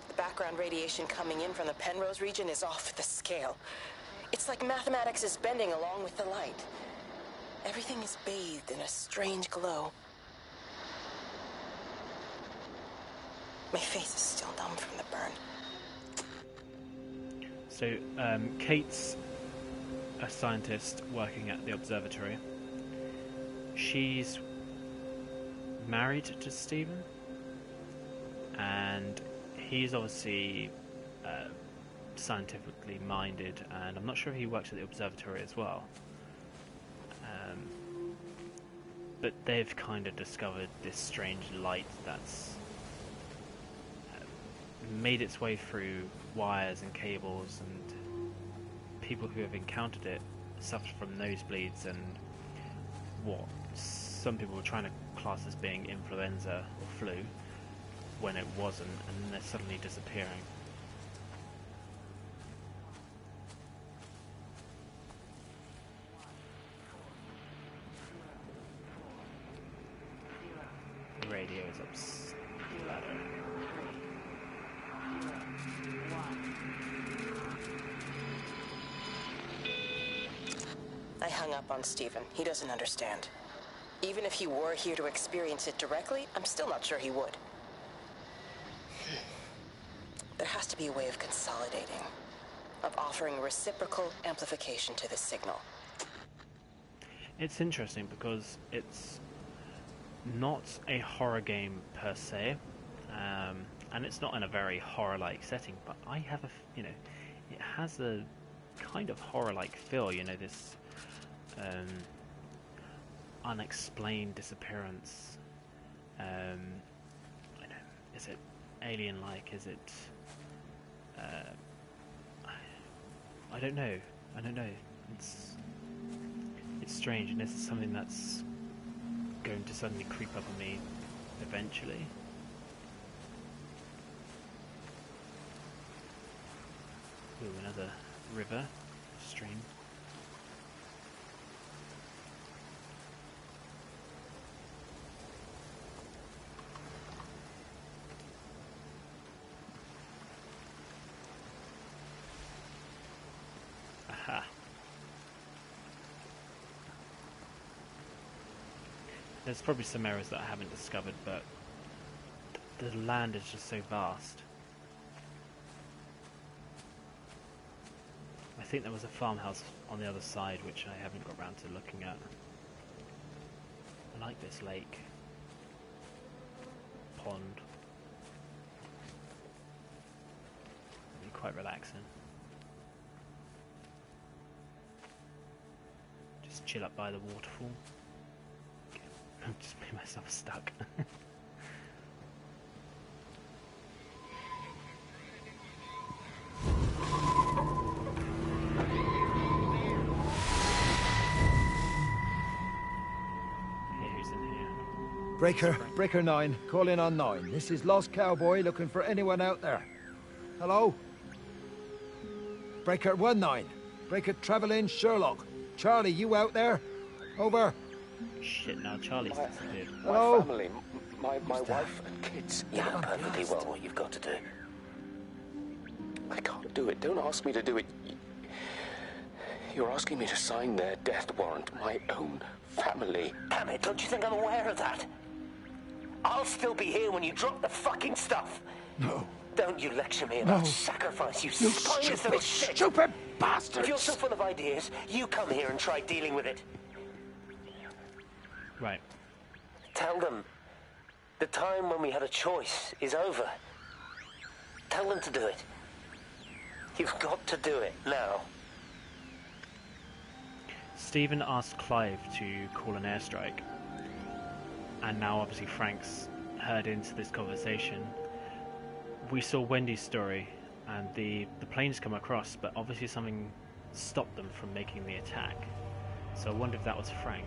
The background radiation coming in from the Penrose region is off the scale. It's like mathematics is bending along with the light. Everything is bathed in a strange glow. My face is still numb from the burn. So, Kate's a scientist working at the Observatory. She's married to Stephen, and he's obviously scientifically minded, and I'm not sure if he works at the Observatory as well. But they've kind of discovered this strange light that's made its way through wires and cables, and people who have encountered it suffer from nosebleeds and what some people were trying to class as being influenza or flu when it wasn't, and then they're suddenly disappearing. The radio is up the ladder. I hung up on Stephen. He doesn't understand. Even if he were here to experience it directly, I'm still not sure he would. There has to be a way of consolidating, of offering reciprocal amplification to this signal. It's interesting because it's not a horror game per se, and it's not in a very horror-like setting, but I have it has a kind of horror-like feel, this unexplained disappearance. Is it alien-like? Is it? I don't know. It's strange, and this is something that's going to suddenly creep up on me eventually. Ooh, another river stream. Aha. There's probably some areas that I haven't discovered, but the land is just so vast. I think there was a farmhouse on the other side which I haven't got around to looking at. I like this lake. Pond. It'd be quite relaxing. Just chill up by the waterfall. Just made myself stuck. Breaker 9, call in on 9. This is Lost Cowboy looking for anyone out there. Hello? Breaker 19. Breaker Travelin Sherlock. Charlie, you out there? Over. Shit, now Charlie's disappeared. Hello? My family, my wife and kids. You know perfectly well what you've got to do. I can't do it. Don't ask me to do it. You're asking me to sign their death warrant. My own family. Damn it, don't you think I'm aware of that? I'll still be here when you drop the fucking stuff. No. Don't you lecture me about sacrifice, you spineless little shit. Stupid bastards! If you're so full of ideas, you come here and try dealing with it. Right. Tell them the time when we had a choice is over. Tell them to do it. You've got to do it now. Stephen asked Clive to call an airstrike, and now obviously Frank's heard into this conversation. We saw Wendy's story, and the planes come across, but obviously something stopped them from making the attack. So I wonder if that was Frank.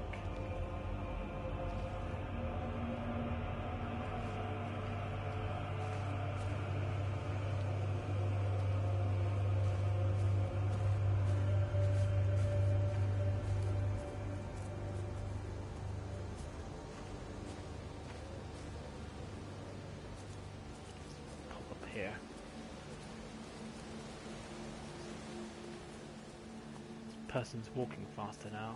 person's walking faster now.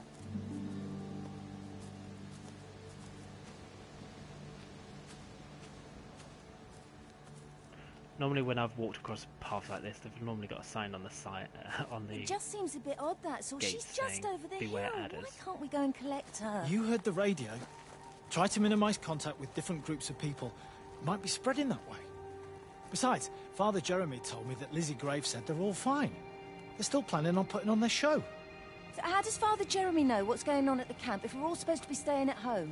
Normally when I've walked across a path like this, they've normally got a sign on the side, on the It just seems a bit odd, that's all. gate She's just saying, over the "Beware hill. adders." Why can't we go and collect her? You heard the radio. Try to minimize contact with different groups of people. It might be spreading that way. Besides, Father Jeremy told me that Lizzie Graves said they're all fine. They're still planning on putting on their show. So how does Father Jeremy know what's going on at the camp if we're all supposed to be staying at home?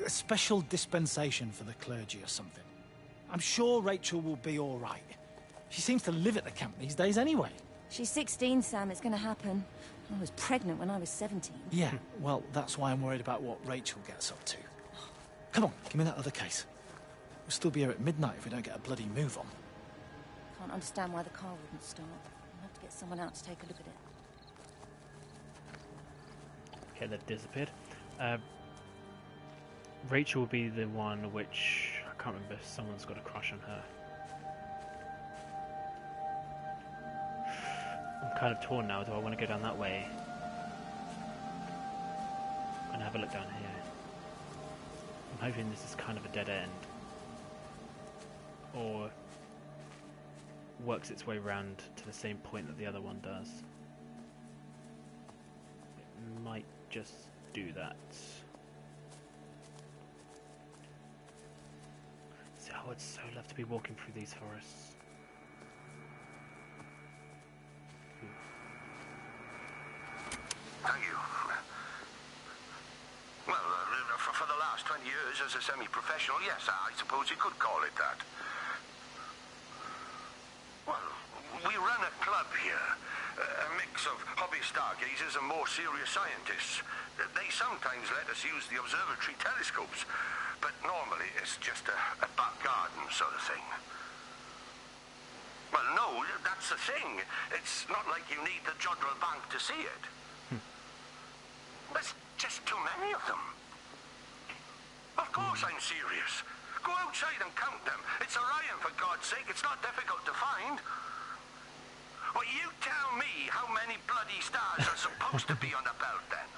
A special dispensation for the clergy or something. I'm sure Rachel will be all right. She seems to live at the camp these days anyway. She's 16, Sam. It's going to happen. I was pregnant when I was 17. Yeah, well, that's why I'm worried about what Rachel gets up to. Come on, give me that other case. We'll still be here at midnight if we don't get a bloody move on. Can't understand why the car wouldn't start. I'll have to get someone out to take a look at it. Okay, they've disappeared. Rachel will be the one which... I can't remember if someone's got a crush on her. I'm kind of torn now. Do I want to go down that way? I'm going to have a look down here. I'm hoping this is kind of a dead end. Or works its way round to the same point that the other one does. It might just do that. Oh, I'd so love to be walking through these forests. Thank you. Well, for the last 20 years as a semi-professional, yes, I suppose you could call it that. Well, we run a club here. A mix of hobby stargazers and more serious scientists. They sometimes let us use the observatory telescopes, but normally it's just a back garden sort of thing. Well, no, that's the thing. It's not like you need the Jodrell Bank to see it. There's just too many of them. Of course I'm serious. Go outside and count them. It's Orion, for God's sake. It's not difficult to find. Well, you tell me how many bloody stars are supposed to be on the belt, then.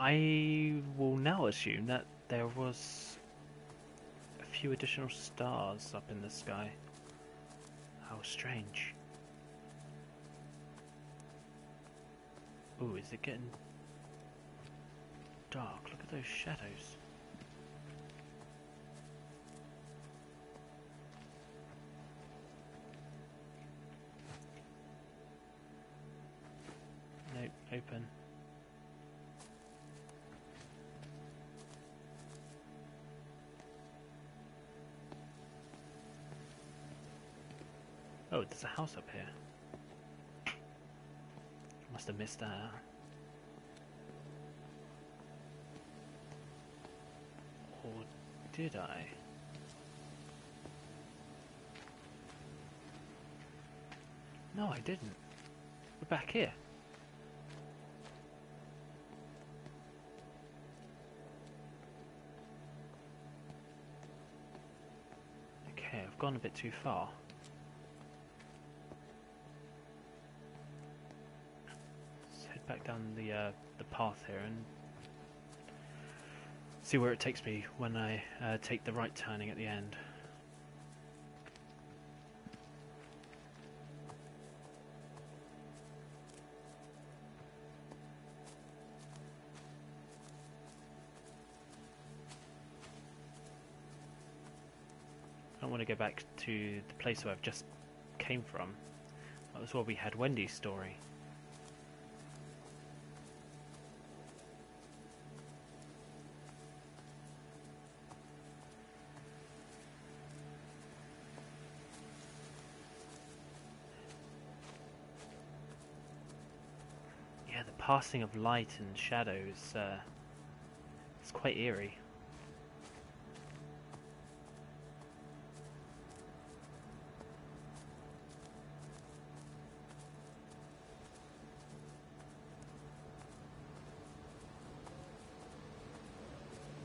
I will now assume that there was a few additional stars up in the sky. How strange. Ooh, is it getting dark? Look at those shadows. Nope, open. Oh, there's a house up here. Must have missed that. Or did I? No, I didn't. We're back here. Okay, I've gone a bit too far. Back down the path here and see where it takes me when I take the right turning at the end. I don't want to go back to the place where I've just came from. That was where we had Wendy's story. Passing of light and shadows, it's quite eerie.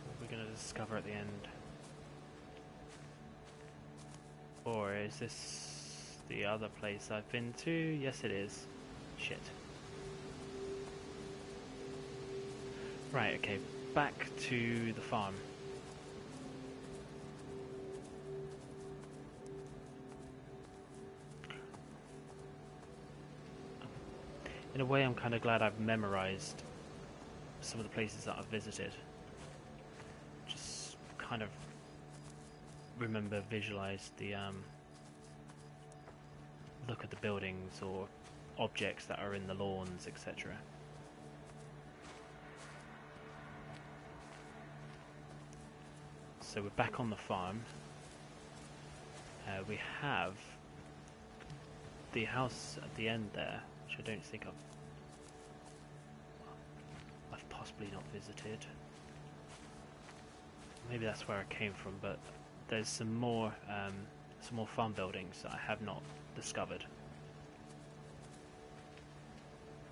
What are we going to discover at the end? Or is this the other place I've been to. Yes, it is. Shit. Right, okay. Back to the farm. In a way, I'm kind of glad I've memorized some of the places that I've visited. Just kind of visualize the look at the buildings or objects that are in the lawns, etc. So we're back on the farm. We have the house at the end there, which I don't think I've possibly not visited. Maybe that's where I came from, but there's some more farm buildings that I have not discovered.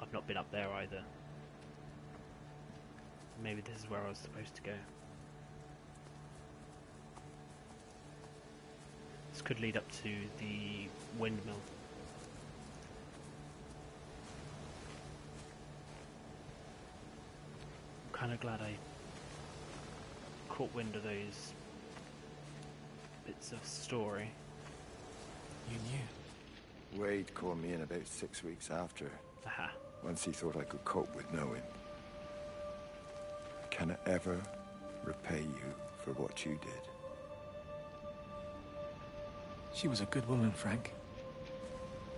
I've not been up there either. Maybe this is where I was supposed to go. This could lead up to the windmill. I'm kind of glad I caught wind of those bits of story. You knew? Wade called me in about 6 weeks after. Aha. Once he thought I could cope with knowing. Can I ever repay you for what you did? She was a good woman, Frank.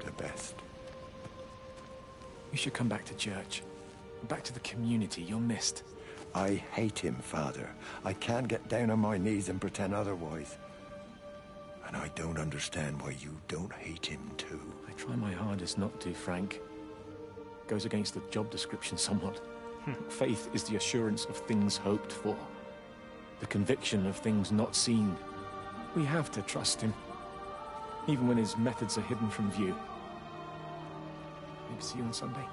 The best. You should come back to church. Back to the community. You're missed. I hate him, Father. I can't get down on my knees and pretend otherwise. And I don't understand why you don't hate him too. I try my hardest not to, Frank. Goes against the job description somewhat. Faith is the assurance of things hoped for. The conviction of things not seen. We have to trust him. Even when his methods are hidden from view. Maybe see you on Sunday.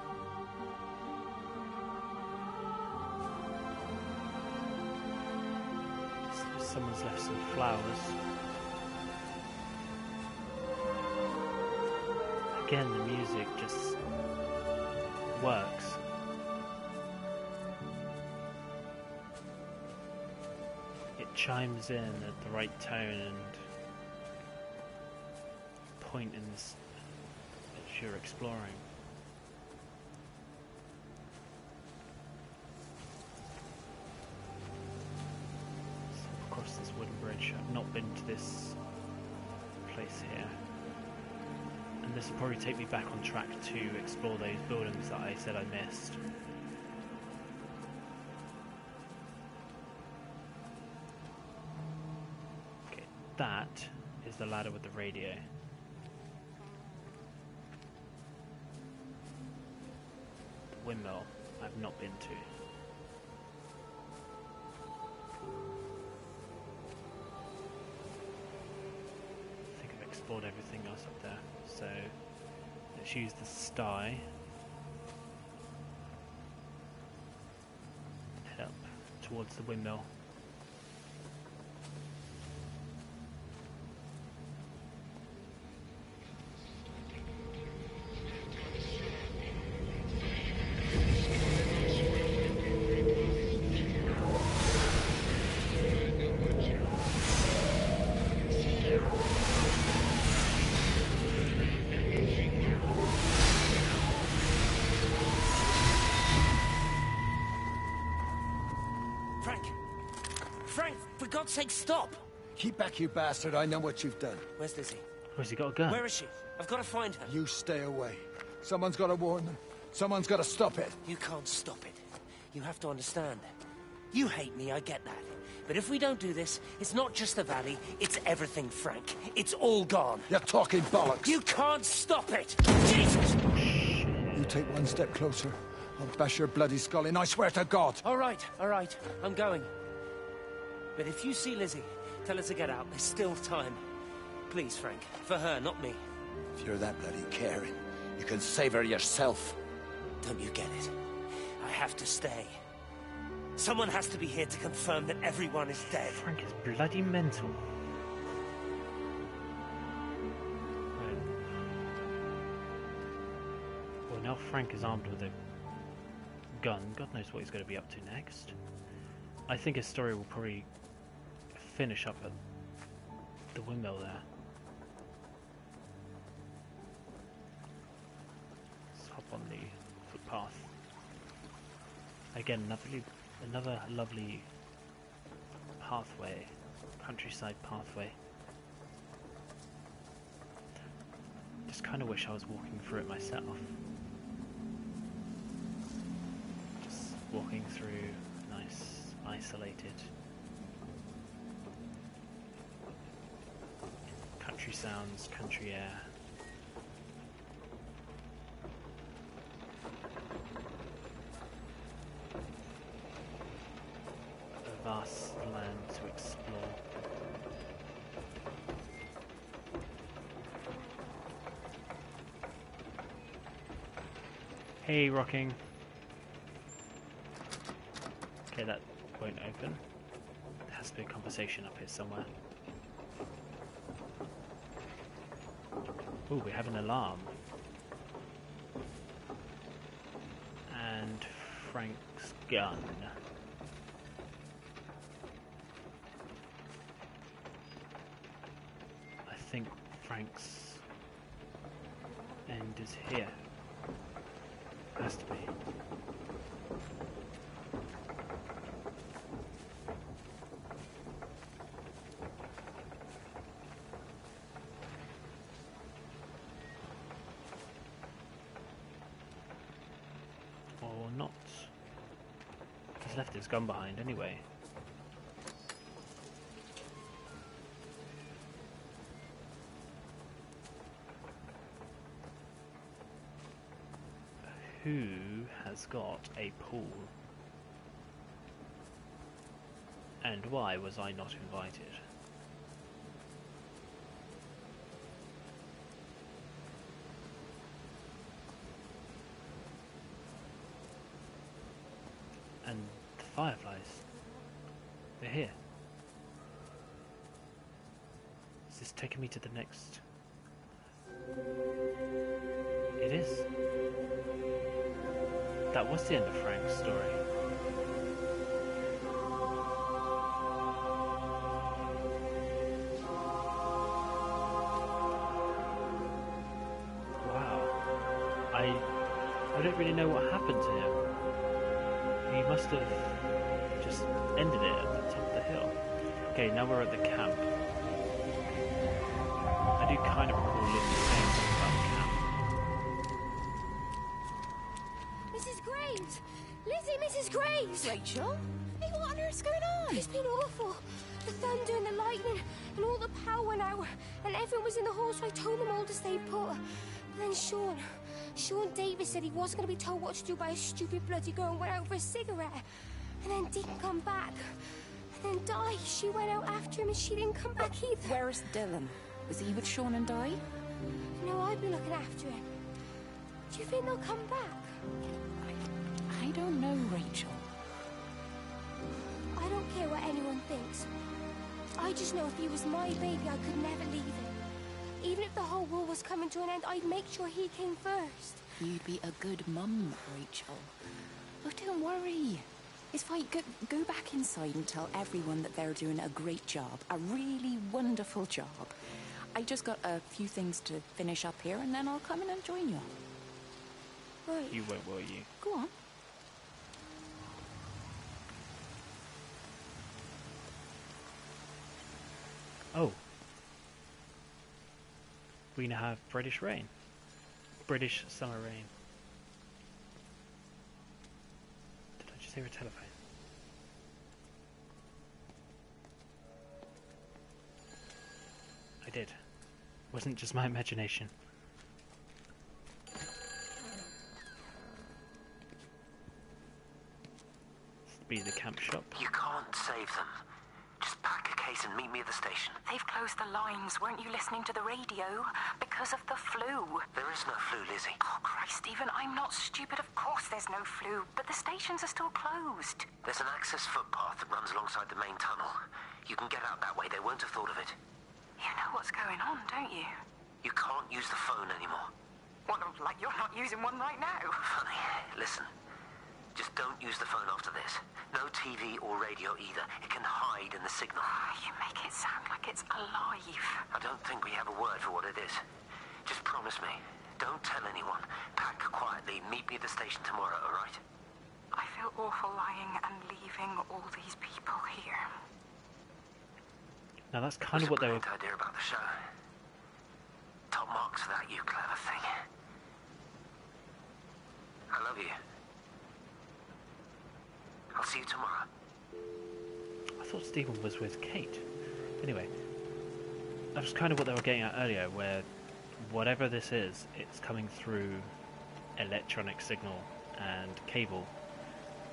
Someone's left some flowers. Again, the music just works. It chimes in at the right tone and point in this that you're exploring. So across this wooden bridge. I've not been to this place here. And this will probably take me back on track to explore those buildings that I said I missed. Okay, that is the ladder with the radio. The windmill I've not been to. I think I've explored everything else up there. So let's use the sty. Head up towards the windmill. For God's sake, stop! Keep back, you bastard. I know what you've done. Where's Lizzie? Where's he got a gun? Where is she? I've got to find her. You stay away. Someone's got to warn them. Someone's got to stop it. You can't stop it. You have to understand. You hate me, I get that. But if we don't do this, it's not just the valley, it's everything, Frank. It's all gone. You're talking bollocks. You can't stop it! Jesus! You take one step closer, I'll bash your bloody skull in, I swear to God. All right, I'm going. But if you see Lizzie, tell her to get out. There's still time. Please, Frank. For her, not me. If you're that bloody caring, you can save her yourself. Don't you get it? I have to stay. Someone has to be here to confirm that everyone is dead. Frank is bloody mental. Right. now Frank is armed with a gun. God knows what he's going to be up to next. I think his story will probably finish up at the windmill there. Let's hop on the footpath. Again, another lovely pathway, countryside pathway. Just kind of wish I was walking through it myself. Just walking through nice, isolated country sounds, country air. A vast land to explore. Hey, rocking. Okay, that won't open. There has to be a conversation up here somewhere. Oh, we have an alarm. And Frank's gun. I think Frank's end is here. Has to be. Or not. He's left his gun behind anyway. Who has got a pool? And why was I not invited? And the fireflies, they're here. Is this taking me to the next? It is. That was the end of Frank's story. Wow. I don't really know what happened to him. He must have just ended it at the top of the hill. Okay, now we're at the camp. I do kind of recall Lizzie saying something about the camp. Mrs. Graves! Lizzie, Mrs. Graves! Rachel? Hey, what on earth's going on? It's been awful. The thunder and the lightning and all the power went out and everyone was in the hall, so I told them all to stay put. But then Sean Davis said he wasn't going to be told what to do by a stupid bloody girl and went out for a cigarette. And then didn't come back. And then Di, she went out after him and she didn't come back either. Where's Dylan? Was he with Sean and Di? No, I've been looking after him. Do you think they'll come back? I don't know, Rachel. I don't care what anyone thinks. I just know if he was my baby, I could never leave him. Even if the whole world was coming to an end, I'd make sure he came first. You'd be a good mum, Rachel. Oh, don't worry. It's fine. Go back inside and tell everyone that they're doing a great job. A really wonderful job. I just got a few things to finish up here, and then I'll come in and join you. Right. You won't, will you? Go on. Oh. We now have British rain. British summer rain. Did I just hear a telephone? I did. Wasn't just my imagination. This be the camp shop. You can't save them. Just pack a case and meet me at the station. They've closed the lines. Weren't you listening to the radio? Because of the flu. There is no flu, Lizzie. Oh, Christ, Stephen, I'm not stupid. Of course there's no flu. But the stations are still closed. There's an access footpath that runs alongside the main tunnel. You can get out that way. They won't have thought of it. You know what's going on, don't you? You can't use the phone anymore. Well, like you're not using one right now. Funny. Listen, just don't use the phone after this. No TV or radio either. It can hide in the signal. You make it sound like it's alive. I don't think we have a word for what it is. Just promise me. Don't tell anyone. Pack quietly. Meet me at the station tomorrow, all right? I feel awful lying and leaving all these people here. Now that's kind of what they were... Great idea about the show. Top marks for that, you clever thing. I love you. I'll see you tomorrow. I thought Stephen was with Kate. Anyway, that was kind of what they were getting at earlier, where whatever this is, it's coming through electronic signal and cable.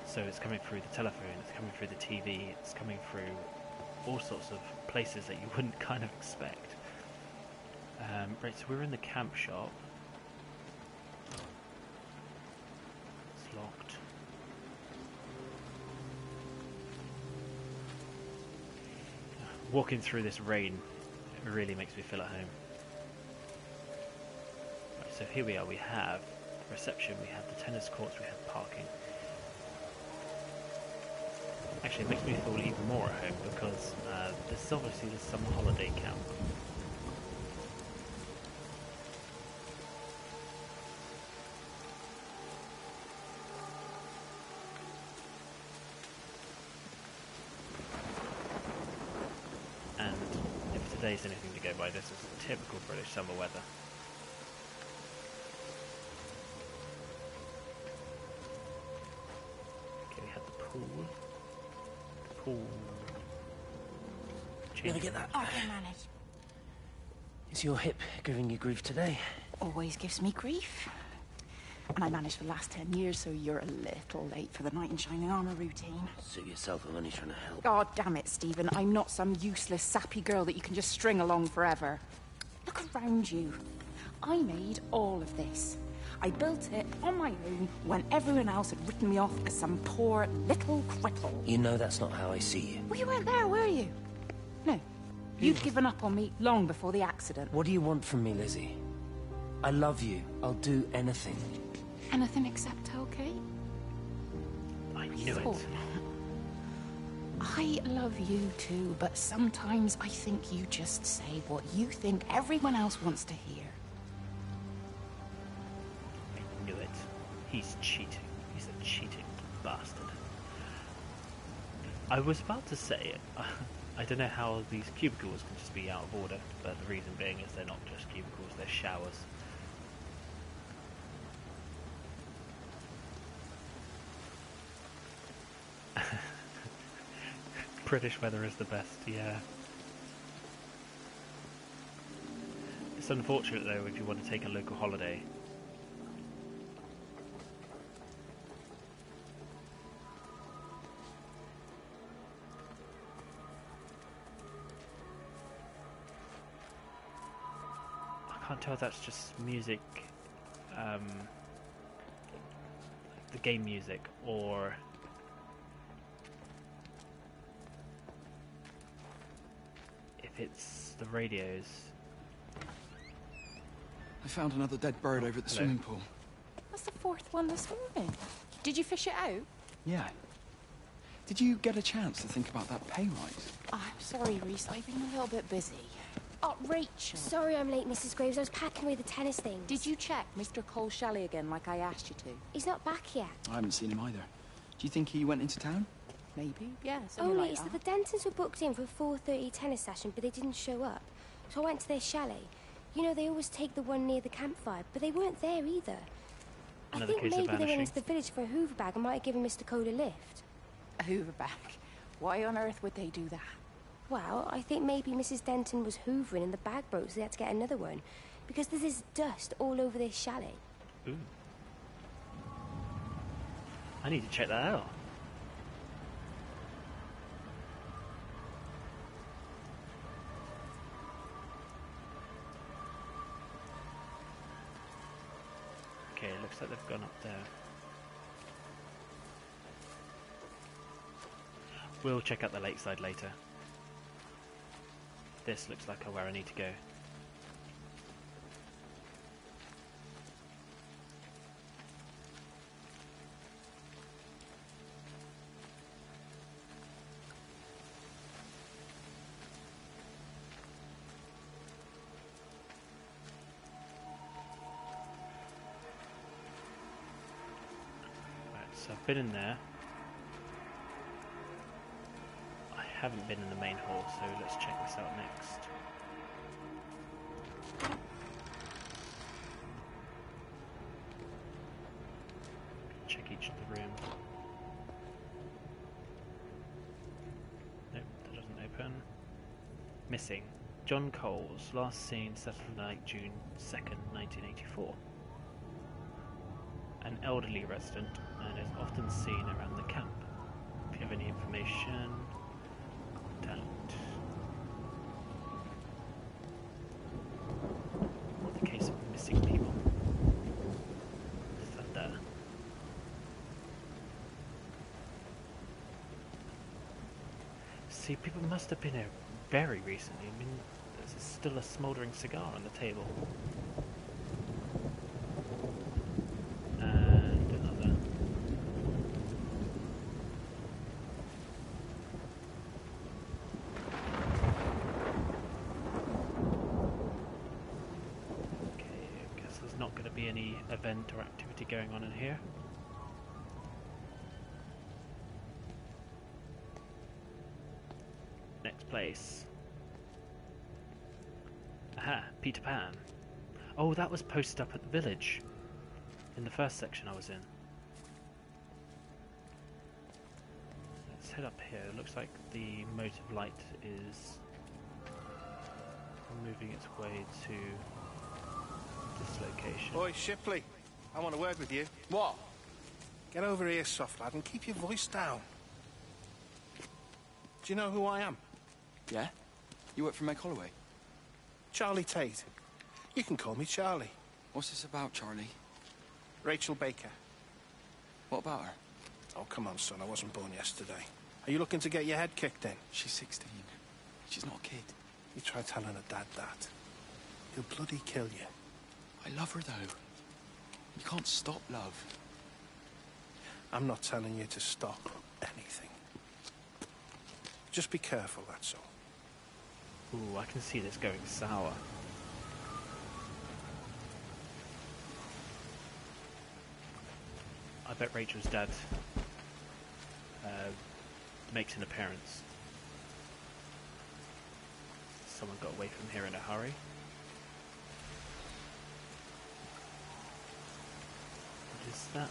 So it's coming through the telephone, it's coming through the TV, it's coming through all sorts of places that you wouldn't kind of expect. Right, so we're in the camp shop. It's locked. Walking through this rain really makes me feel at home. Right, so here we are, we have reception, we have the tennis courts, we have parking. Actually, it makes me feel even more at home because this is obviously the summer holiday camp. And if today's anything to go by, this is typical British summer weather. Okay, we have the pool. You gonna get that? I can manage. Is your hip giving you grief today? Always gives me grief. And I managed for the last 10 years, so you're a little late for the knight in shining armour routine. Suit yourself, I'm only trying to help. Oh, damn it, Stephen. I'm not some useless, sappy girl that you can just string along forever. Look around you. I made all of this. I built it on my own when everyone else had written me off as some poor little cripple. You know that's not how I see you. Well, you weren't there, were you? No. You'd given up on me long before the accident. What do you want from me, Lizzie? I love you. I'll do anything. Anything except tell Kate? I knew it. I love you too, but sometimes I think you just say what you think everyone else wants to hear. I knew it. He's cheating. He's a cheating bastard. I was about to say it. I don't know how these cubicles can just be out of order, but the reason being is they're not just cubicles, they're showers. British weather is the best, yeah. It's unfortunate though if you want to take a local holiday. I can't tell if that's just music, the game music, or if it's the radios. I found another dead bird over at the swimming pool. That's the fourth one this morning. Did you fish it out? Yeah. Did you get a chance to think about that pay rise? I'm sorry, Reese. I've been a little bit busy. Oh, Rachel. Sorry I'm late, Mrs. Graves. I was packing away the tennis things. Did you check Mr. Cole Shelley again like I asked you to? He's not back yet. I haven't seen him either. Do you think he went into town? Maybe, yeah. Only it's that the Dentons were booked in for a 4:30 tennis session, but they didn't show up. So I went to their chalet. You know, they always take the one near the campfire, but they weren't there either. I think maybe they went into the village for a hoover bag and might have given Mr. Cole a lift. A hoover bag? Why on earth would they do that? Well, I think maybe Mrs. Denton was hoovering and the bag broke, so they had to get another one. Because there's this dust all over this chalet. Ooh. I need to check that out. Okay, it looks like they've gone up there. We'll check out the Lakeside later. This looks like where I need to go. So I've been in there. I haven't been in the main hall, so let's check this out next. Check each of the rooms. Nope, that doesn't open. Missing. John Coles, last seen Saturday night, June 2nd, 1984. An elderly resident and is often seen around the camp. If you have any information, contact. The case of missing people. Is that there? See, people must have been here very recently. I mean, there's still a smouldering cigar on the table. And another. Okay, I guess there's not going to be any event or activity going on in here. Next place. Aha, Peter Pan. Oh, that was posted up at the village. In the first section I was in. Let's head up here. It looks like the motive light is moving its way to this location. Oi, Shipley. I want to work with you. What? Get over here, soft lad, and keep your voice down. Do you know who I am? Yeah? You work for Meg Holloway? Charlie Tate. You can call me Charlie. What's this about, Charlie? Rachel Baker. What about her? Oh, come on, son. I wasn't born yesterday. Are you looking to get your head kicked in? She's 16. She's not a kid. You try telling her dad that. He'll bloody kill you. I love her, though. You can't stop love. I'm not telling you to stop anything. Just be careful, that's all. Ooh, I can see this going sour. I bet Rachel's dad makes an appearance. Someone got away from here in a hurry. What is that?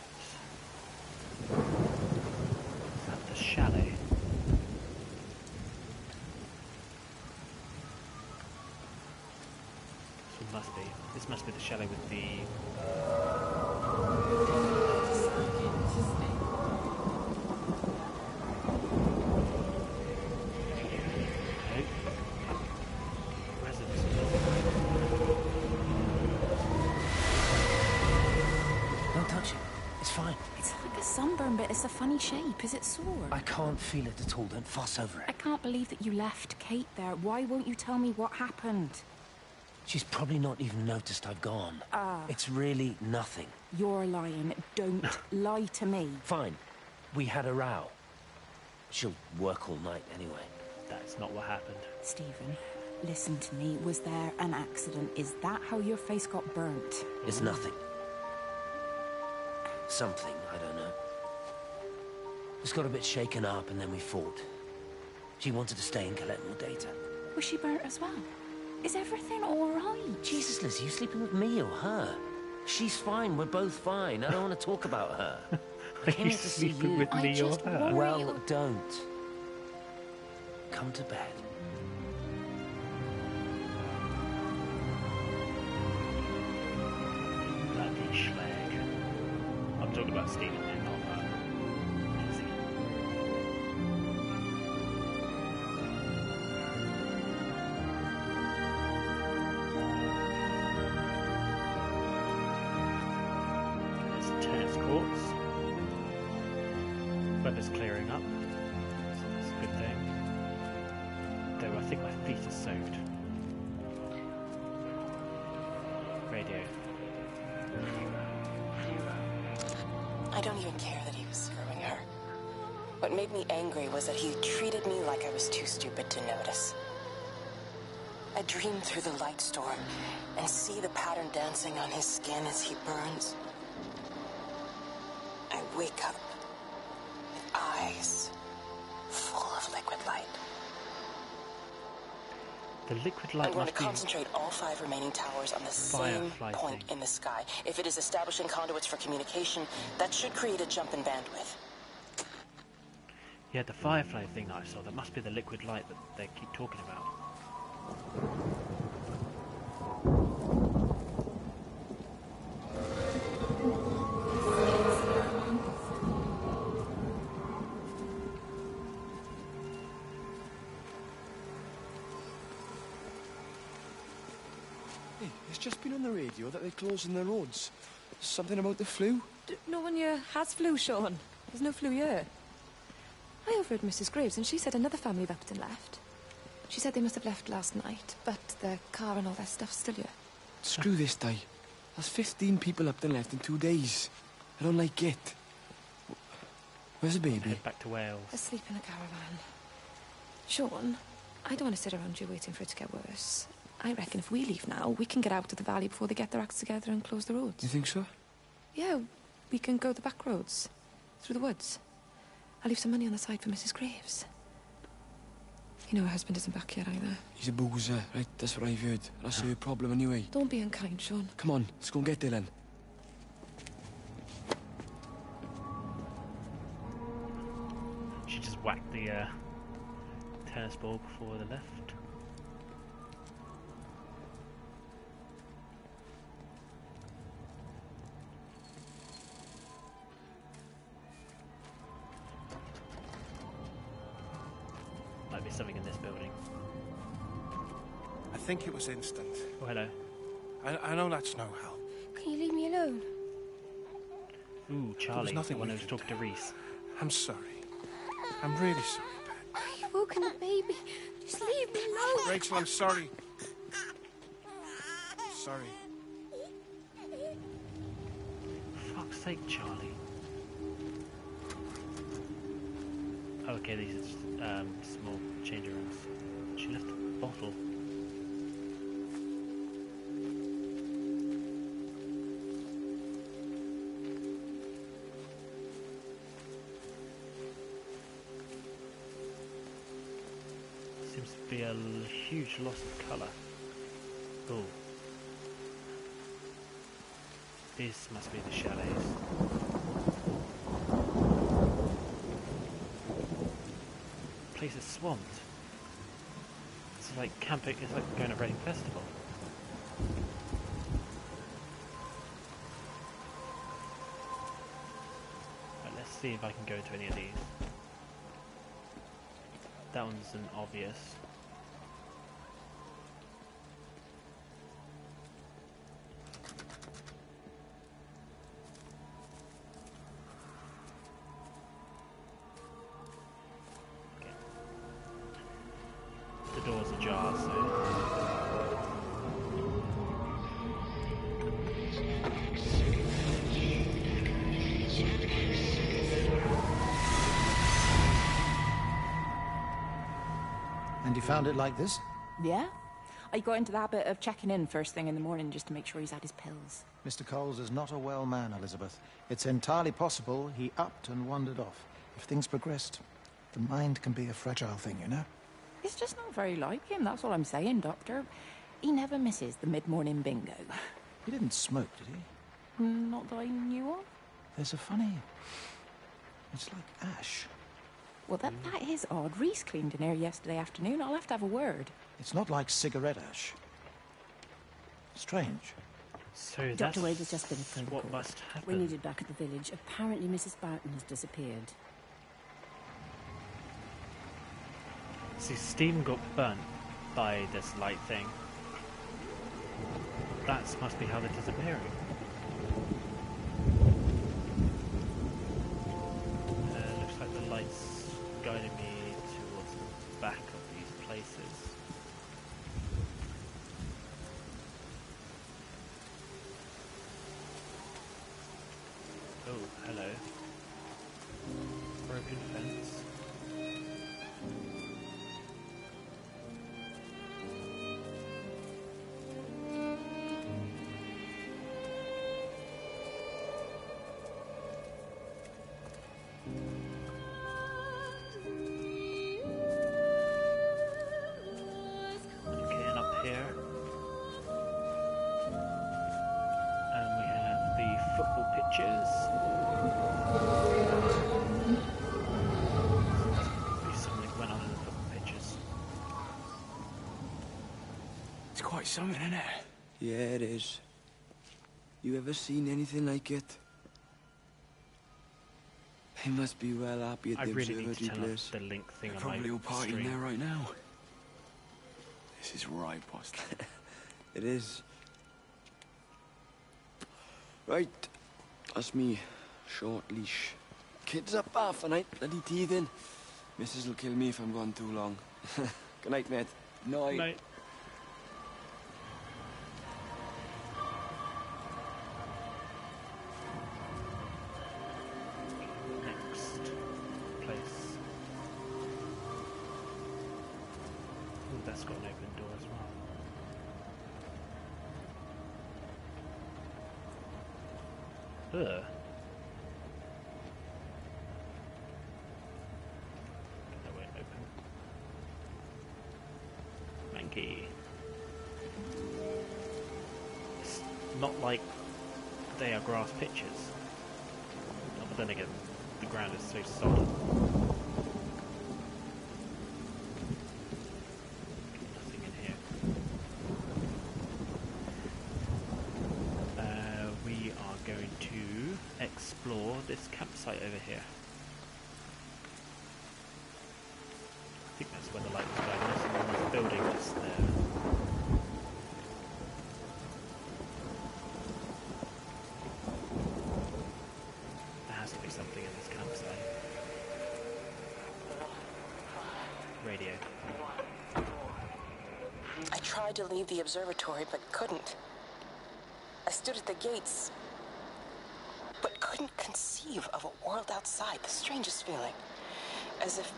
Is that the chalet? This must be the chalet with the... Don't touch it. It's fine. It's like a sunburn, but it's a funny shape. Is it sore? I can't feel it at all. Don't fuss over I it. can't believe that you left Kate there. Why won't you tell me what happened? She's probably not even noticed I've gone. It's really nothing. You're lying. Don't lie to me. Fine. We had a row. She'll work all night anyway. That's not what happened. Stephen, listen to me. Was there an accident? Is that how your face got burnt? It's nothing. Something, I don't know. Just got a bit shaken up and then we fought. She wanted to stay and collect more data. Was she burnt as well? Is everything all right? Jesus, Lizzie, you sleeping with me or her? She's fine. We're both fine. I don't want to talk about her. I came Are you here to see sleeping you. with me or her? Well, don't. Come to bed. Bloody schlag. I'm talking about Stephen and not Lizzie. There's tennis courts. Weather's clearing up, so that's a good thing. Though I think my feet are soaked. Radio. I don't even care that he was screwing her. What made me angry was that he treated me like I was too stupid to notice. I dream through the light storm and see the pattern dancing on his skin as he burns. I wake up eyes, full of liquid light. The liquid light I'm going must to be... concentrate all 5 remaining towers on the same Firefly point thing. in the sky. If it is establishing conduits for communication, that should create a jump in bandwidth. Yeah, the firefly thing that I saw, that must be the liquid light that they keep talking about. Hey, it's just been on the radio that they're closing the roads. Something about the flu? No one here has flu, Sean. There's no flu here. I overheard Mrs. Graves, and she said another family of Appleton left. She said they must have left last night, but their car and all their stuff's still here. Screw this, Di. There's 15 people Upton left in 2 days. I don't like it. Where's the baby? Head back to Wales. Asleep in a caravan. Sean, I don't want to sit around here waiting for it to get worse. I reckon if we leave now, we can get out of the valley before they get their acts together and close the roads. You think so? Yeah, we can go the back roads. Through the woods. I'll leave some money on the side for Mrs. Graves. You know her husband isn't back yet either. He's a boozer, right? That's what I've heard. That's your problem anyway. Don't be unkind, Sean. Come on, let's go and get Dylan. She just whacked the tennis ball before the left. Might be something in this building. I think it was instant. Oh, hello. I know that's no help. Can you leave me alone? Ooh, Charlie, the nothing one we who was could talking to Reese. I'm sorry. I'm really sorry, Pet. You've woken the baby. Just leave me alone. Rachel, I'm sorry. Sorry. For fuck's sake, Charlie. Oh, okay, these are just, small changing rooms. She left a bottle. Seems to be a huge loss of colour. Oh. This must be the chalets. The place is swamped. It's like camping, it's like going to Reading Festival. Right, let's see if I can go into any of these. That one's an obvious. Okay. The door's ajar, so... And you found it like this? Yeah. I got into the habit of checking in first thing in the morning just to make sure he's had his pills. Mr. Coles is not a well man, Elizabeth. It's entirely possible he upped and wandered off. If things progressed, the mind can be a fragile thing, you know? It's just not very like him, that's all I'm saying, Doctor. He never misses the mid-morning bingo. He didn't smoke, did he? Not that I knew of. There's a funny... It's like ash. Well, that is odd. Reese cleaned in here yesterday afternoon. I'll have to have a word. It's not like cigarette ash. Strange. So Dr. that's Wade has just been a phone what call. must We happen. needed back at the village. Apparently Mrs. Boughton has disappeared. See, Stephen got burnt by this light thing. That must be how they're disappearing. Looks like the light's guiding me towards the back of these places. Oh, hello. Broken fence. It's quite something, isn't it? Yeah, it is. You ever seen anything like it? He must be well happy at I the really need to observatory turn place. off the link thing They're on my probably all partying stream. there right now. This is right, Boston. It is. Right. That's me. Short leash. Kids up half a night, bloody teething. Missus will kill me if I'm gone too long. Good night, mate. Night. Night. Next place. Ooh, that's got an open door as well. Ugh. That won't open. Manky. It's not like they are grass pitches. Oh, but then again, the ground is so solid. Nothing in here. We are going to explore this campsite over here. I think that's where the light was guiding us, and then this building just there. There has to be something in this campsite. Radio. I tried to leave the observatory, but couldn't. I stood at the gates, but couldn't conceive of a world outside. The strangest feeling. As if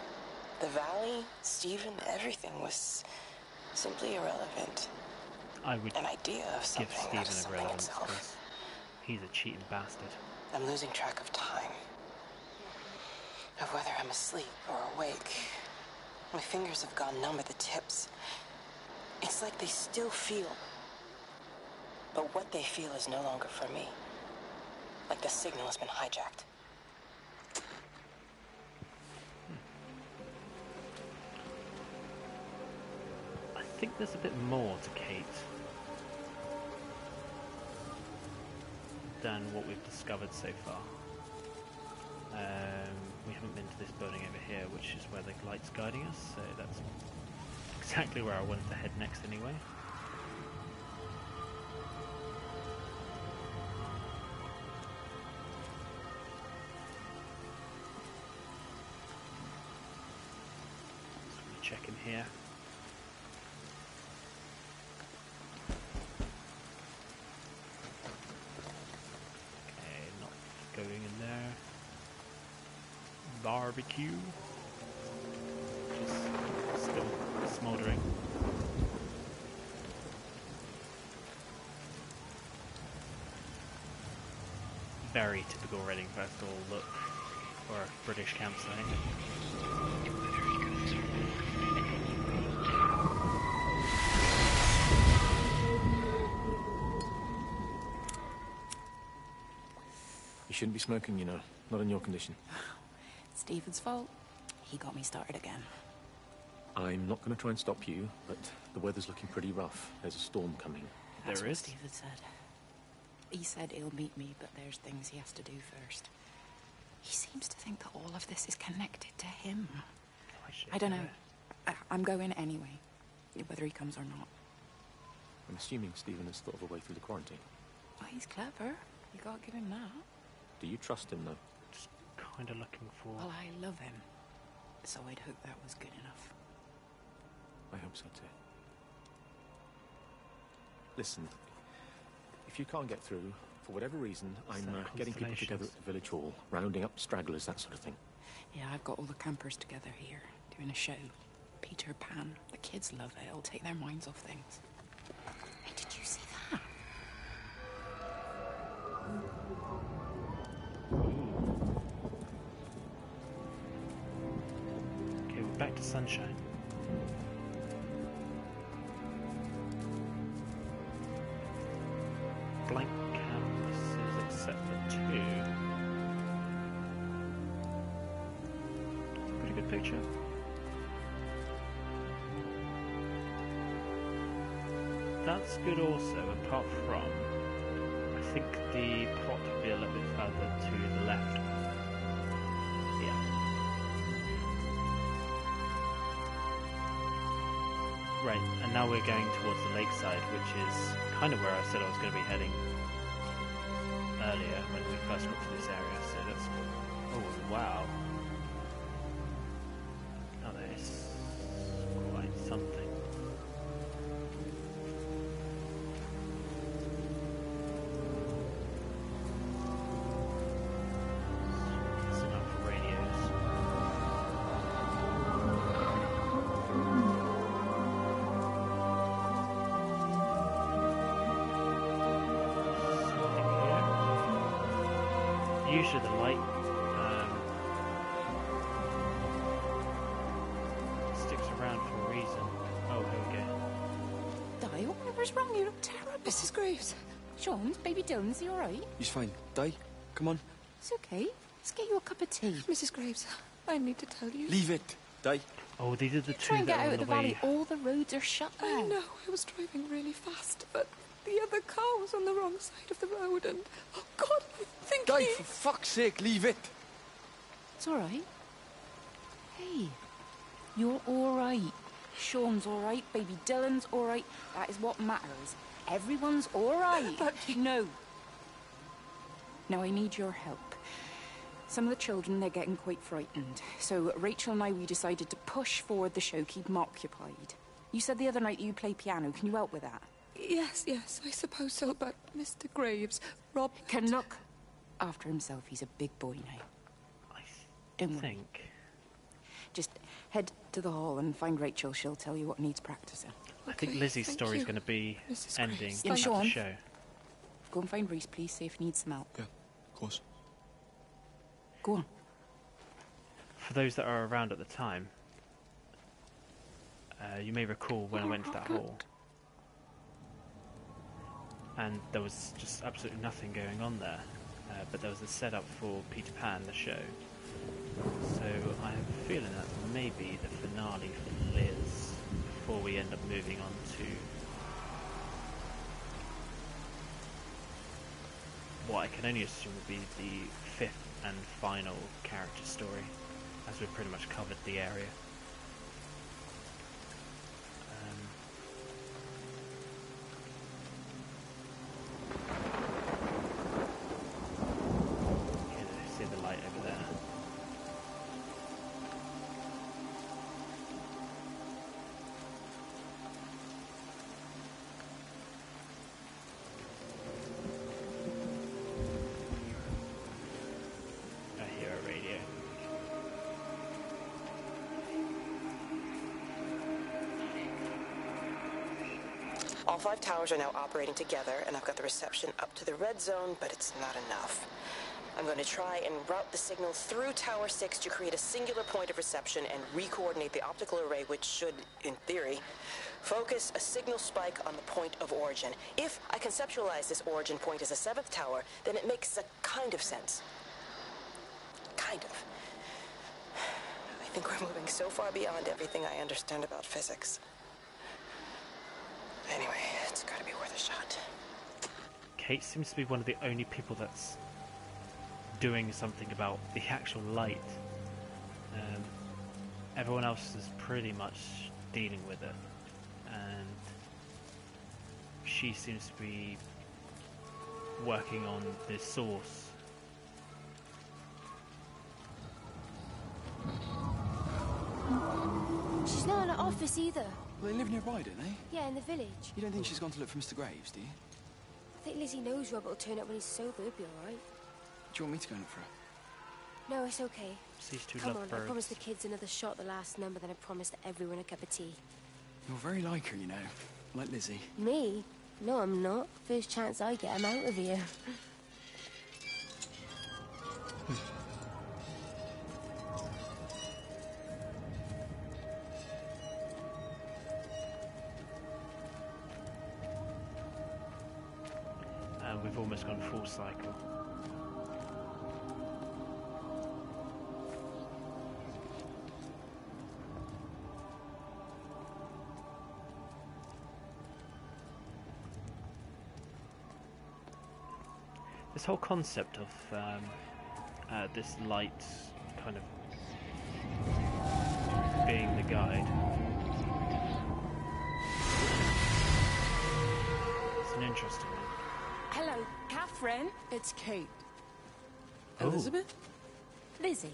the valley, Stephen, everything was simply irrelevant. I would An idea of something, give not Stephen a something relevance itself. because he's a cheating bastard. I'm losing track of time. Of whether I'm asleep or awake. My fingers have gone numb at the tips. It's like they still feel. But what they feel is no longer for me. Like the signal has been hijacked. I think there's a bit more to Kate than what we've discovered so far. We haven't been to this building over here, which is where the light's guiding us, so that's exactly where I wanted to head next anyway. So we check in here. Okay, not going in there. Barbecue. Just still smouldering. Very typical Reading Festival look for a British campsite. You shouldn't be smoking, you know. Not in your condition. Stephen's fault. He got me started again. I'm not going to try and stop you, but the weather's looking pretty rough. There's a storm coming. That's what Stephen said. He said he'll meet me, but there's things he has to do first. He seems to think that all of this is connected to him. I don't know. I'm going anyway, whether he comes or not. I'm assuming Stephen has thought of a way through the quarantine. Well, he's clever. You gotta give him that. Do you trust him, though? Just kind of looking for... Well, I love him. So I'd hope that was good enough. I hope so, too. Listen, if you can't get through, for whatever reason, I'm getting people together at the village hall, rounding up stragglers, that sort of thing. Yeah, I've got all the campers together here, doing a show. Peter Pan. The kids love it. It'll take their minds off things. Hey, did you see that? Okay, we're back to sunshine. Blank canvases except for 2. Pretty good picture. that's good also, apart from, I think the plot will be a little bit further to the left. Yeah. Right, and now we're going towards the Lakeside, which is kind of where I said I was going to be heading earlier when we first got to this area, so that's... Oh, wow. Oh, that is quite something. Usually the light sticks around for a reason. Oh, here we go. Di, whatever's wrong? You look terrible. Mrs. Graves. Sean, baby Dylan, is he alright? He's fine. Di, come on. It's okay. Let's get you a cup of tea. Mrs. Graves, I need to tell you. Leave it. Di. Oh, these are the Try two and that get are out on of the the way. valley. All the roads are shut now. I know. I was driving really fast, but the other car was on the wrong side of the road, and oh God, I think Di, for fuck's sake, leave it. It's alright. Hey, you're alright. Sean's alright. Baby Dylan's alright. That is what matters. Everyone's alright. No. Now I need your help. Some of the children, they're getting quite frightened. So Rachel and I, we decided to push forward the show, keep them occupied. You said the other night you play piano. Can you help with that? Yes, I suppose so, but Mr. Graves, Rob... Can look after himself. He's a big boy now. Don't worry. Just head to the hall and find Rachel. She'll tell you what needs practicing. I think Lizzie's story is going to be ending Yeah, at the Sean, show. go and find Reese, please. See if he needs some help. Yeah, of course. Go on. For those that are around at the time, you may recall when I went to that hall, and there was just absolutely nothing going on there, but there was a setup for Peter Pan, the show. So I have a feeling that maybe the finale for Liz, before we end up moving on to what I can only assume will be the fifth and final character story, as we've pretty much covered the area. See the light over there. I hear a radio. All 5 towers are now operating together, and I've got the reception up to the red zone, but it's not enough. I'm going to try and route the signal through Tower 6 to create a singular point of reception and re-coordinate the optical array, which should, in theory, focus a signal spike on the point of origin. If I conceptualize this origin point as a 7th tower, then it makes a kind of sense. Kind of. I think we're moving so far beyond everything I understand about physics. Anyway, it's gotta be worth a shot. Kate seems to be one of the only people that's doing something about the actual light. Everyone else is pretty much dealing with it, and she seems to be working on the source. She's not in her office either. Well, they live nearby, don't they? Yeah, in the village. You don't think she's gone to look for Mr. Graves, do you? I think Lizzie knows Robert will turn up when he's sober. He'll be alright. Do you want me to go and look for her? No, it's okay. These two Come love on, birds. I promised the kids another shot at the last number, then I promised everyone a cup of tea. You're very like her, you know. Like Lizzie. Me? No, I'm not. First chance I get, I'm out of here. And we've almost gone full cycle. This whole concept of this light kind of being the guide. It's an interesting one. Hello, Catherine. It's Kate. Oh. Elizabeth? Lizzie.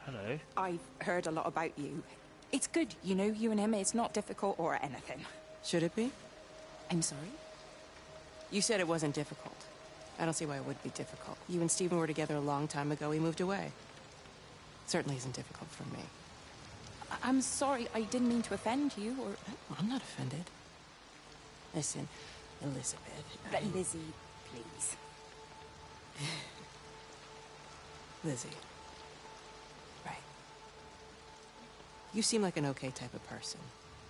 Hello. I've heard a lot about you. It's good, you know, you and him, it's not difficult or anything. Should it be? I'm sorry? You said it wasn't difficult. I don't see why it would be difficult. You and Stephen were together a long time ago. He moved away. It certainly isn't difficult for me. I'm sorry, I didn't mean to offend you, or... No, I'm not offended. Listen, Elizabeth... But Lizzie, please. Lizzie. Right. You seem like an okay type of person.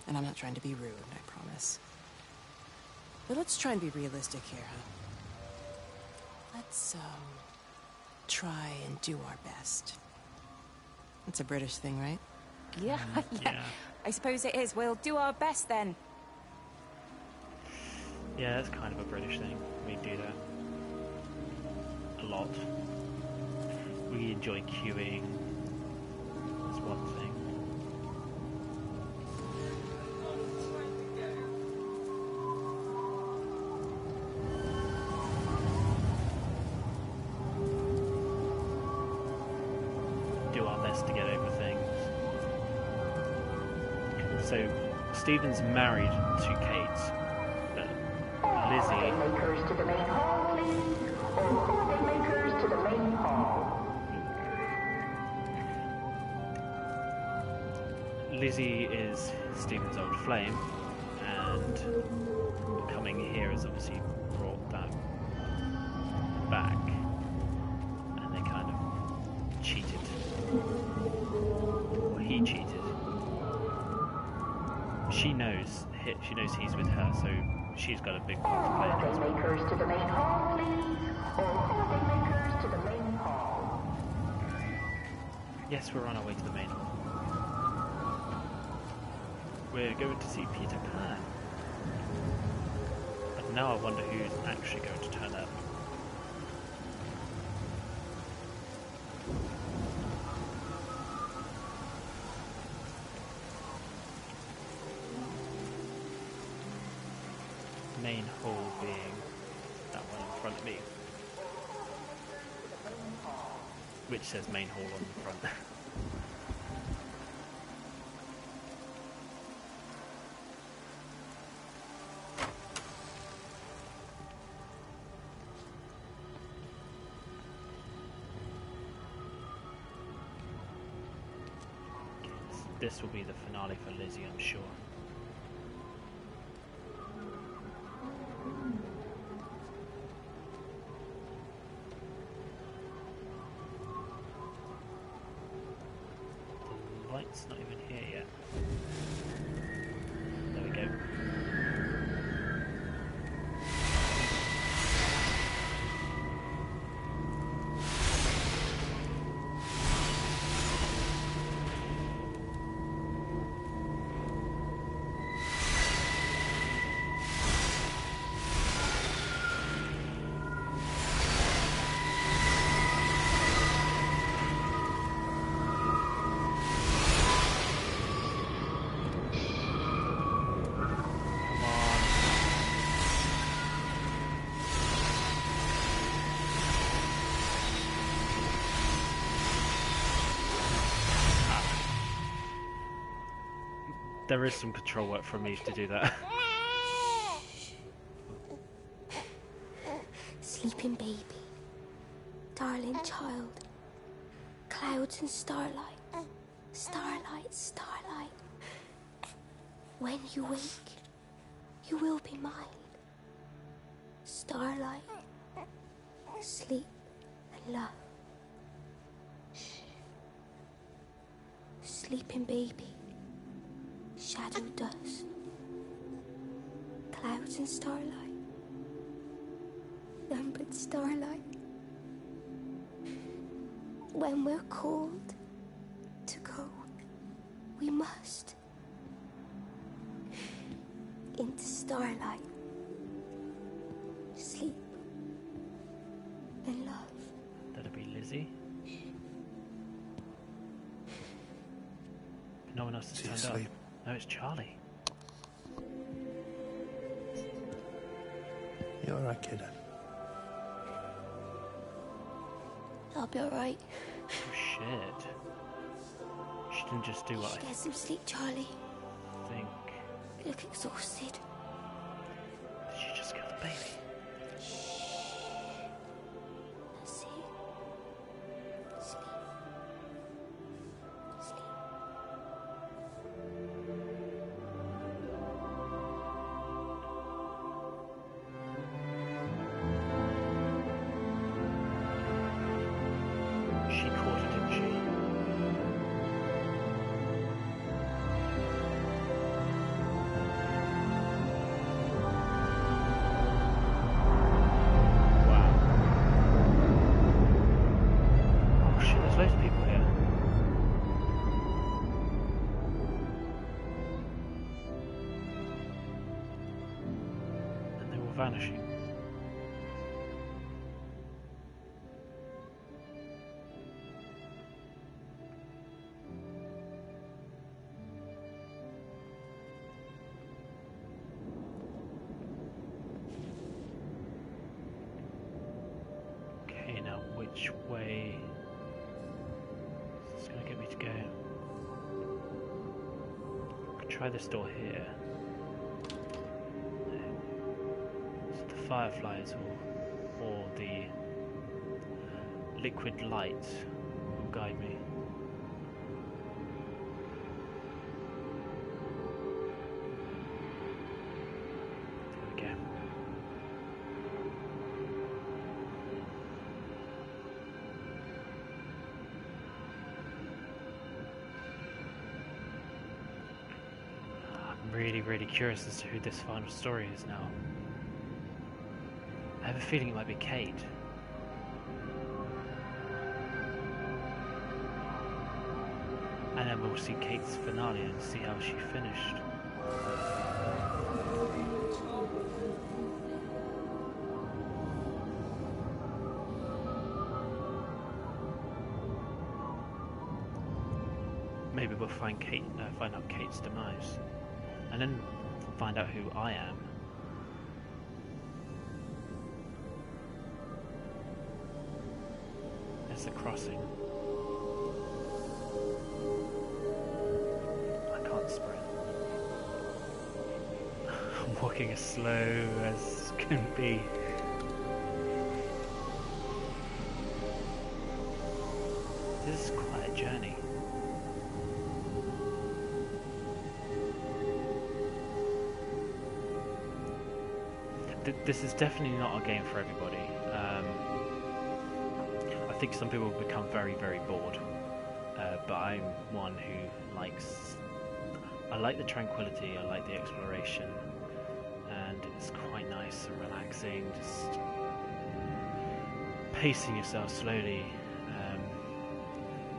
And I'm not trying to be rude, I promise. But let's try and be realistic here, huh? Let's, try and do our best. That's a British thing, right? Yeah, yeah. I suppose it is. We'll do our best then. Yeah, that's kind of a British thing. We do that a lot. We enjoy queuing. That's one thing. Do our best to get over things. So, Stephen's married to Kate, but Lizzie... Makers to the main hall, please. All makers to the main hall. Lizzie is Stephen's old flame, and coming here has obviously brought that back, and they kind of cheated. Or he cheated. She knows he's with her, so she's got a big part to play in it. Makers to the main hall, please. All makers to the main hall. Yes, we're on our way to the main hall. We're going to see Peter Pan. But now I wonder who's actually going to turn up. Main hall being that one in front of me. Which says main hall on the front. This will be the finale for Lizzie, I'm sure. The light's not even here yet. There we go. There is some control work from me to do that. Sleeping baby, darling child, clouds and starlight, starlight, starlight. When you wake, you will be mine. Starlight, sleep and love. Sleeping baby, shadow dust, clouds and starlight, none but starlight. When we're called to go, we must into starlight. Sleep, else has Is he turned asleep? up. No, it's Charlie. You alright, kiddo? I'll be alright. Oh, shit. She didn't just do what I Get some sleep, Charlie. think. You look exhausted. Did she just kill the baby? See? Sleep. Sleep. She caught it, didn't she? Oh shit, there's loads of people here. And they were vanishing. Okay, now which way is this going to get me to go? I could try this door here. No. So the fireflies or the liquid light will guide me. There we go. I'm really curious as to who this final story is now. I have a feeling it might be Kate. And then we'll see Kate's finale and see how she finished. Maybe we'll find out Kate's demise, and then find out who I am. There's the crossing. I can't sprint. I'm walking as slow as can be. This is quite a journey. This is definitely not a game for everybody. I think some people become very bored, but I'm one who likes... I like the tranquility, I like the exploration, and it's quite nice and relaxing, just pacing yourself slowly,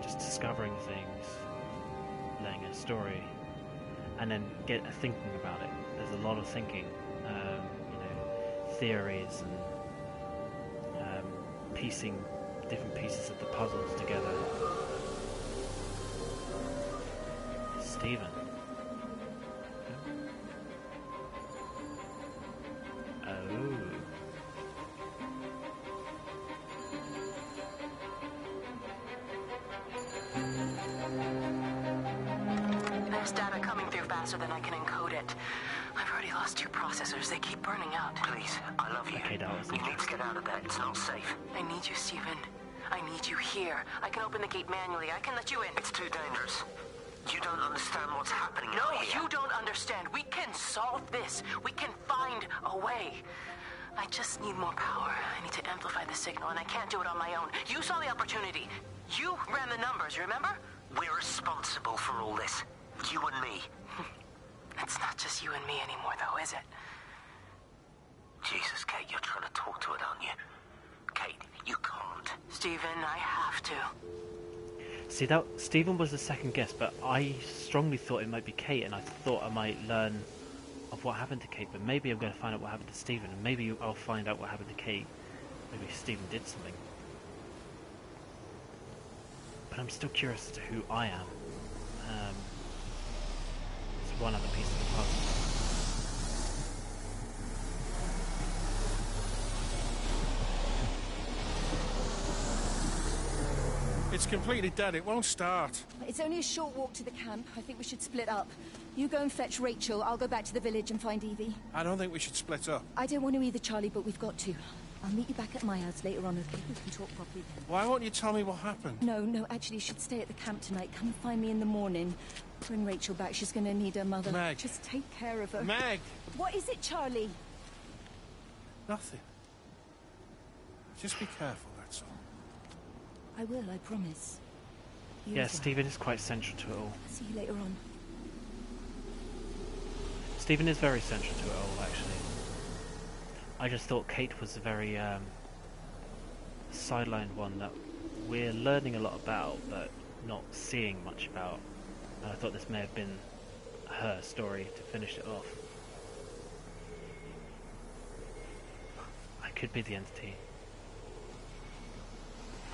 just discovering things, laying a story, and then get thinking about it. There's a lot of thinking. Theories and piecing different pieces of the puzzles together. Stephen. Oh. There's data coming through faster than I can encode it. I've already lost 2 processors. They keep burning out. Please, I love you. Okay, that was You need to get out of there. It's not safe. I need you, Stephen. I need you here. I can open the gate manually. I can let you in. It's too dangerous. You don't understand what's happening No, out here. you don't understand. We can solve this. We can find a way. I just need more power. I need to amplify the signal, and I can't do it on my own. You saw the opportunity. You ran the numbers, remember? We're responsible for all this. You and me. It's not just you and me anymore, though, is it? Jesus, Kate, you're trying to talk to it, aren't you? Kate, you can't. Stephen, I have to. See, that Stephen was the second guess, but I strongly thought it might be Kate, and I thought I might learn of what happened to Kate, but maybe I'm going to find out what happened to Stephen, and maybe I'll find out what happened to Kate. Maybe Stephen did something. But I'm still curious as to who I am. one other piece of the puzzle. It's completely dead. It won't start. It's only a short walk to the camp. I think we should split up. You go and fetch Rachel. I'll go back to the village and find Evie. I don't think we should split up. I don't want to either, Charlie, but we've got to. I'll meet you back at my house later on, okay? We can talk properly then. Why won't you tell me what happened? No, actually, you should stay at the camp tonight. Come and find me in the morning. Bring Rachel back. She's going to need her mother. Meg. Just take care of her. Meg! What is it, Charlie? Nothing. Just be careful, that's all. I will, I promise. You Yeah, as well. Stephen is quite central to it all. See you later on. Stephen is very central to it all, actually. I just thought Kate was a very sidelined one that we're learning a lot about, but not seeing much about. And I thought this may have been her story to finish it off. I could be the entity.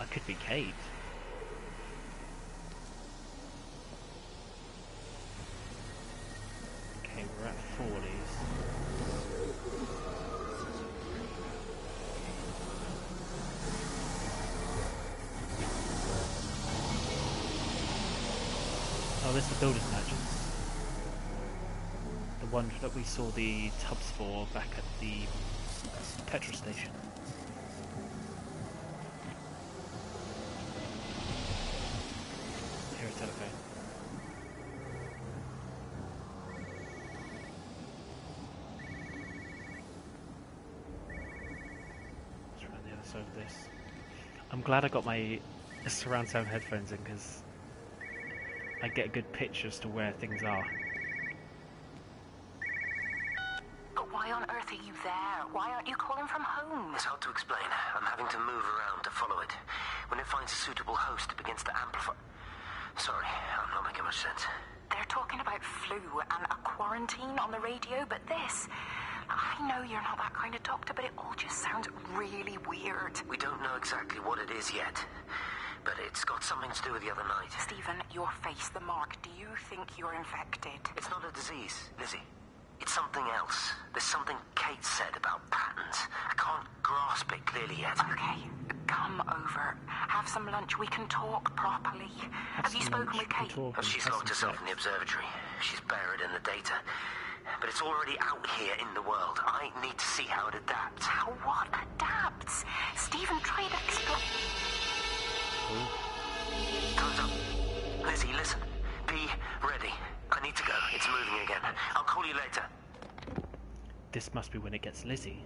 I could be Kate. Okay, we're at 40s. Oh, this is the builder's merchants. The one that we saw the tubs for back at the petrol station. Here, a telephone. Let's run the other side of this. I'm glad I got my surround sound headphones in, because I get a good picture as to where things are. But why on earth are you there? Why aren't you calling from home? It's hard to explain. I'm having to move around to follow it. When it finds a suitable host, it begins to amplify. Sorry, I'm not making much sense. They're talking about flu and a quarantine on the radio, but this... I know you're not that kind of doctor, but it all just sounds really weird. We don't know exactly what it is yet, but it's got something to do with the other night. Stephen, your face, the mark. Do you think you're infected? It's not a disease, Lizzie. It's something else. There's something Kate said about patterns. I can't grasp it clearly yet. Okay, come over. Have some lunch. We can talk properly. Have you spoken with Kate? She's locked herself in the observatory. She's buried in the data. But it's already out here in the world. I need to see how it adapts. How what adapts? Stephen tried explain. Time's up. Lizzie, listen. Be ready. I need to go. It's moving again. I'll call you later. This must be when it gets Lizzie.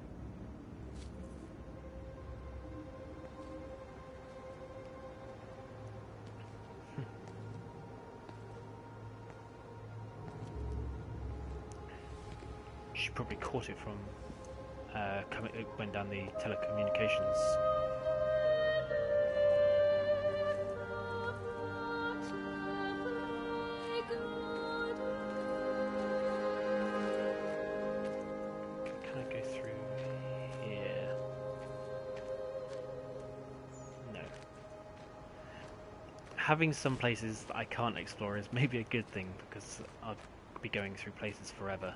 She probably caught it from it went down the telecommunications. Can I go through here? No. Having some places that I can't explore is maybe a good thing, because I'll be going through places forever.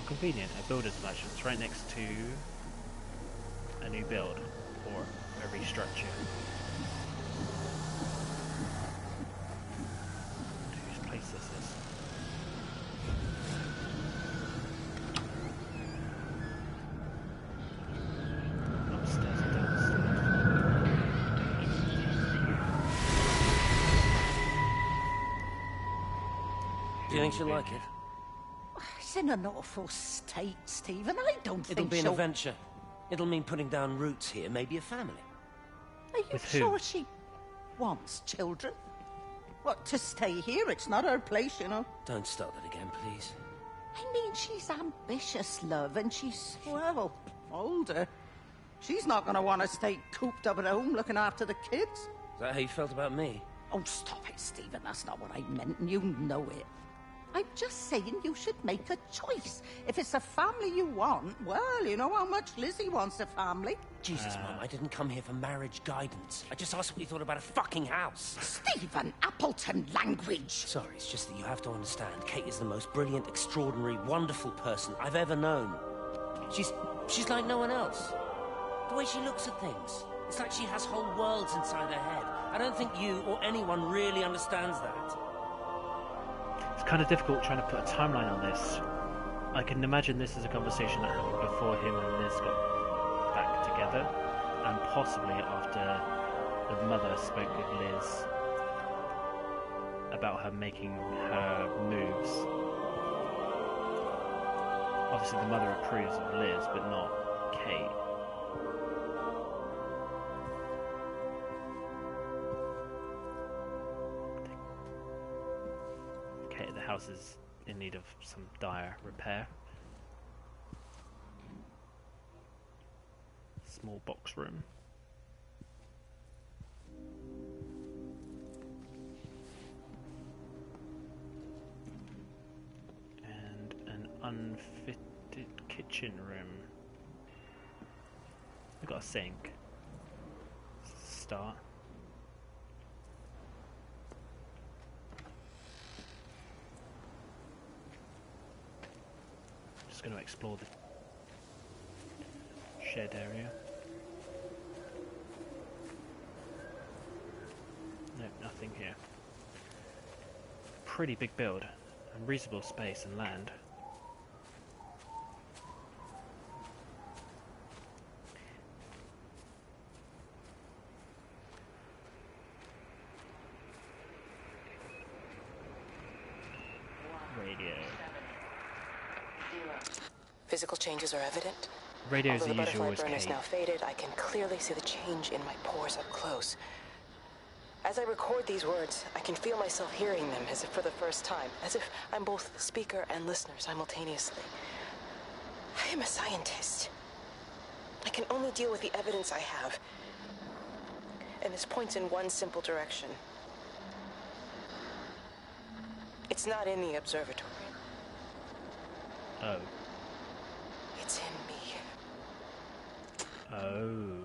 Convenient, a builder's merchant. It's right next to a new build or a restructure. Whose place this is? Upstairs and downstairs. Do you think she'll like it? It's in an awful state, Stephen. I don't think It'll be an she'll... adventure. It'll mean putting down roots here, maybe a family. Are you sure she wants children? What, to stay here? It's not her place, you know. Don't start that again, please. I mean, she's ambitious, love, and she's, well, older. She's not going to want to stay cooped up at home looking after the kids. Is that how you felt about me? Oh, stop it, Stephen. That's not what I meant, and you know it. I'm just saying you should make a choice. If it's a family you want, well, you know how much Lizzie wants a family. Jesus, Mum, I didn't come here for marriage guidance. I just asked what you thought about a fucking house. Stephen, Appleton language. Sorry, it's just that you have to understand, Kate is the most brilliant, extraordinary, wonderful person I've ever known. She's like no one else. The way she looks at things. It's like she has whole worlds inside her head. I don't think you or anyone really understands that. It's kind of difficult trying to put a timeline on this. I can imagine this is a conversation that happened before him and Liz got back together, and possibly after the mother spoke with Liz about her making her moves. Obviously the mother approves of Liz, but not Kate. Okay, the house is in need of some dire repair. Small box room. And an unfitted kitchen room. We've got a sink. Start. Just going to explore the shed area. No, nothing here. Pretty big build, and reasonable space and land. Radio. Physical changes are evident. Radio's Although the the usual butterfly burn is escape. now faded, I can clearly see the change in my pores up close. As I record these words, I can feel myself hearing them as if for the first time, as if I'm both speaker and listener simultaneously. I am a scientist. I can only deal with the evidence I have. And this points in one simple direction. It's not in the observatory. Oh. It's in me. Oh.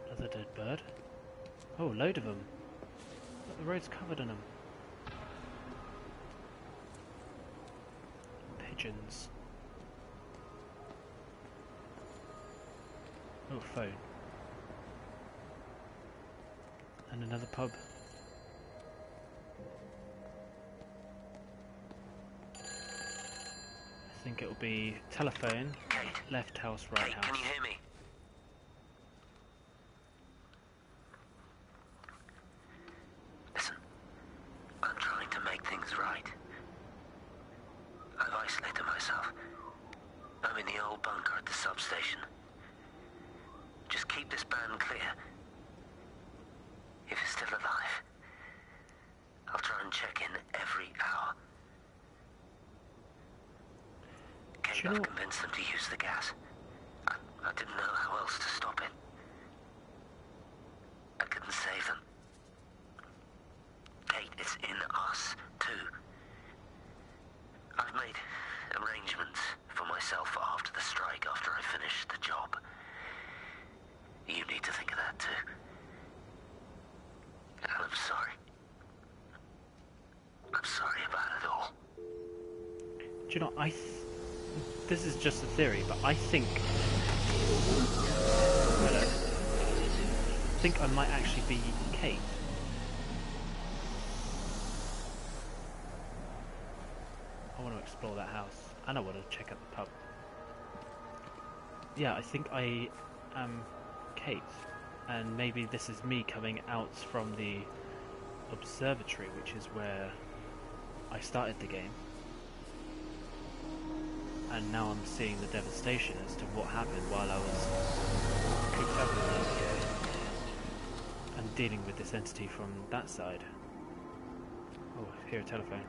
Another dead bird. Oh, a load of them. Look, the road's covered in them. Pigeons. Oh, phone. And another pub. I think it'll be telephone, left house, right house. Can you hear me? Listen, I'm trying to make things right. I've isolated myself. I'm in the old bunker at the substation. Just keep this band clear. If it's still alive, I'll try and check in every hour. Kate, I've convinced them to use the gas. I didn't know how else to stop it. I couldn't save them. Kate, it's in us, too. I've made arrangements for myself after the strike, after I finish the job. You need to think of that, too. And I'm sorry. I'm sorry about it all. Do you know, this is just a theory, but I think I might actually be Kate. I want to explore that house, and I want to check out the pub. Yeah, I think I am Kate, and maybe this is me coming out from the Observatory, which is where I started the game. And now I'm seeing the devastation as to what happened while I was cooped up in there. And dealing with this entity from that side. Oh, I hear a telephone.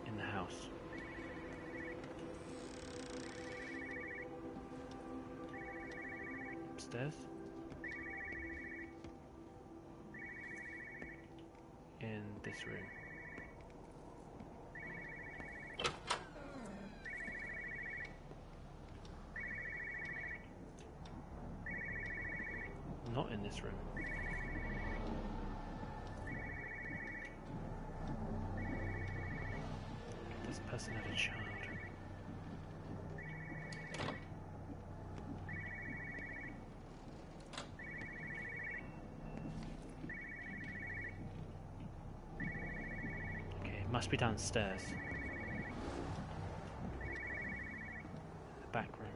In the house. Upstairs. In this room. Not in this room. This person had a child. Must be downstairs. The back room.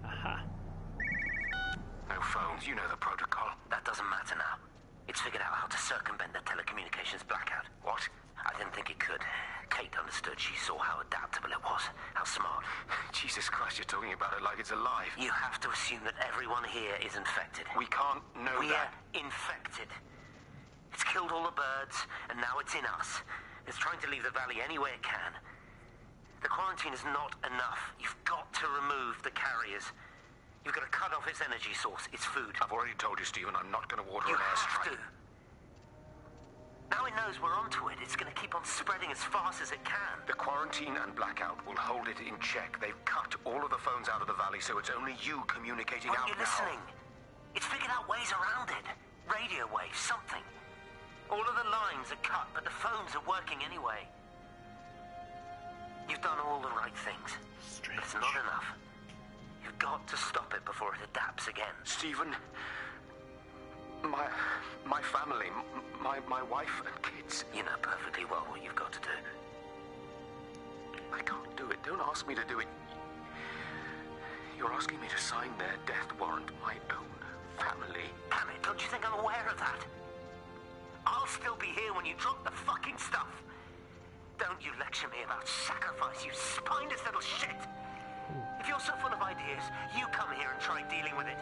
Aha. No phones, you know the protocol. That doesn't matter now. It's figured out how to circumvent the telecommunications blackout. What? I didn't think it could. Kate understood. She saw how adaptable it was. How smart. Jesus Christ, you're talking about it like it's alive. You have to assume that everyone here is infected. We can't know that. We're infected. It's killed all the birds, and now it's in us. It's trying to leave the valley any way it can. The quarantine is not enough. You've got to remove the carriers. You've got to cut off its energy source, its food. I've already told you, Stephen, I'm not going to order an airstrike. Now it knows we're onto it. It's going to keep on spreading as fast as it can. The quarantine and blackout will hold it in check. They've cut all of the phones out of the valley, so it's only you communicating out now. Aren't you listening? It's figured out ways around it. Radio waves, something. All of the lines are cut, but the phones are working anyway. You've done all the right things. Strange. But it's not enough. You've got to stop it before it adapts again. Stephen, my family, my wife and kids. You know perfectly well what you've got to do. I can't do it. Don't ask me to do it. You're asking me to sign their death warrant. My own family. Damn it, don't you think I'm aware of that? I'll still be here when you drop the fucking stuff. Don't you lecture me about sacrifice, you spineless little shit. If you're so full of ideas, you come here and try dealing with it.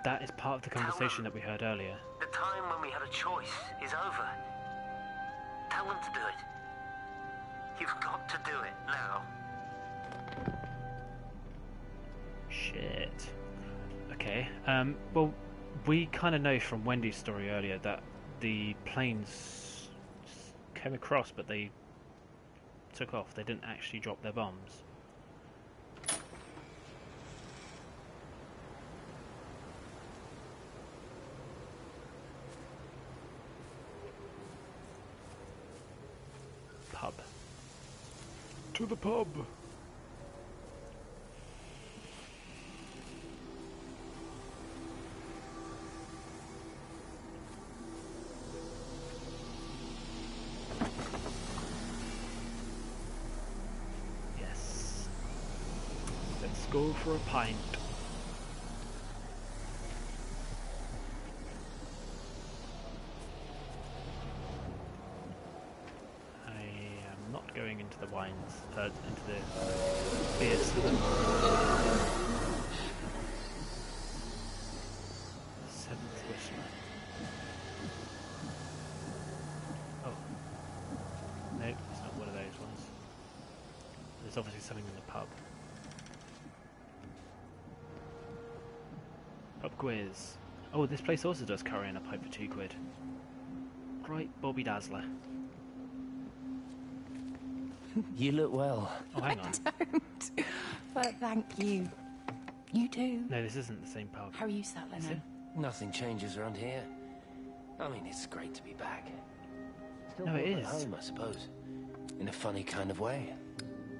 That is part of the conversation that we heard earlier. The time when we had a choice is over. Tell them to do it. You've got to do it now. Shit. Okay. Well, we kind of know from Wendy's story earlier that the planes came across, but they took off. They didn't actually drop their bombs. Pub. To the pub. Yes. Let's go for a pint. Going into the wines, into the beers. Seventh Whistler. Oh. No, it's not one of those ones. There's obviously something in the pub. Pub quiz. Oh, this place also does carry in a pipe for £2. Right, Bobby Dazzler. You look well. Oh, hang on. Don't. But thank you. You too. No, this isn't the same pub. How are you settling in? Nothing changes around here. I mean, it's great to be back. Still no, it is. Home, I suppose. In a funny kind of way.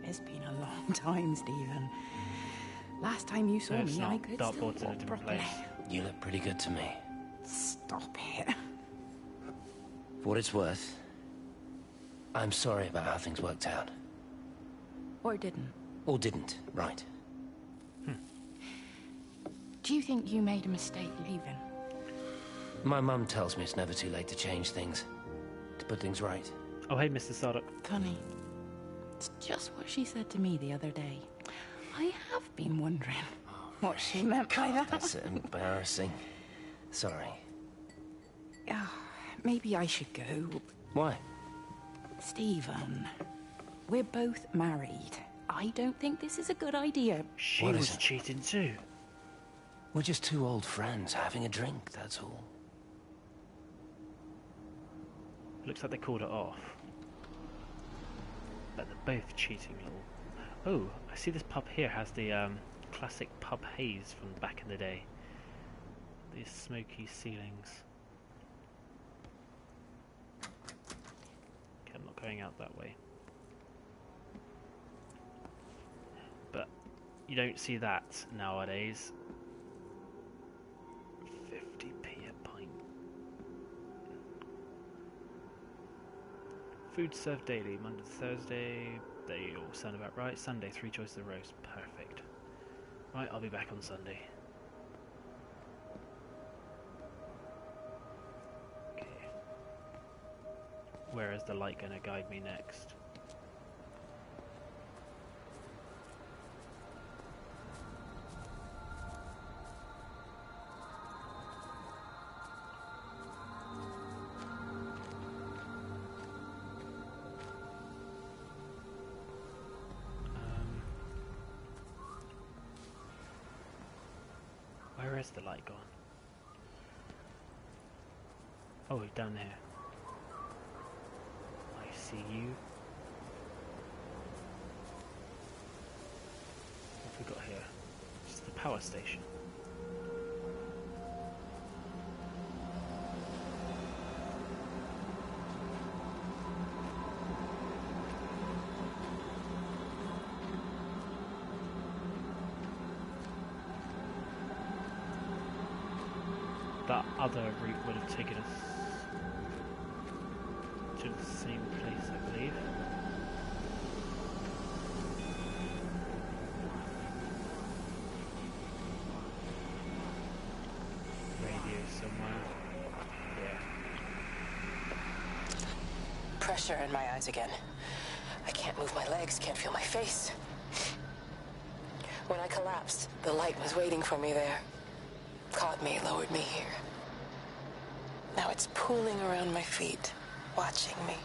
It's been a long time, Stephen. Last time you saw me, I could still walk in a different place. You look pretty good to me. Stop it. For what it's worth, I'm sorry about how things worked out. Or didn't. Or didn't, right. Do you think you made a mistake leaving? My mum tells me it's never too late to change things. To put things right. Oh, hey, Mr. Sardock. Funny. It's just what she said to me the other day. I have been wondering what she meant by that. That's embarrassing. Sorry. Maybe I should go. Why? Stephen, we're both married. I don't think this is a good idea. She What was is it? cheating too. We're just two old friends having a drink, that's all. Looks like they called it off. But they're both cheating little... Oh, I see this pub here has the classic pub haze from back in the day. These smoky ceilings. Okay, I'm not going out that way. But you don't see that nowadays. 50p a pint. Food served daily, Monday to Thursday. They all sound about right. Sunday, 3 choices of roast. Perfect. Right, I'll be back on Sunday. Okay. Where is the light going to guide me next? Where is the light gone? Oh, down there. I see you. What have we got here? Just the power station. That other route would have taken us to the same place, I believe. Radio somewhere. Yeah. Pressure in my eyes again. I can't move my legs, can't feel my face. When I collapsed, the light was waiting for me there. Caught me, lowered me here. Now it's pooling around my feet, watching me.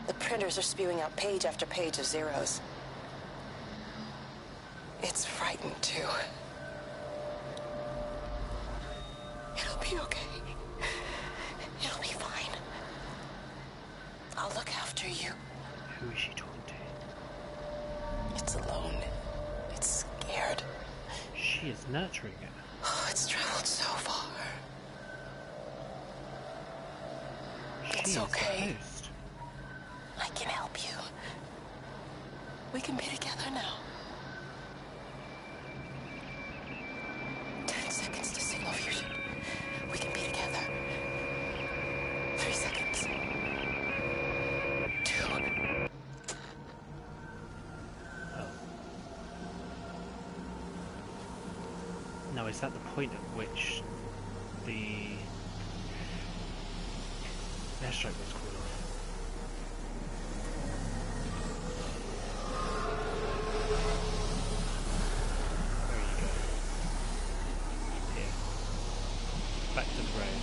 The printers are spewing out page after page of zeros. It's frightened too. It'll be okay. It'll be fine. I'll look after you. Who is she talking to? It's alone. It's scared. She is nurturing it. Oh, it's traveled so far. It's okay. I can help you. We can be together now. 10 seconds to signal fusion. We can be together. 3 seconds. 2. Now, is that the point at which the airstrike was called off? Where are you going? Here. Back to the road.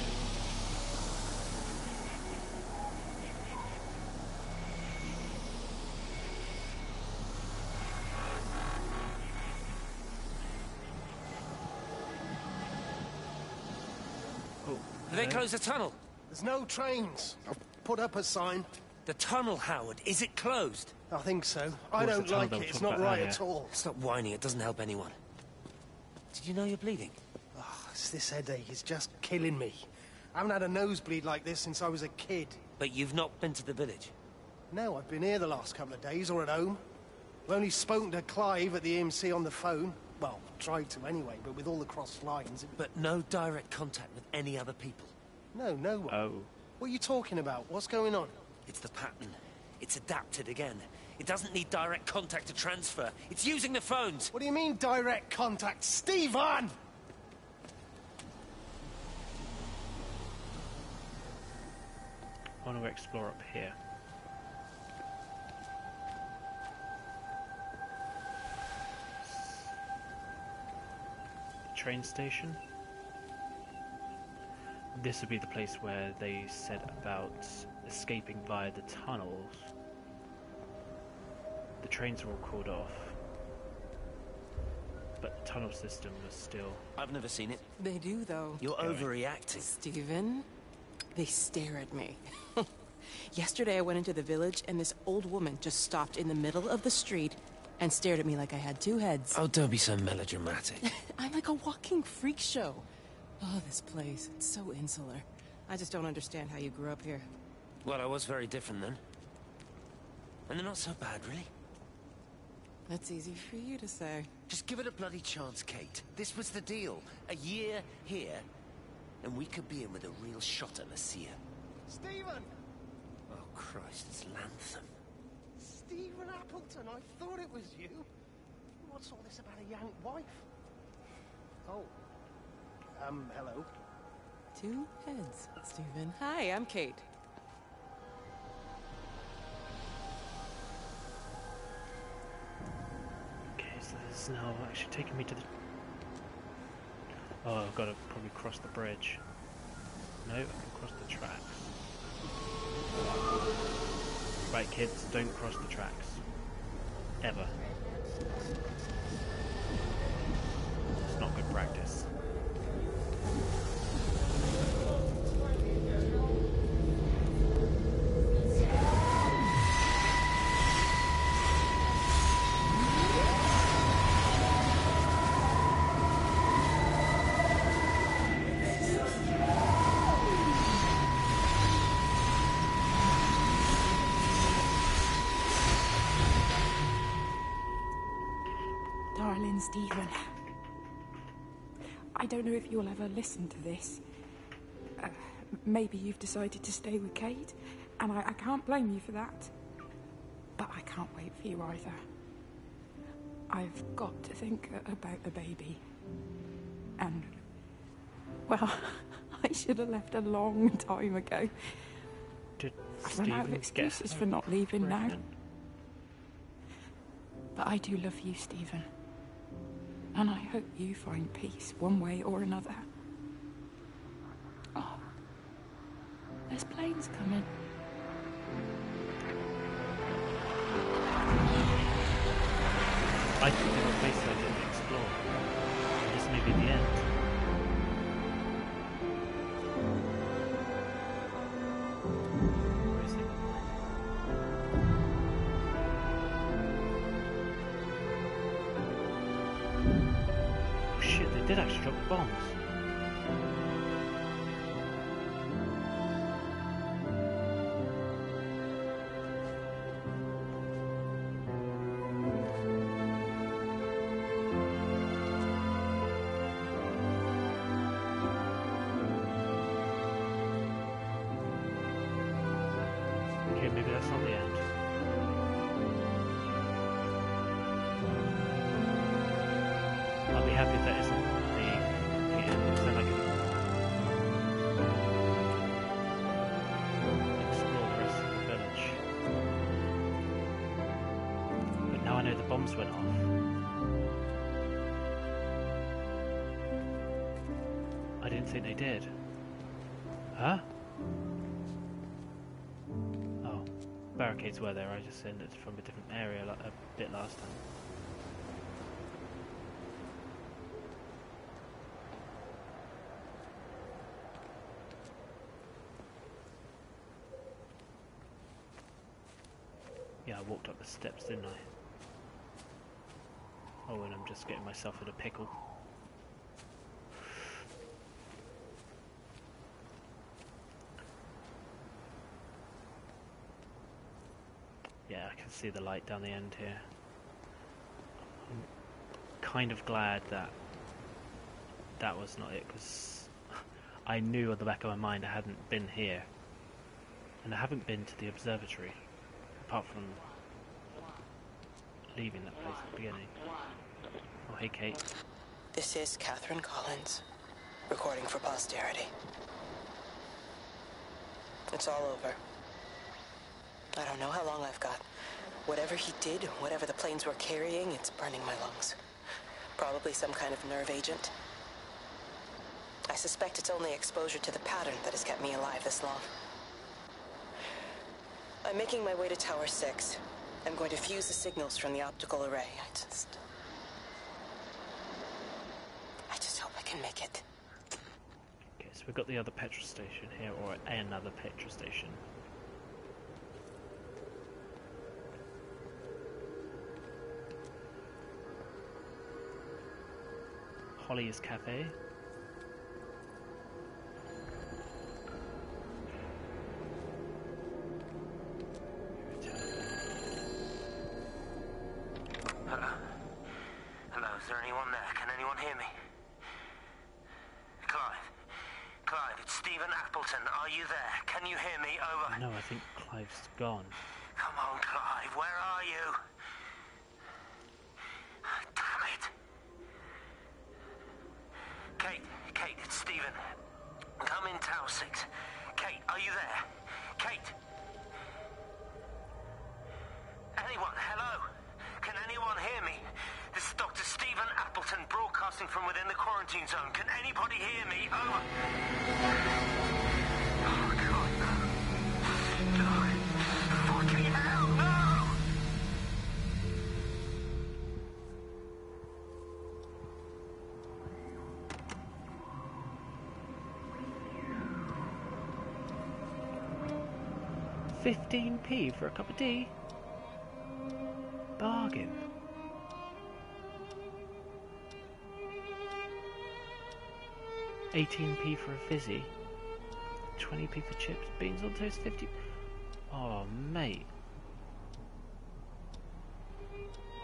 They closed the tunnel. There's no trains. I've put up a sign. The tunnel, Howard, is it closed? I think so. I don't like it. It's not right at all. Stop whining, it doesn't help anyone. Did you know you're bleeding? Oh, it's this headache. It's just killing me. I haven't had a nosebleed like this since I was a kid. But you've not been to the village? No, I've been here the last couple of days, or at home. I've only spoken to Clive at the EMC on the phone. Well, tried to anyway, but with all the crossed lines... But no direct contact with any other people? No, no one. Oh. What are you talking about? What's going on? It's the pattern. It's adapted again. It doesn't need direct contact to transfer. It's using the phones. What do you mean, direct contact? Stephen! I want to explore up here. The train station. This would be the place where they said about escaping via the tunnels. The trains were all called off. But the tunnel system was still... I've never seen it. They do, though. You're overreacting. Stephen, they stare at me. Yesterday I went into the village and this old woman just stopped in the middle of the street and stared at me like I had two heads. Oh, don't be so melodramatic. I'm like a walking freak show. Oh, this place, it's so insular. I just don't understand how you grew up here. Well, I was very different then. And they're not so bad, really. That's easy for you to say. Just give it a bloody chance, Kate. This was the deal. A year here, and we could be in with a real shot at Lucia. Stephen! Oh, Christ, it's Lantham. Stephen Appleton, I thought it was you. What's all this about a young wife? Oh. Hello. Two heads, Stephen. Hi, I'm Kate. Okay, so this is now actually taking me to the... Oh, I've got to probably cross the bridge. No, I can cross the tracks. Right, kids, don't cross the tracks. Ever. It's not good practice. Darling Stephen, I don't know if you'll ever listen to this. Maybe you've decided to stay with Kate, and I can't blame you for that. But I can't wait for you either. I've got to think about the baby. And, well, I should have left a long time ago. Did I've run out of excuses for not leaving now. But I do love you, Stephen. And I hope you find peace one way or another. Oh, there's planes coming. I think there are places I didn't explore. This may be the end. Where is it? Oh shit, they did actually drop the bombs. Okay, maybe that's not the end. I'll be happy if that isn't the end, because then I can explore the rest of the village. But now I know the bombs went off. I didn't think they did. Huh? Oh, barricades were there. I just ended from a different area like a bit last time. Yeah, I walked up the steps, didn't I? Oh, and I'm just getting myself in a pickle. Yeah, I can see the light down the end here. I'm kind of glad that that was not it, because I knew at the back of my mind I hadn't been here. And I haven't been to the Observatory, apart from leaving that place at the beginning. Oh, hey, Kate. This is Catherine Collins, recording for posterity. It's all over. I don't know how long I've got. Whatever he did, whatever the planes were carrying, it's burning my lungs. Probably some kind of nerve agent. I suspect it's only exposure to the pattern that has kept me alive this long. I'm making my way to Tower 6. I'm going to fuse the signals from the optical array. I just hope I can make it. Okay, so we've got the other petrol station here, or another petrol station. Holly's Cafe. Hello? Hello, is there anyone there? Can anyone hear me? Clive? Clive, it's Stephen Appleton. Are you there? Can you hear me? Over. No, I think Clive's gone. Come on, Clive, where are you? Damn it! Kate, it's Stephen. Come in Tower 6. Kate, are you there? Kate? Anyone, hello? Can anyone hear me? This is Dr. Stephen Appleton broadcasting from within the quarantine zone. Can anybody hear me? Over. Oh, God, no. No. Fucking hell, no! £15p for a cup of tea? Bargain. £18p for a fizzy. 20p for chips, beans on toast, 50. Oh, mate.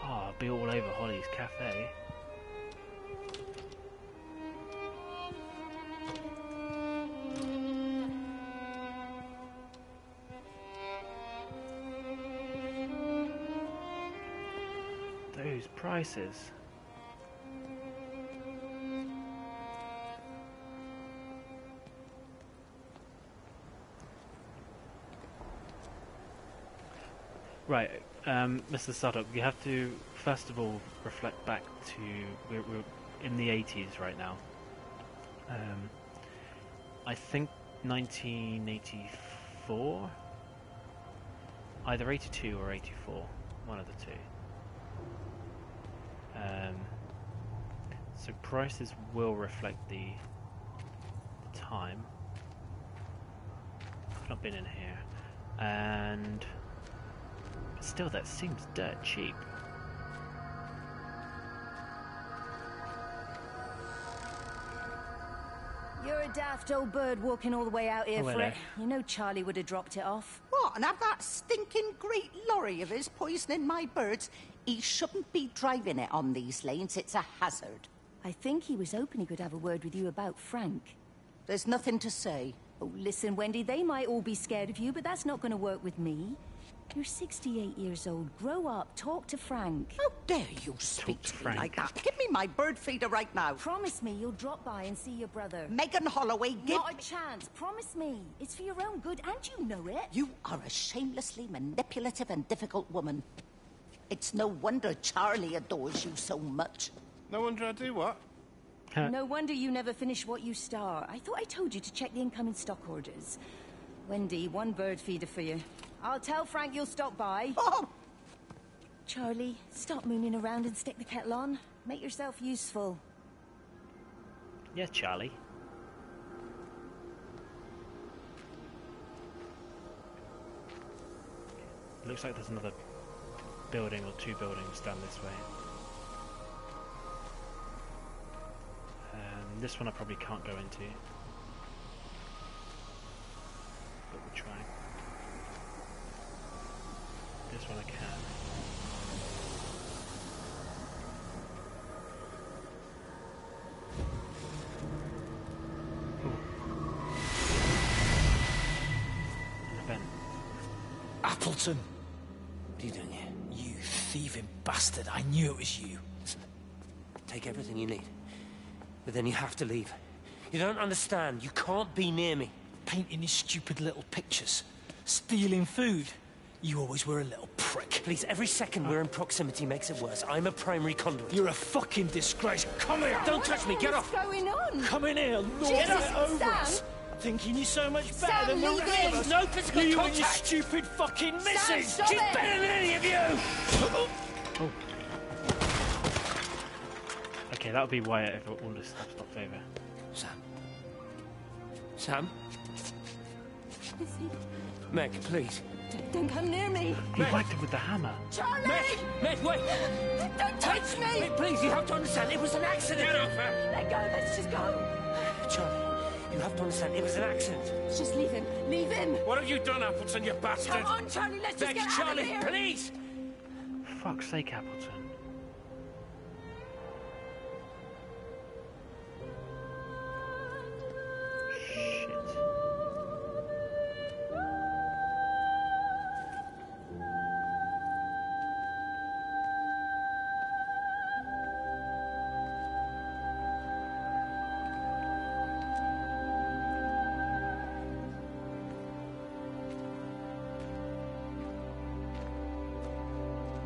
Oh, I'll be all over Holly's Cafe. Those prices. Right, Mr. Sutup, you have to first of all reflect back to we're in the 80s right now. I think 1984, either 82 or 84, one of the two. So prices will reflect the time. I've not been in here, and still that seems dirt cheap. You're a daft old bird walking all the way out here for hello. it. You know Charlie would have dropped it off. What, and have that stinking great lorry of his poisoning my birds? He shouldn't be driving it on these lanes. It's a hazard. I think he was hoping he could have a word with you about Frank. There's nothing to say. Oh, listen, Wendy, they might all be scared of you, but that's not going to work with me. You're 68 years old. Grow up. Talk to Frank. How dare you speak to me like that? Give me my bird feeder right now. Promise me you'll drop by and see your brother. Megan Holloway, give Not a chance. Promise me. It's for your own good, and you know it. You are a shamelessly manipulative and difficult woman. It's no wonder Charlie adores you so much. No wonder I do what? No wonder you never finish what you start. I thought I told you to check the incoming stock orders. Wendy, one bird feeder for you. I'll tell Frank you'll stop by. Oh! Charlie, stop mooning around and stick the kettle on. Make yourself useful. Yes, Charlie. Looks like there's another building or two buildings down this way. This one I probably can't go into, but we'll try. This one I can. Ben. Appleton! What are you doing here? You thieving bastard, I knew it was you. Listen, take everything you need. But then you have to leave. You don't understand. You can't be near me. Painting his stupid little pictures. Stealing food. You always were a little prick. Please, every second we're in proximity makes it worse. I'm a primary conduit. You're a fucking disgrace. Come here! Don't touch me! Get off! What's going on? Come in here! Jesus, Get over Sam! us. Thinking you're so much better Sam, than the leave three of him! us. No physical You and your contact! stupid fucking missus! stop She's it! better than any of you! Oh. Okay, that would be why all this stuff's not favour. Sam. Sam? Lizzie, Meg, please. don't come near me! He whacked him with the hammer. Charlie! Meg, wait! Don't touch me! Meg, please, you have to understand, it was an accident! Get off her! Let go, let's just go! Charlie, you have to understand, it was an accident. Just leave him, leave him! What have you done, Appleton, you bastard? Come on, Charlie, let's just Meg, get Charlie, out of here! please! Fuck's sake, Appleton. Shit.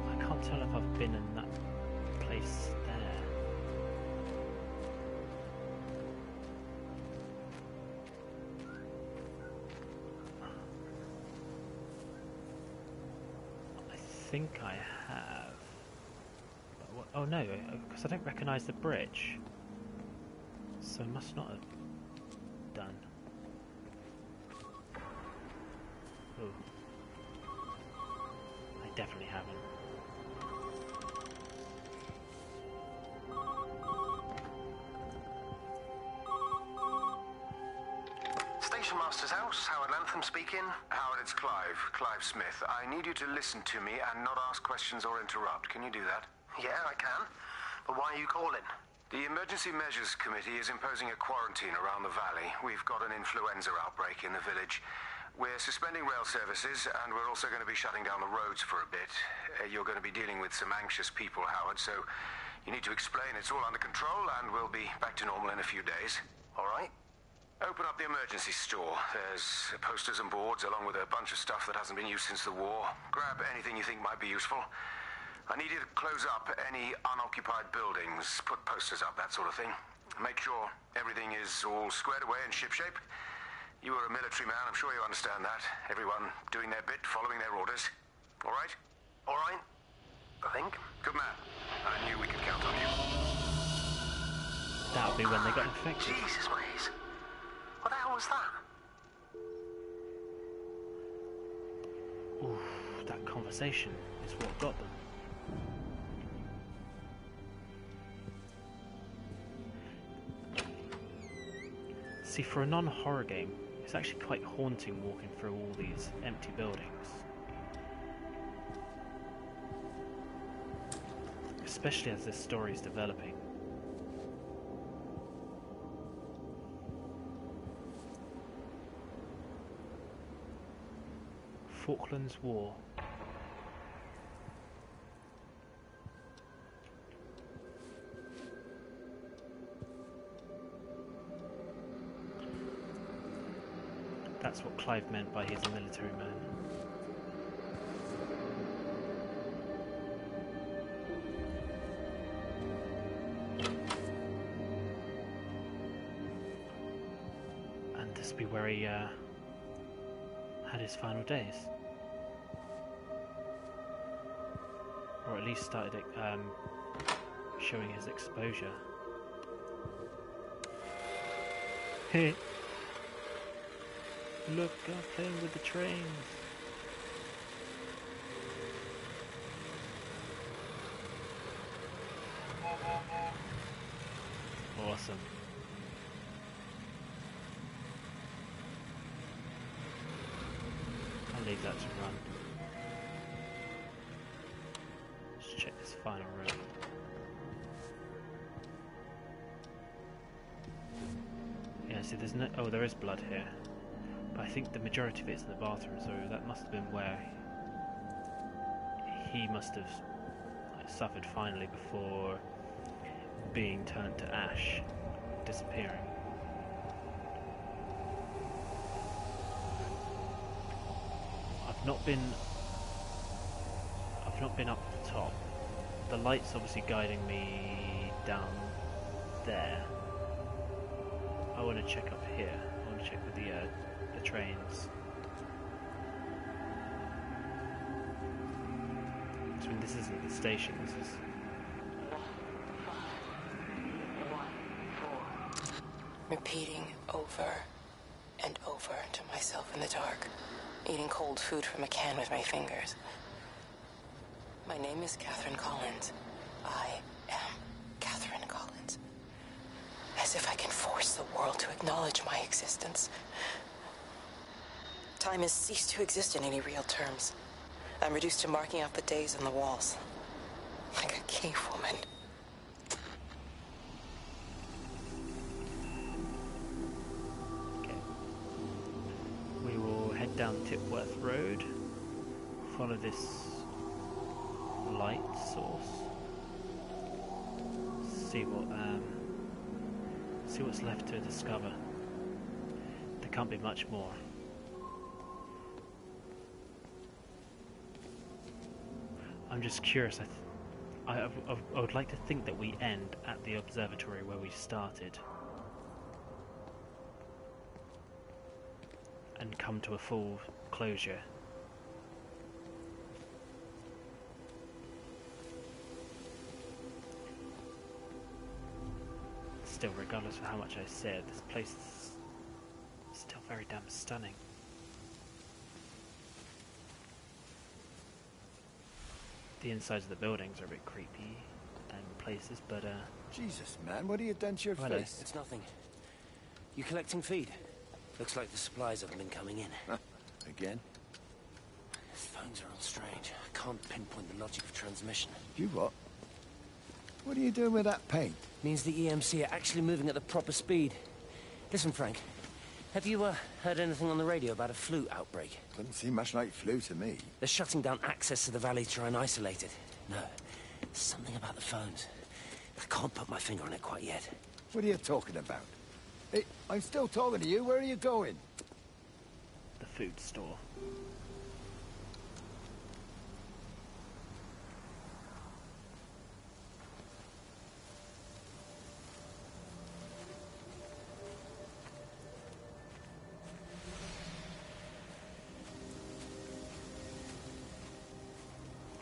I can't tell if I've been in that place there. I think I have. But what, oh no, because I don't recognise the bridge. So I must not have done. Oh. I definitely haven't. Station Master's house, Howard Lantham speaking. Howard, it's Clive Smith. I need you to listen to me and not ask questions or interrupt. Can you do that? Yeah, I can. But why are you calling? The Emergency Measures Committee is imposing a quarantine around the valley. We've got an influenza outbreak in the village. We're suspending rail services, and we're also going to be shutting down the roads for a bit. You're going to be dealing with some anxious people, Howard, so you need to explain it's all under control, and we'll be back to normal in a few days. All right? Open up the emergency store. There's posters and boards, along with a bunch of stuff that hasn't been used since the war. Grab anything you think might be useful. I need you to close up any unoccupied buildings, put posters up, that sort of thing. Make sure everything is all squared away and shipshape. You are a military man, I'm sure you understand that. Everyone doing their bit, following their orders. All right? All right? I think. Good man. I knew we could count on you. That'll be when they got infected. Jesus, Waze. What the hell was that? Ooh, that conversation is what got them. See, for a non-horror game, it's actually quite haunting walking through all these empty buildings. Especially as this story is developing. Falklands War. That's what Clive meant by he's a military man. And this will be where he had his final days. Or at least started showing his exposure. Hey! Look, I'm playing with the trains. Awesome. I'll leave that to run. Let's check this final room. Yeah, see there's no... oh, there is blood here. But I think the majority of it's in the bathroom, so that must have been where he must have suffered finally before being turned to ash, disappearing. I've not been up the top. The light's obviously guiding me down there. I want to check up here. I want check with the trains. I mean, this isn't the station. This is. Repeating over and over to myself in the dark, eating cold food from a can with my fingers. My name is Catherine Collins. I am Catherine Collins. As if I can force the world to acknowledge my existence. Time has ceased to exist in any real terms. I'm reduced to marking out the days on the walls. Like a cave woman. We will head down Tipworth Road, follow this light source, see what's left to discover. There can't be much more. I'm just curious. I would like to think that we end at the observatory where we started. And come to a full closure. Still, regardless of how much I said, this place is still very damn stunning. The insides of the buildings are a bit creepy and places, but Jesus, man, what have you done to your face? It's nothing. You collecting feed? Looks like the supplies haven't been coming in. Again? These phones are all strange. I can't pinpoint the logic of transmission. You what? What are you doing with that paint? Means the EMC are actually moving at the proper speed. Listen, Frank. Have you heard anything on the radio about a flu outbreak? Doesn't seem much like flu to me. They're shutting down access to the valley to try and isolate it. No, something about the phones. I can't put my finger on it quite yet. What are you talking about? Hey, I'm still talking to you. Where are you going? The food store.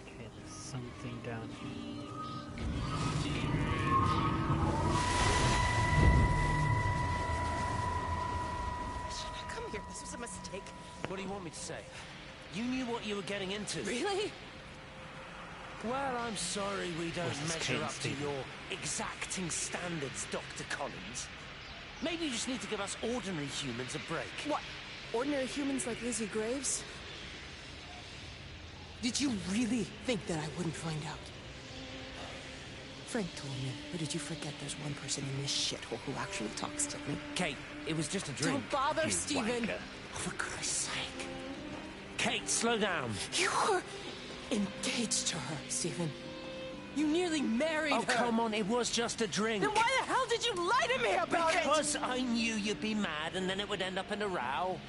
Okay, there's something down here. This was a mistake. What do you want me to say? You knew what you were getting into. Really? Well, I'm sorry we don't measure up to Stephen? your exacting standards, Dr. Collins. Maybe you just need to give us ordinary humans a break. What? Ordinary humans like Lizzie Graves? Did you really think that I wouldn't find out? Frank told me, or did you forget there's one person in this shithole who actually talks to me? Kate, it was just a drink. Don't bother, you Stephen. wanker. Oh, for Christ's sake. Kate, slow down. You were engaged to her, Stephen. You nearly married her. Oh, come on, it was just a drink. Then why the hell did you lie to me about it? Because I knew you'd be mad and then it would end up in a row.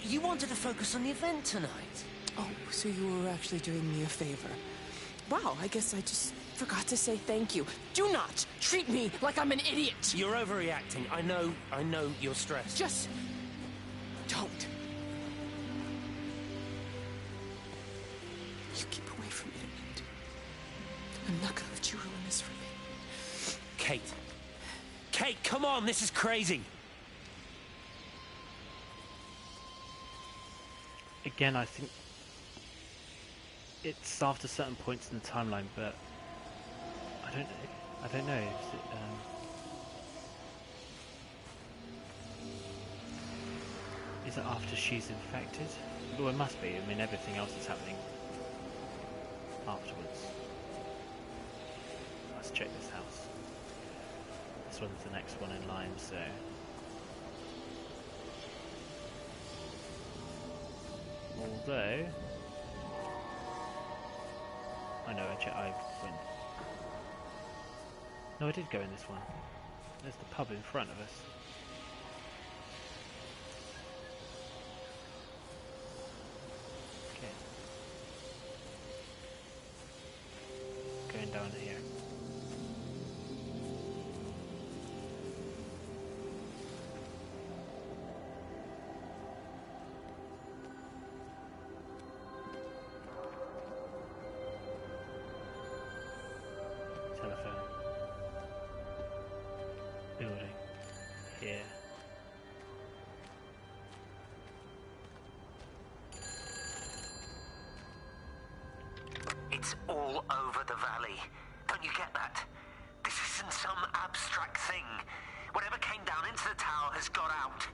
You wanted to focus on the event tonight. Oh, so you were actually doing me a favor. Wow, I guess I just forgot to say thank you. Do not treat me like I'm an idiot. You're overreacting. I know you're stressed. Just don't. You keep away from me tonight. I'm not gonna let you ruin this for me. Kate. Kate, come on, this is crazy. Again, I think it's after certain points in the timeline, but I don't know. Is it after she's infected? Well, it must be. I mean, everything else is happening afterwards. Let's check this house. This one's the next one in line, so. Although, I know I went. No, I did go in this one. There's the pub in front of us. Okay. Going down here. all over the valley. Don't you get that? This isn't some abstract thing. Whatever came down into the tower has got out.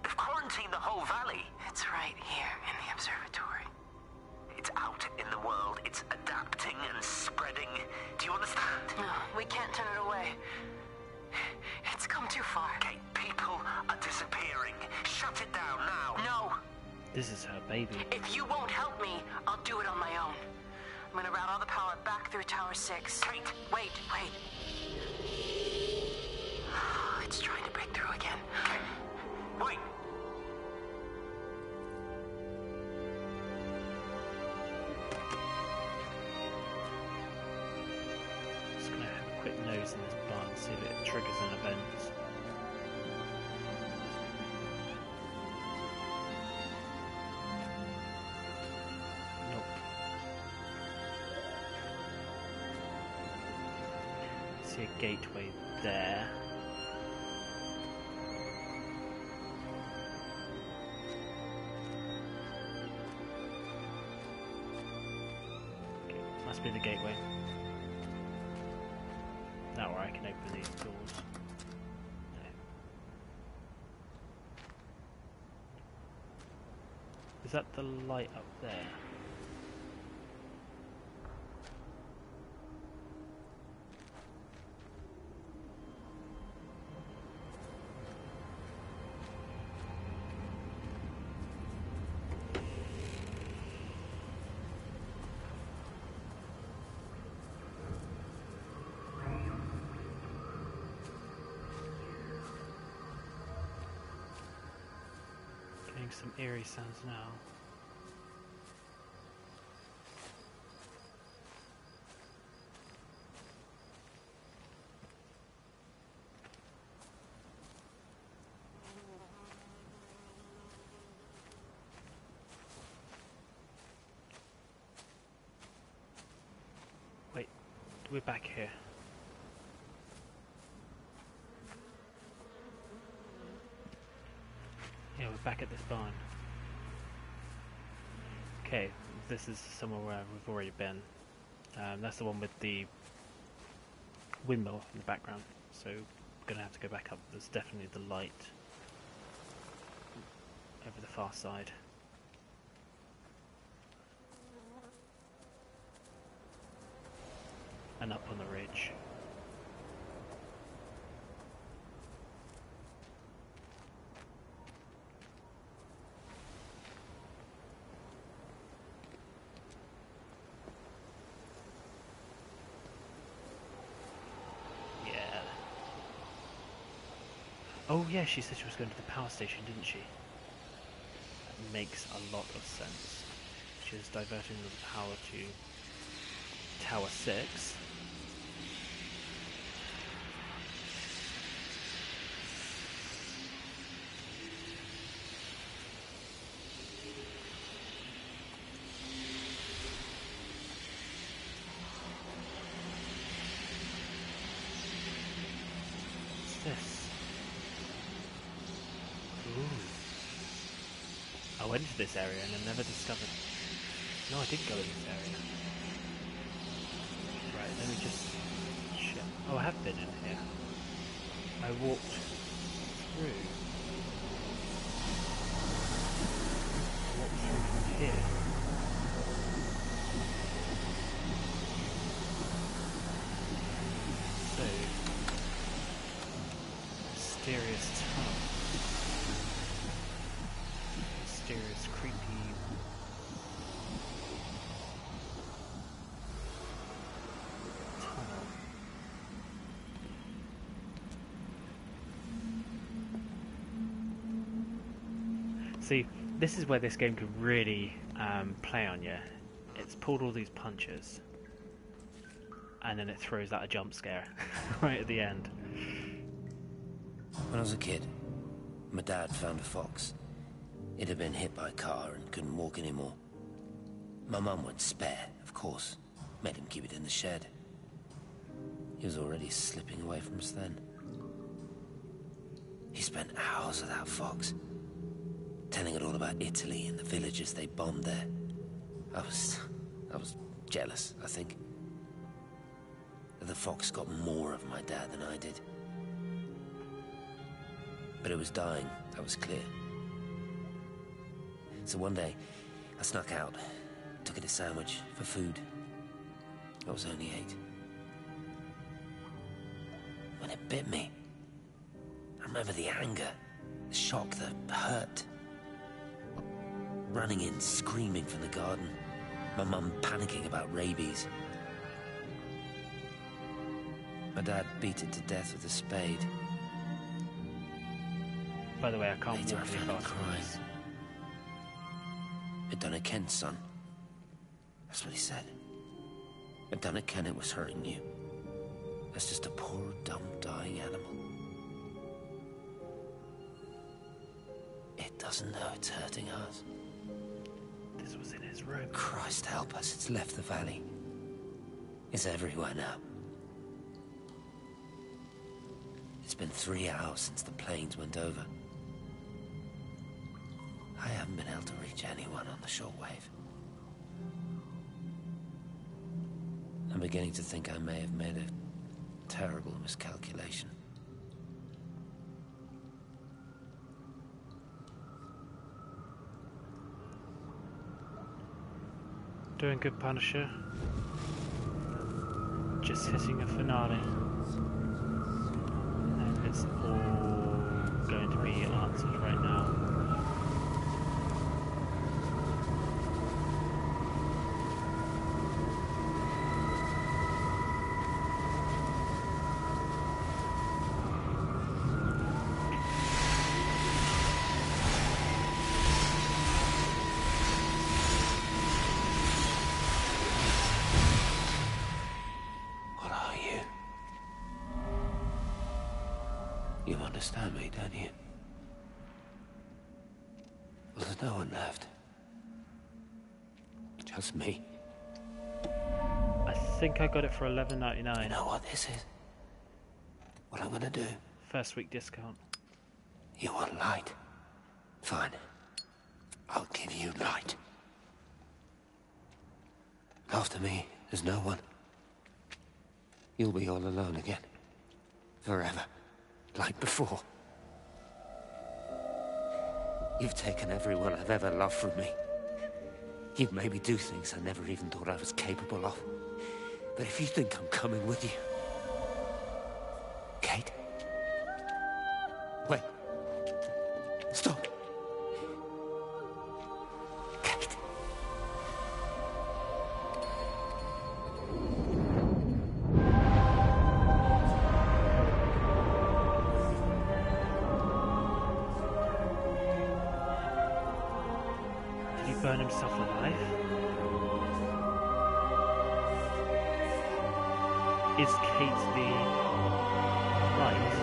They've quarantined the whole valley. It's right here in the observatory. It's out in the world. It's adapting and spreading. Do you understand? No, we can't turn it away. It's come too far. Okay, people are disappearing. Shut it down now. No. This is her baby. If you won't help me, I'll do it on my own. I'm gonna route all the power back through Tower 6. Kate! Wait. It's trying to break through again. Kate! Wait! Just gonna have a quick nose in this barn, see if it triggers an event. A gateway there. Okay, must be the gateway. Now where I can open these doors. No. Is that the light up there? Some eerie sounds now. Wait, we're back here. Yeah, we're back at this barn. Okay, this is somewhere where we've already been. That's the one with the windmill in the background, so we're going to have to go back up. There's definitely the light over the far side. And up on the ridge. Oh yeah, she said she was going to the power station, didn't she? That makes a lot of sense. She was diverting the power to Tower 6. What's this? I went to this area and I never discovered... No, I didn't go in this area. Right, let me just check. Oh, I have been in here. I walked through. From here. So... mysterious tunnel. Mysterious, creepy... tunnel. See, this is where this game could really play on you. It's pulled all these punches, and then it throws out a jump scare right at the end. When I was a kid, my dad found a fox. It had been hit by a car and couldn't walk anymore. My mum went spare, of course. Made him keep it in the shed. He was already slipping away from us then. He spent hours with that fox, telling it all about Italy and the villages they bombed there. I was jealous, I think. that the fox got more of my dad than I did. But it was dying, that was clear. So one day, I snuck out, took it a sandwich for food. I was only 8. When it bit me, I remember the anger, the shock, the hurt. Running in, screaming from the garden. My mum panicking about rabies. My dad beat it to death with a spade. By the way, I can't Later, walk I any found him faster. crying. I'd done it, Ken's son. That's what he said. I'd done it, Ken, it was hurting you. That's just a poor, dumb, dying animal. It doesn't know it's hurting us. This was in his room. Christ help us, it's left the valley. It's everywhere now. It's been 3 hours since the planes went over. I haven't been able to reach anyone on the shortwave. I'm beginning to think I may have made a terrible miscalculation. Doing good, Punisher. Just hitting a finale. And it's all going to be answered right now. You understand me, don't you? Well, there's no one left. Just me. I think I got it for $11.99. You know what this is? What I'm gonna do? First week discount. You want light? Fine. I'll give you light. After me, there's no one. You'll be all alone again. Forever. Like before. You've taken everyone I've ever loved from me. You've made me do things I never even thought I was capable of. But if you think I'm coming with you... Kate? Wait. Stop. Kate. Did he burn himself alive? Is Kate the light?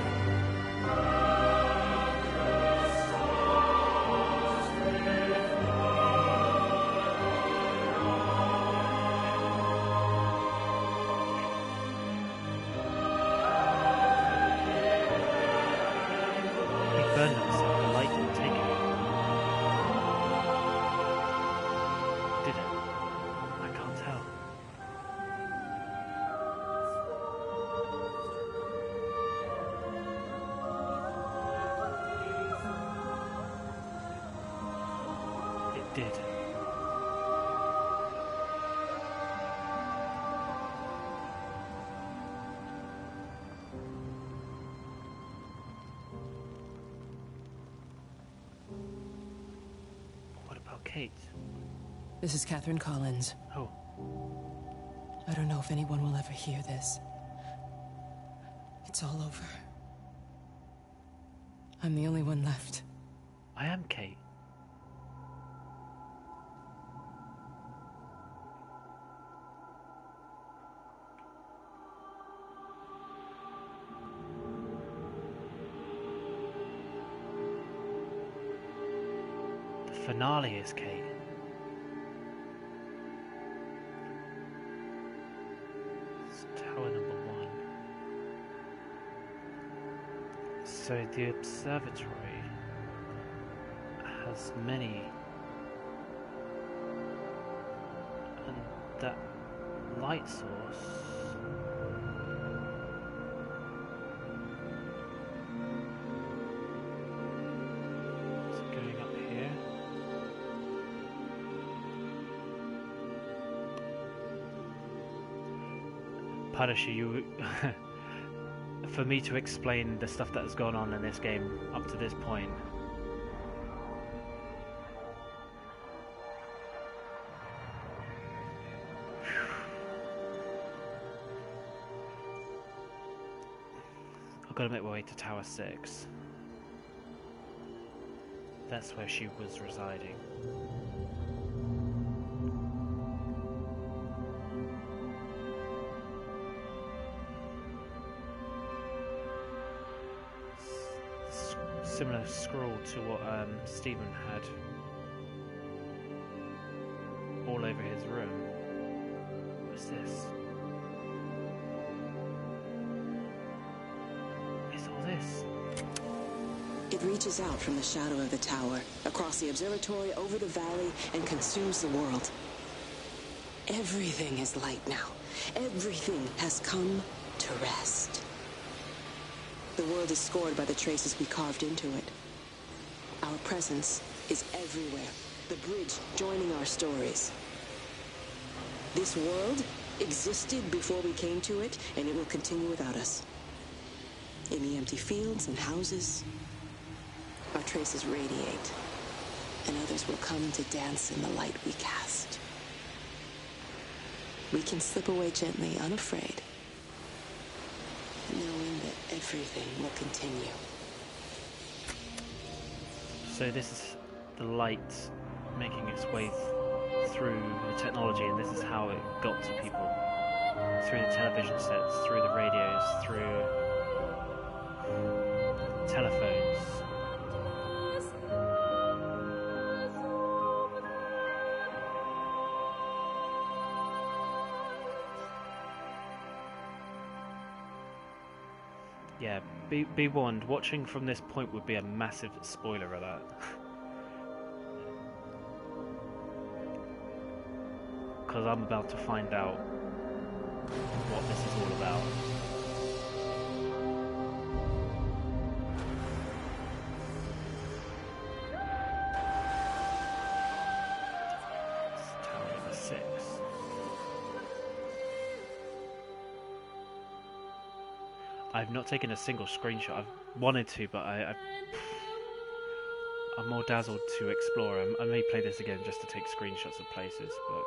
He burned himself, the light didn't take it. Did it? I can't tell. It did. What about Kate? This is Catherine Collins. Oh. I don't know if anyone will ever hear this. It's all over. I'm the only one left. I am Kate. The finale is Kate. It's tower number 1. So the observatory has many, and that light source Punisher, you for me to explain the stuff that has gone on in this game up to this point. I've got to make my way to Tower 6. That's where she was residing. Similar scroll to what Stephen had all over his room. What's this? What's all this? It reaches out from the shadow of the tower, across the observatory, over the valley, and consumes the world. Everything is light now. Everything has come to rest. The world is scored by the traces we carved into it. Our presence is everywhere, the bridge joining our stories. This world existed before we came to it, and it will continue without us. In the empty fields and houses, our traces radiate, and others will come to dance in the light we cast. We can slip away gently, unafraid, knowing that everything will continue. So this is the light making its way through the technology, and this is how it got to people. Through the television sets, through the radios, through telephones. Yeah, be warned, watching from this point would be a massive spoiler alert. Because I'm about to find out what this is all about. It's tower number 6. I've not taken a single screenshot. I've wanted to, but I'm more dazzled to explore. I may play this again just to take screenshots of places, but...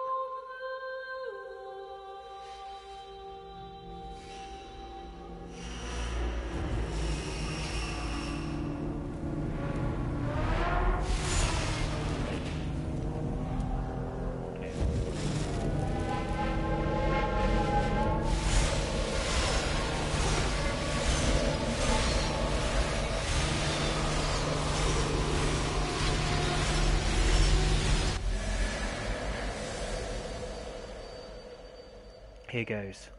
Here goes.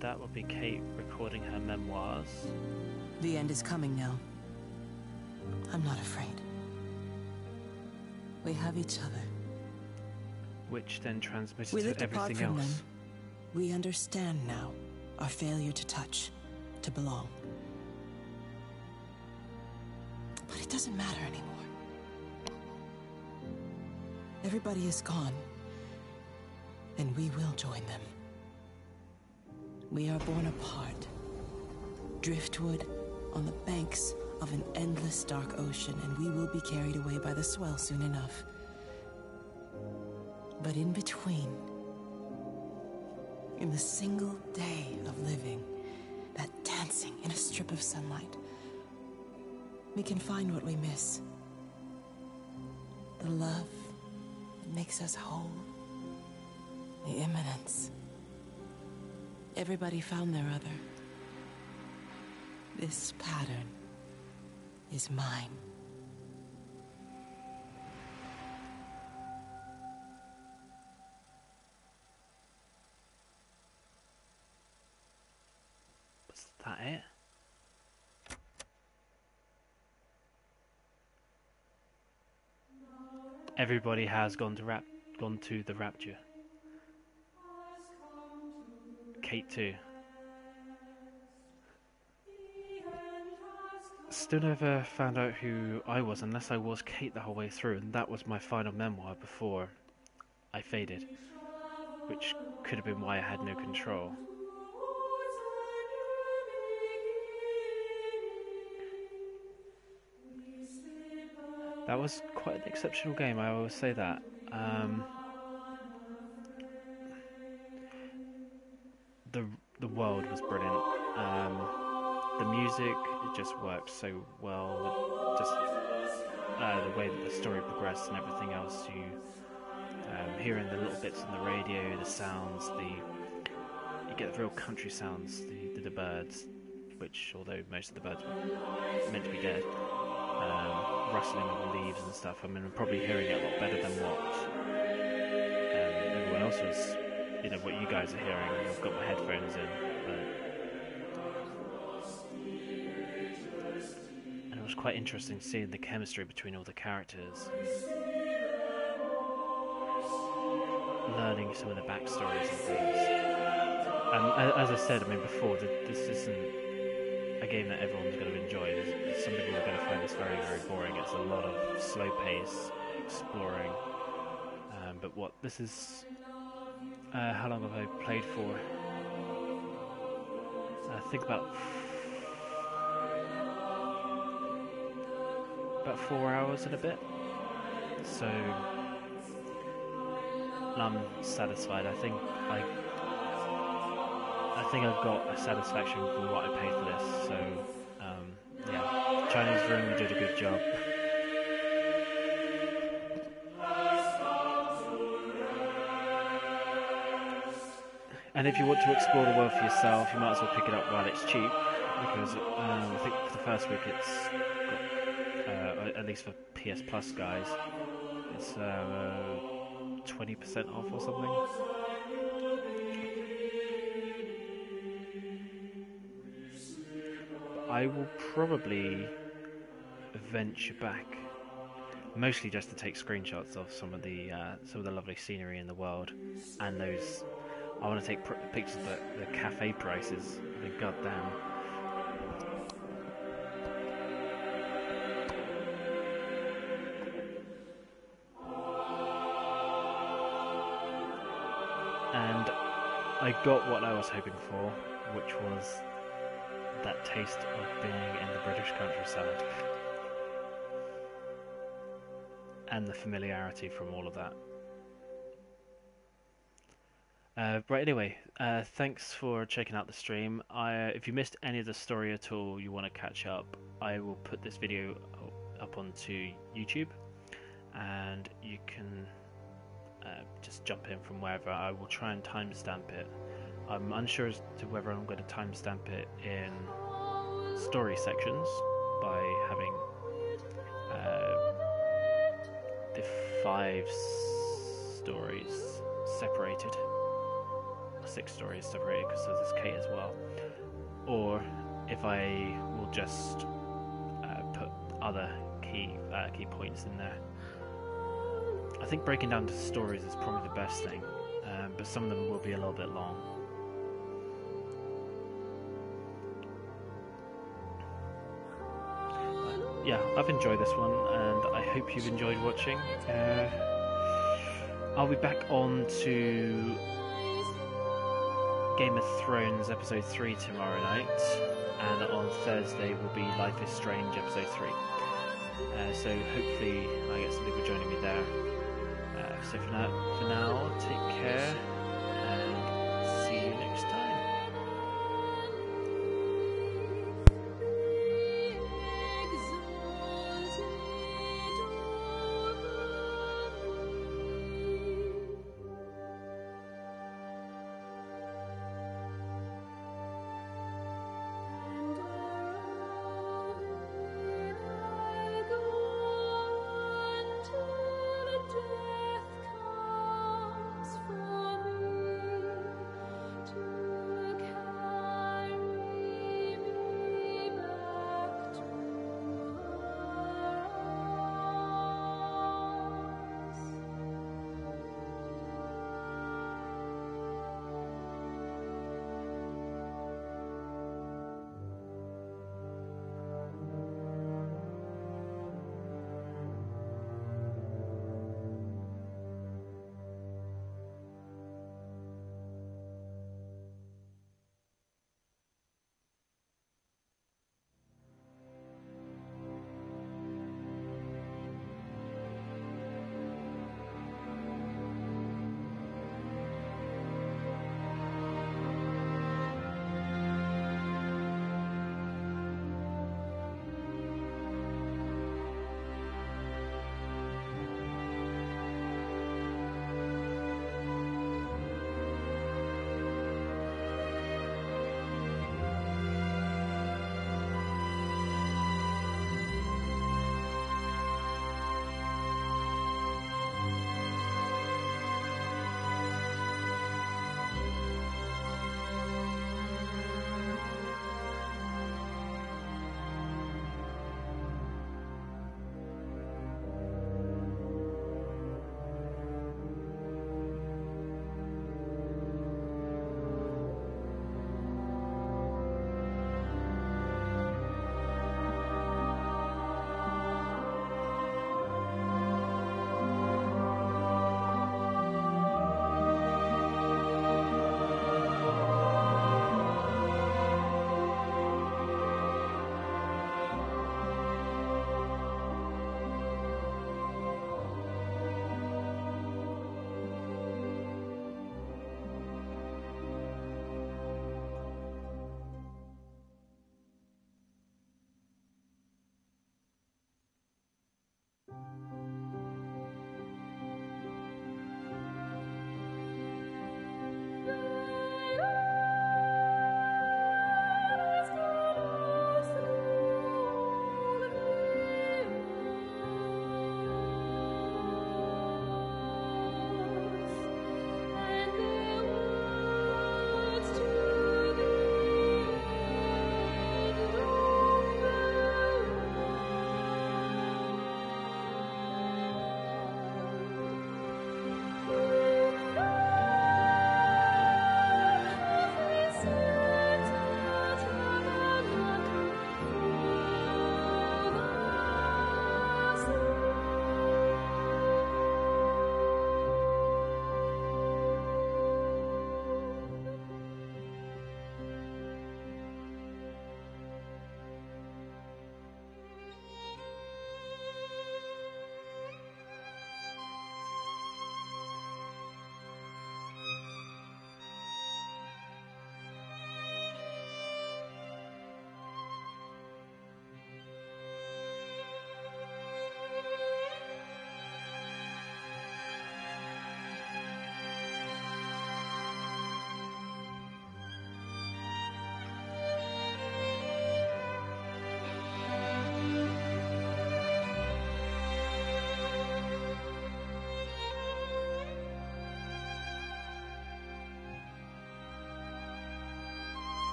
That would be Kate recording her memoirs. The end is coming now. I'm not afraid. We have each other. Which then transmitted We to lived apart everything from else. them. We understand now our failure to touch, to belong. But it doesn't matter anymore. Everybody is gone, and we will join them. We are born apart, driftwood on the banks of an endless dark ocean, and we will be carried away by the swell soon enough. But in between, in the single day of living, that dancing in a strip of sunlight, we can find what we miss. The love that makes us whole. The imminence. Everybody found their other. This pattern is mine. Was that it? Everybody has gone to the Rapture. Kate too. still never found out who I was, unless I was Kate the whole way through, and that was my final memoir before I faded, which could have been why I had no control. That was quite an exceptional game, I always say that. The world was brilliant. The music, it just worked so well. Just the way that the story progressed and everything else. You hearing the little bits on the radio, the sounds, you get the real country sounds, the birds, which although most of the birds were meant to be dead, rustling of the leaves and stuff. I mean, I'm probably hearing it a lot better than what everyone else was. You know, what you guys are hearing. I've got my headphones in. And it was quite interesting seeing the chemistry between all the characters. Learning some of the backstories and things. As I said, I mean before, this isn't a game that everyone's going to enjoy. Some people are going to find this very, very boring. It's a lot of slow pace, exploring. But what this is... how long have I played for? I think about 4 hours and a bit. So I'm satisfied. I think I've got a satisfaction from what I paid for this. So yeah, Chinese Room did a good job. And if you want to explore the world for yourself, you might as well pick it up while it's cheap, because I think for the first week it's got, at least for PS Plus guys, it's 20% off or something. I will probably venture back, mostly just to take screenshots of some of the lovely scenery in the world, and those. I want to take pictures of the cafe prices. I mean, goddamn. And I got what I was hoping for, which was that taste of being in the British countryside. And the familiarity from all of that. Right, anyway, thanks for checking out the stream. If you missed any of the story at all, you want to catch up, I will put this video up onto YouTube, and you can just jump in from wherever. I will try and timestamp it. I'm unsure as to whether I'm going to timestamp it in story sections by having the 5 stories separated. 6 stories separated, because there's Kate as well, or if I will just put other key points in there. I think breaking down to stories is probably the best thing, but some of them will be a little bit long. Yeah, I've enjoyed this one, and I hope you've enjoyed watching. I'll be back on to Game of Thrones episode 3 tomorrow night, and on Thursday will be Life is Strange episode 3. So hopefully I get some people joining me there. So for now, take care, and